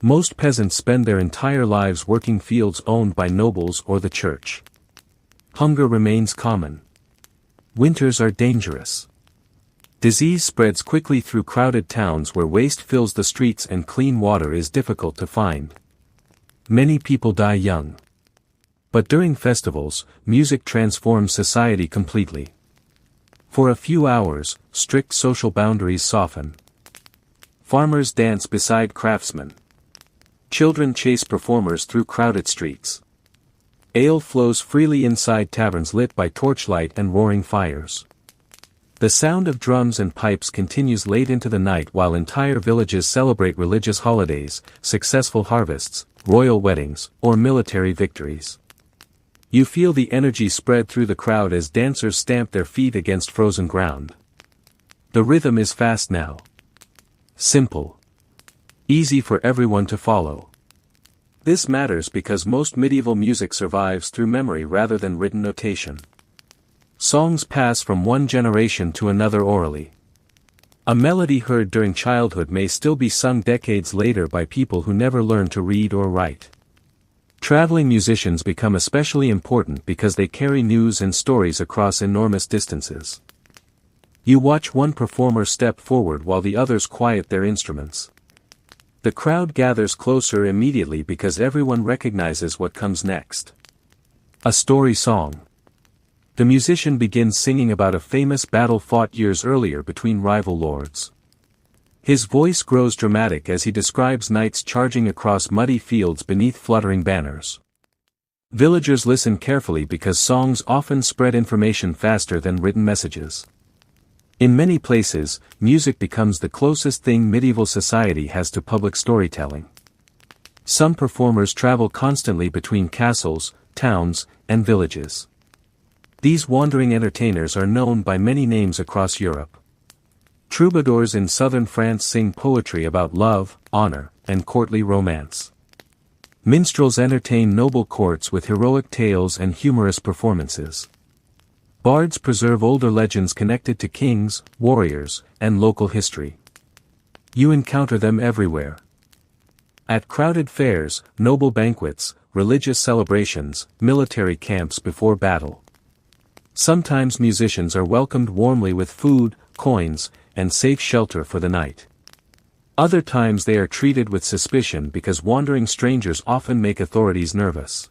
Most peasants spend their entire lives working fields owned by nobles or the church. Hunger remains common. Winters are dangerous. Disease spreads quickly through crowded towns where waste fills the streets and clean water is difficult to find. Many people die young. But during festivals, music transforms society completely. For a few hours, strict social boundaries soften. Farmers dance beside craftsmen. Children chase performers through crowded streets. Ale flows freely inside taverns lit by torchlight and roaring fires. The sound of drums and pipes continues late into the night while entire villages celebrate religious holidays, successful harvests, royal weddings, or military victories. You feel the energy spread through the crowd as dancers stamp their feet against frozen ground. The rhythm is fast now. Simple. Easy for everyone to follow. This matters because most medieval music survives through memory rather than written notation. Songs pass from one generation to another orally. A melody heard during childhood may still be sung decades later by people who never learned to read or write. Traveling musicians become especially important because they carry news and stories across enormous distances. You watch one performer step forward while the others quiet their instruments. The crowd gathers closer immediately because everyone recognizes what comes next. A story song. The musician begins singing about a famous battle fought years earlier between rival lords. His voice grows dramatic as he describes knights charging across muddy fields beneath fluttering banners. Villagers listen carefully because songs often spread information faster than written messages. In many places, music becomes the closest thing medieval society has to public storytelling. Some performers travel constantly between castles, towns, and villages. These wandering entertainers are known by many names across Europe. Troubadours in southern France sing poetry about love, honor, and courtly romance. Minstrels entertain noble courts with heroic tales and humorous performances. Bards preserve older legends connected to kings, warriors, and local history. You encounter them everywhere. At crowded fairs, noble banquets, religious celebrations, military camps before battle. Sometimes musicians are welcomed warmly with food, coins, and safe shelter for the night. Other times they are treated with suspicion because wandering strangers often make authorities nervous.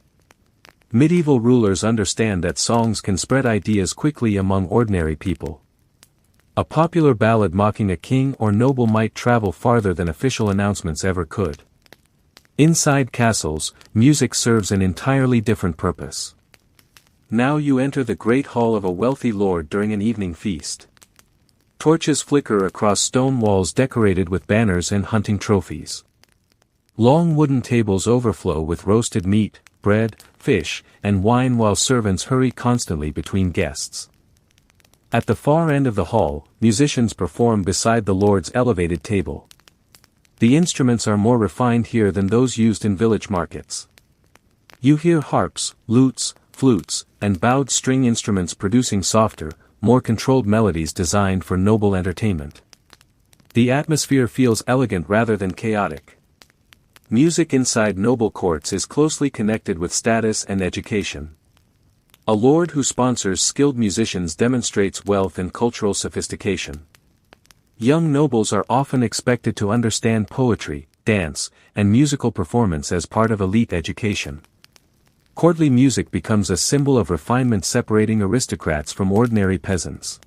Medieval rulers understand that songs can spread ideas quickly among ordinary people. A popular ballad mocking a king or noble might travel farther than official announcements ever could. Inside castles, music serves an entirely different purpose. Now you enter the great hall of a wealthy lord during an evening feast. Torches flicker across stone walls decorated with banners and hunting trophies. Long wooden tables overflow with roasted meat, bread, fish, and wine while servants hurry constantly between guests. At the far end of the hall, musicians perform beside the lord's elevated table. The instruments are more refined here than those used in village markets. You hear harps, lutes, flutes, and bowed string instruments producing softer, more controlled melodies designed for noble entertainment. The atmosphere feels elegant rather than chaotic. Music inside noble courts is closely connected with status and education. A lord who sponsors skilled musicians demonstrates wealth and cultural sophistication. Young nobles are often expected to understand poetry, dance, and musical performance as part of elite education. Courtly music becomes a symbol of refinement separating aristocrats from ordinary peasants.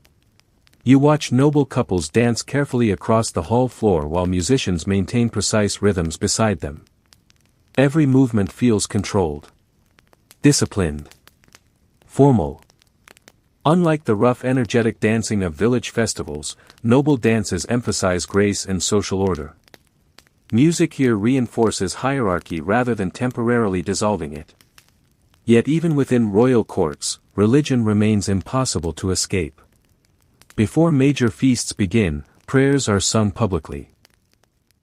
You watch noble couples dance carefully across the hall floor while musicians maintain precise rhythms beside them. Every movement feels controlled. Disciplined. Formal. Unlike the rough energetic dancing of village festivals, noble dances emphasize grace and social order. Music here reinforces hierarchy rather than temporarily dissolving it. Yet even within royal courts, religion remains impossible to escape. Before major feasts begin, prayers are sung publicly.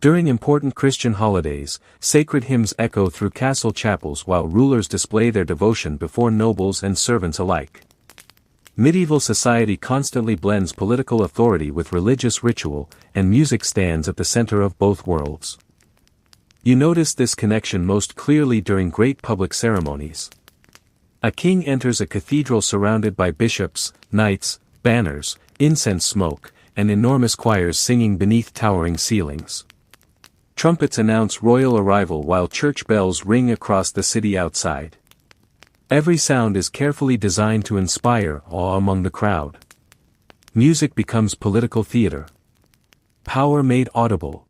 During important Christian holidays, sacred hymns echo through castle chapels while rulers display their devotion before nobles and servants alike. Medieval society constantly blends political authority with religious ritual, and music stands at the center of both worlds. You notice this connection most clearly during great public ceremonies. A king enters a cathedral surrounded by bishops, knights, banners, incense smoke, and enormous choirs singing beneath towering ceilings. Trumpets announce royal arrival while church bells ring across the city outside. Every sound is carefully designed to inspire awe among the crowd. Music becomes political theater. Power made audible.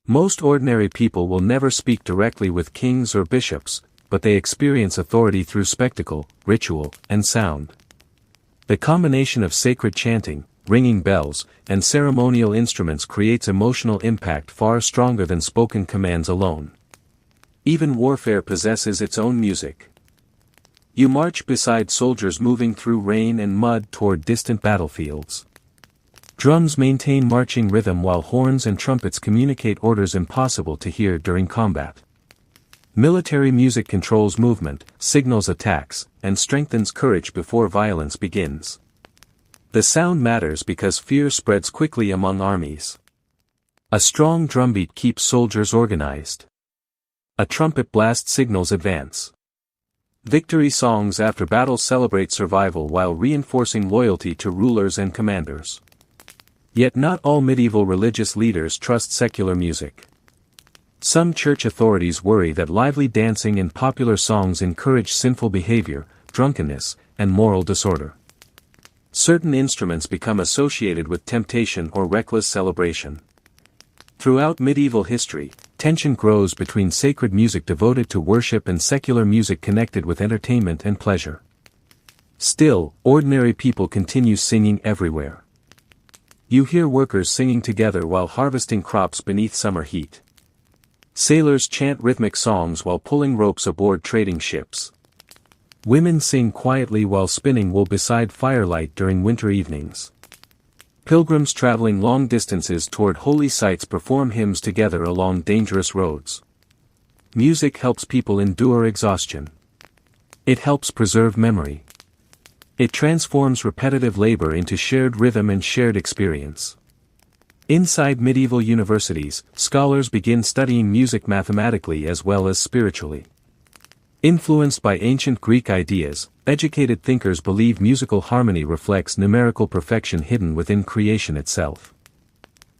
Most ordinary people will never speak directly with kings or bishops, but they experience authority through spectacle, ritual, and sound. The combination of sacred chanting, ringing bells, and ceremonial instruments creates emotional impact far stronger than spoken commands alone. Even warfare possesses its own music. You march beside soldiers moving through rain and mud toward distant battlefields. Drums maintain marching rhythm while horns and trumpets communicate orders impossible to hear during combat. Military music controls movement, signals attacks, and strengthens courage before violence begins. The sound matters because fear spreads quickly among armies. A strong drumbeat keeps soldiers organized. A trumpet blast signals advance. Victory songs after battle celebrate survival while reinforcing loyalty to rulers and commanders. Yet not all medieval religious leaders trust secular music. Some church authorities worry that lively dancing and popular songs encourage sinful behavior, drunkenness, and moral disorder. Certain instruments become associated with temptation or reckless celebration. Throughout medieval history, tension grows between sacred music devoted to worship and secular music connected with entertainment and pleasure. Still, ordinary people continue singing everywhere. You hear workers singing together while harvesting crops beneath summer heat. Sailors chant rhythmic songs while pulling ropes aboard trading ships. Women sing quietly while spinning wool beside firelight during winter evenings. Pilgrims traveling long distances toward holy sites perform hymns together along dangerous roads. Music helps people endure exhaustion. It helps preserve memory. It transforms repetitive labor into shared rhythm and shared experience. Inside medieval universities, scholars begin studying music mathematically as well as spiritually. Influenced by ancient Greek ideas, educated thinkers believe musical harmony reflects numerical perfection hidden within creation itself.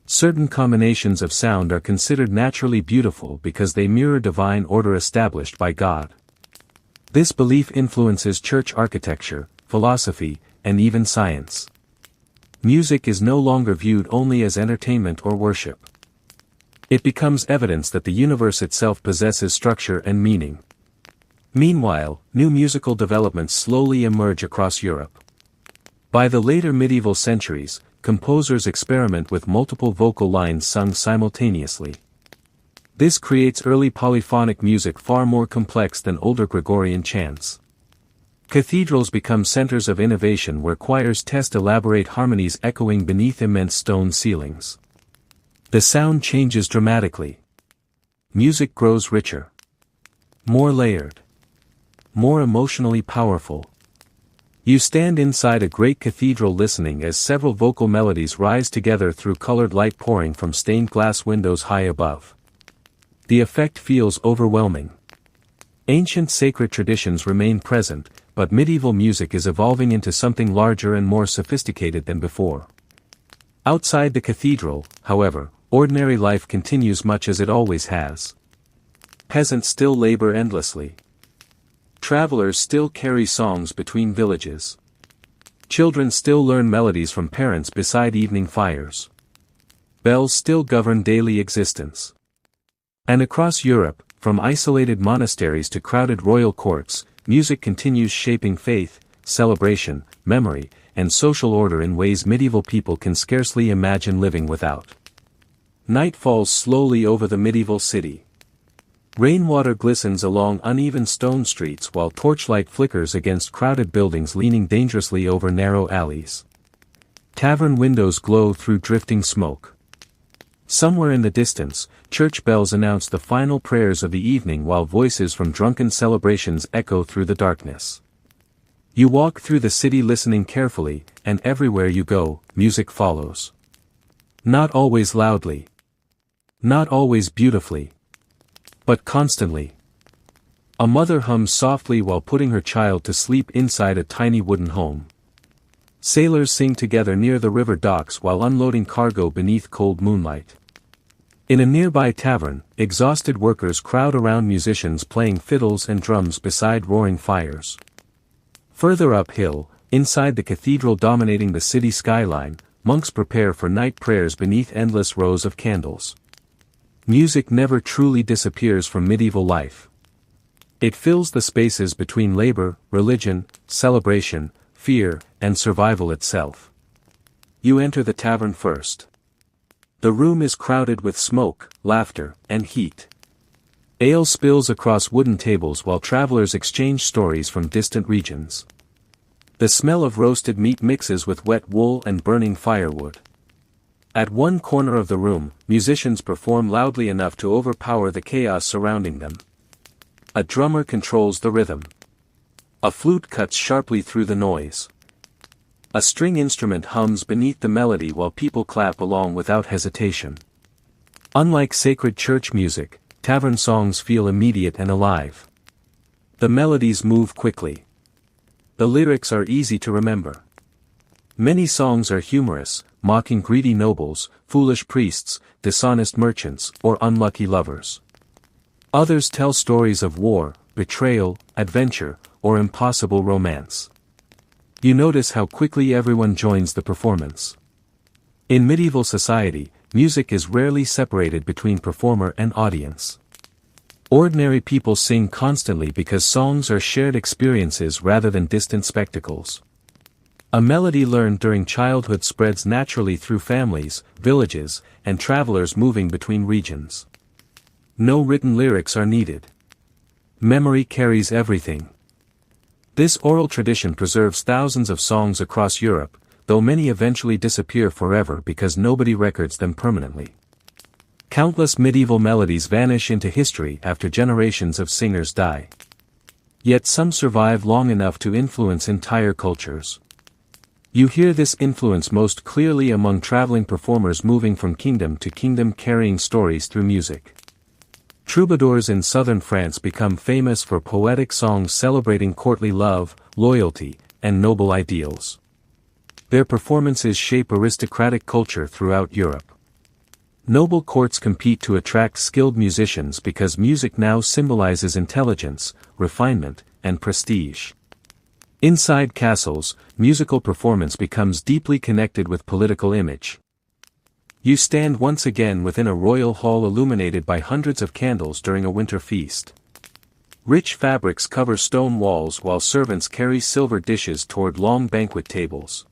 Certain combinations of sound are considered naturally beautiful because they mirror divine order established by God. This belief influences church architecture, philosophy, and even science. Music is no longer viewed only as entertainment or worship. It becomes evidence that the universe itself possesses structure and meaning. Meanwhile, new musical developments slowly emerge across Europe. By the later medieval centuries, composers experiment with multiple vocal lines sung simultaneously. This creates early polyphonic music far more complex than older Gregorian chants. Cathedrals become centers of innovation where choirs test elaborate harmonies echoing beneath immense stone ceilings. The sound changes dramatically. Music grows richer. More layered. More emotionally powerful. You stand inside a great cathedral listening as several vocal melodies rise together through colored light pouring from stained glass windows high above. The effect feels overwhelming. Ancient sacred traditions remain present, but medieval music is evolving into something larger and more sophisticated than before. Outside the cathedral, however, ordinary life continues much as it always has. Peasants still labor endlessly. Travelers still carry songs between villages. Children still learn melodies from parents beside evening fires. Bells still govern daily existence. And across Europe, from isolated monasteries to crowded royal courts, music continues shaping faith, celebration, memory, and social order in ways medieval people can scarcely imagine living without. Night falls slowly over the medieval city. Rainwater glistens along uneven stone streets while torchlight flickers against crowded buildings leaning dangerously over narrow alleys. Tavern windows glow through drifting smoke. Somewhere in the distance, church bells announce the final prayers of the evening while voices from drunken celebrations echo through the darkness. You walk through the city listening carefully, and everywhere you go, music follows. Not always loudly. Not always beautifully. But constantly. A mother hums softly while putting her child to sleep inside a tiny wooden home. Sailors sing together near the river docks while unloading cargo beneath cold moonlight. In a nearby tavern, exhausted workers crowd around musicians playing fiddles and drums beside roaring fires. Further uphill, inside the cathedral dominating the city skyline, monks prepare for night prayers beneath endless rows of candles. Music never truly disappears from medieval life. It fills the spaces between labor, religion, celebration, fear, and survival itself. You enter the tavern first. The room is crowded with smoke, laughter, and heat. Ale spills across wooden tables while travelers exchange stories from distant regions. The smell of roasted meat mixes with wet wool and burning firewood. At one corner of the room, musicians perform loudly enough to overpower the chaos surrounding them. A drummer controls the rhythm. A flute cuts sharply through the noise. A string instrument hums beneath the melody while people clap along without hesitation. Unlike sacred church music, tavern songs feel immediate and alive. The melodies move quickly. The lyrics are easy to remember. Many songs are humorous, mocking greedy nobles, foolish priests, dishonest merchants, or unlucky lovers. Others tell stories of war, betrayal, adventure, or impossible romance. You notice how quickly everyone joins the performance. In medieval society, music is rarely separated between performer and audience. Ordinary people sing constantly because songs are shared experiences rather than distant spectacles. A melody learned during childhood spreads naturally through families, villages, and travelers moving between regions. No written lyrics are needed. Memory carries everything. This oral tradition preserves thousands of songs across Europe, though many eventually disappear forever because nobody records them permanently. Countless medieval melodies vanish into history after generations of singers die. Yet some survive long enough to influence entire cultures. You hear this influence most clearly among traveling performers moving from kingdom to kingdom carrying stories through music. Troubadours in southern France become famous for poetic songs celebrating courtly love, loyalty, and noble ideals. Their performances shape aristocratic culture throughout Europe. Noble courts compete to attract skilled musicians because music now symbolizes intelligence, refinement, and prestige. Inside castles, musical performance becomes deeply connected with political image. You stand once again within a royal hall illuminated by hundreds of candles during a winter feast. Rich fabrics cover stone walls while servants carry silver dishes toward long banquet tables.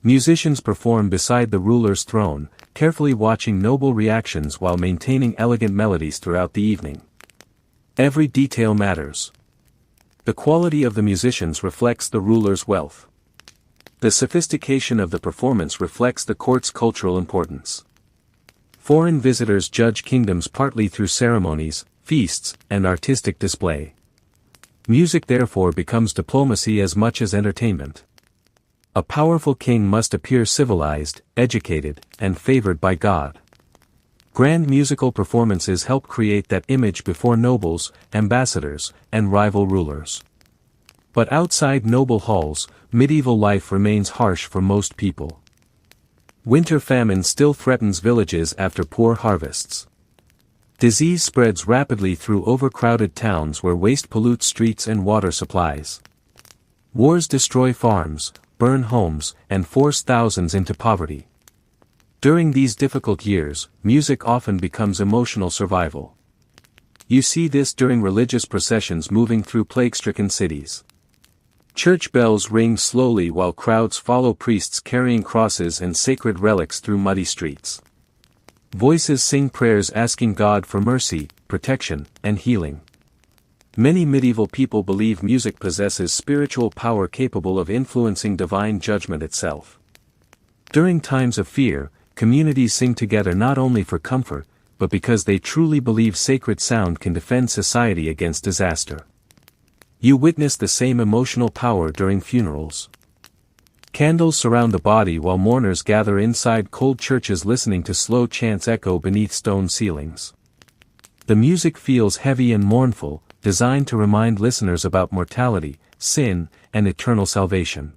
Musicians perform beside the ruler's throne, carefully watching noble reactions while maintaining elegant melodies throughout the evening. Every detail matters. The quality of the musicians reflects the ruler's wealth. The sophistication of the performance reflects the court's cultural importance. Foreign visitors judge kingdoms partly through ceremonies, feasts, and artistic display. Music therefore becomes diplomacy as much as entertainment. A powerful king must appear civilized, educated, and favored by God. Grand musical performances help create that image before nobles, ambassadors, and rival rulers. But outside noble halls, medieval life remains harsh for most people. Winter famine still threatens villages after poor harvests. Disease spreads rapidly through overcrowded towns where waste pollutes streets and water supplies. Wars destroy farms, burn homes, and force thousands into poverty. During these difficult years, music often becomes emotional survival. You see this during religious processions moving through plague-stricken cities. Church bells ring slowly while crowds follow priests carrying crosses and sacred relics through muddy streets. Voices sing prayers asking God for mercy, protection, and healing. Many medieval people believe music possesses spiritual power capable of influencing divine judgment itself. During times of fear, communities sing together not only for comfort, but because they truly believe sacred sound can defend society against disaster. You witness the same emotional power during funerals. Candles surround the body while mourners gather inside cold churches listening to slow chants echo beneath stone ceilings. The music feels heavy and mournful, designed to remind listeners about mortality, sin, and eternal salvation.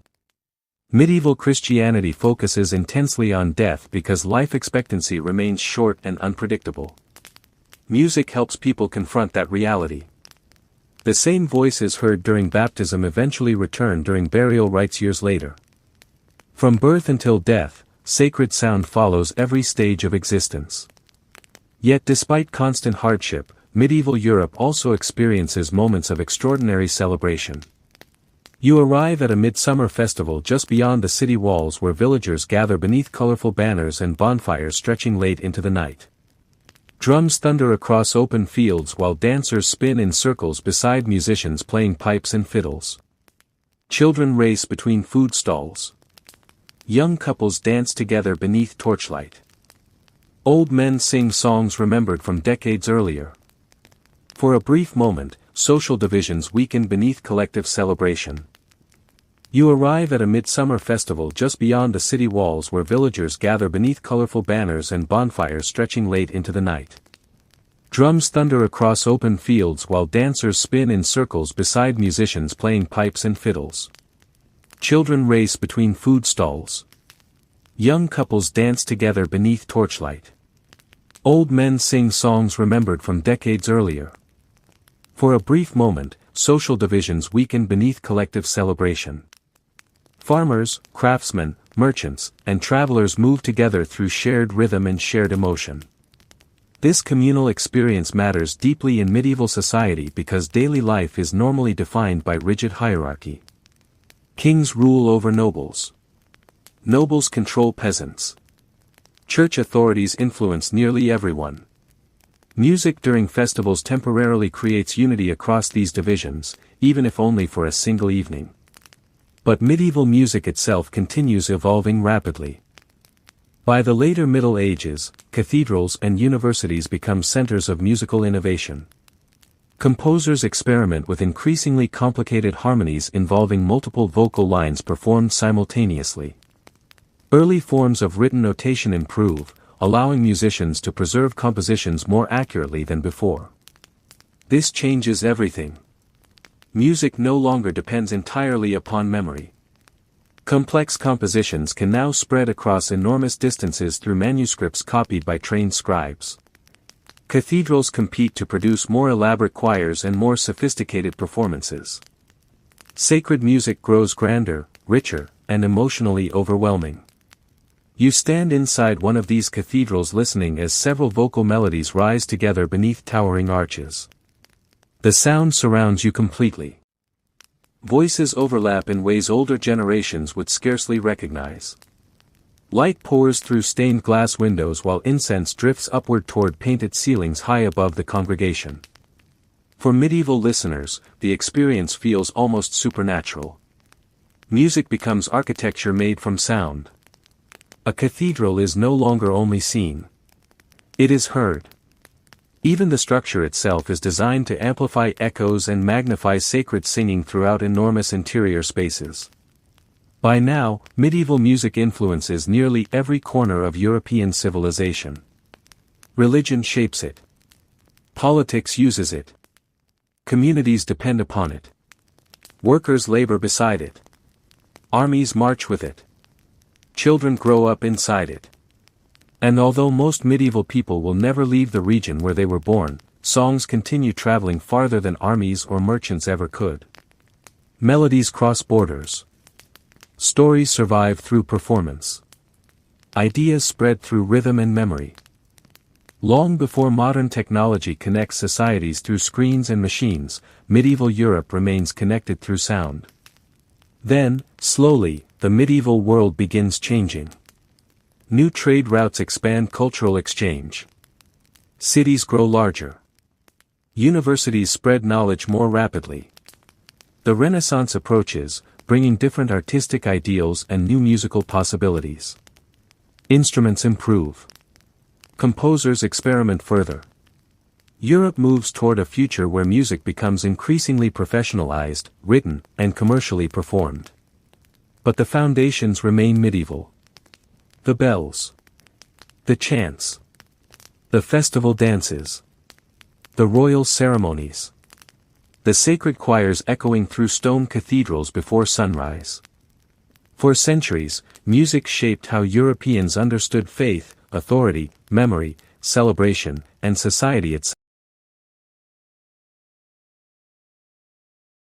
Medieval Christianity focuses intensely on death because life expectancy remains short and unpredictable. Music helps people confront that reality. The same voices heard during baptism eventually return during burial rites years later. From birth until death, sacred sound follows every stage of existence. Yet despite constant hardship, medieval Europe also experiences moments of extraordinary celebration. You arrive at a midsummer festival just beyond the city walls where villagers gather beneath colorful banners and bonfires stretching late into the night. Drums thunder across open fields while dancers spin in circles beside musicians playing pipes and fiddles. Children race between food stalls. Young couples dance together beneath torchlight. Old men sing songs remembered from decades earlier. For a brief moment, social divisions weaken beneath collective celebration. You arrive at a midsummer festival just beyond the city walls where villagers gather beneath colorful banners and bonfires stretching late into the night. Drums thunder across open fields while dancers spin in circles beside musicians playing pipes and fiddles. Children race between food stalls. Young couples dance together beneath torchlight. Old men sing songs remembered from decades earlier. For a brief moment, social divisions weaken beneath collective celebration. Farmers, craftsmen, merchants, and travelers move together through shared rhythm and shared emotion. This communal experience matters deeply in medieval society because daily life is normally defined by rigid hierarchy. Kings rule over nobles. Nobles control peasants. Church authorities influence nearly everyone. Music during festivals temporarily creates unity across these divisions, even if only for a single evening. But medieval music itself continues evolving rapidly. By the later Middle Ages, cathedrals and universities become centers of musical innovation. Composers experiment with increasingly complicated harmonies involving multiple vocal lines performed simultaneously. Early forms of written notation improve, allowing musicians to preserve compositions more accurately than before. This changes everything. Music no longer depends entirely upon memory. Complex compositions can now spread across enormous distances through manuscripts copied by trained scribes. Cathedrals compete to produce more elaborate choirs and more sophisticated performances. Sacred music grows grander, richer, and emotionally overwhelming. You stand inside one of these cathedrals listening as several vocal melodies rise together beneath towering arches. The sound surrounds you completely. Voices overlap in ways older generations would scarcely recognize. Light pours through stained glass windows while incense drifts upward toward painted ceilings high above the congregation. For medieval listeners, the experience feels almost supernatural. Music becomes architecture made from sound. A cathedral is no longer only seen. It is heard. Even the structure itself is designed to amplify echoes and magnify sacred singing throughout enormous interior spaces. By now, medieval music influences nearly every corner of European civilization. Religion shapes it. Politics uses it. Communities depend upon it. Workers labor beside it. Armies march with it. Children grow up inside it. And although most medieval people will never leave the region where they were born, songs continue traveling farther than armies or merchants ever could. Melodies cross borders. Stories survive through performance. Ideas spread through rhythm and memory. Long before modern technology connects societies through screens and machines, medieval Europe remains connected through sound. Then, slowly, the medieval world begins changing. New trade routes expand cultural exchange. Cities grow larger. Universities spread knowledge more rapidly. The Renaissance approaches, bringing different artistic ideals and new musical possibilities. Instruments improve. Composers experiment further. Europe moves toward a future where music becomes increasingly professionalized, written, and commercially performed. But the foundations remain medieval. The bells. The chants. The festival dances. The royal ceremonies. The sacred choirs echoing through stone cathedrals before sunrise. For centuries, music shaped how Europeans understood faith, authority, memory, celebration, and society itself.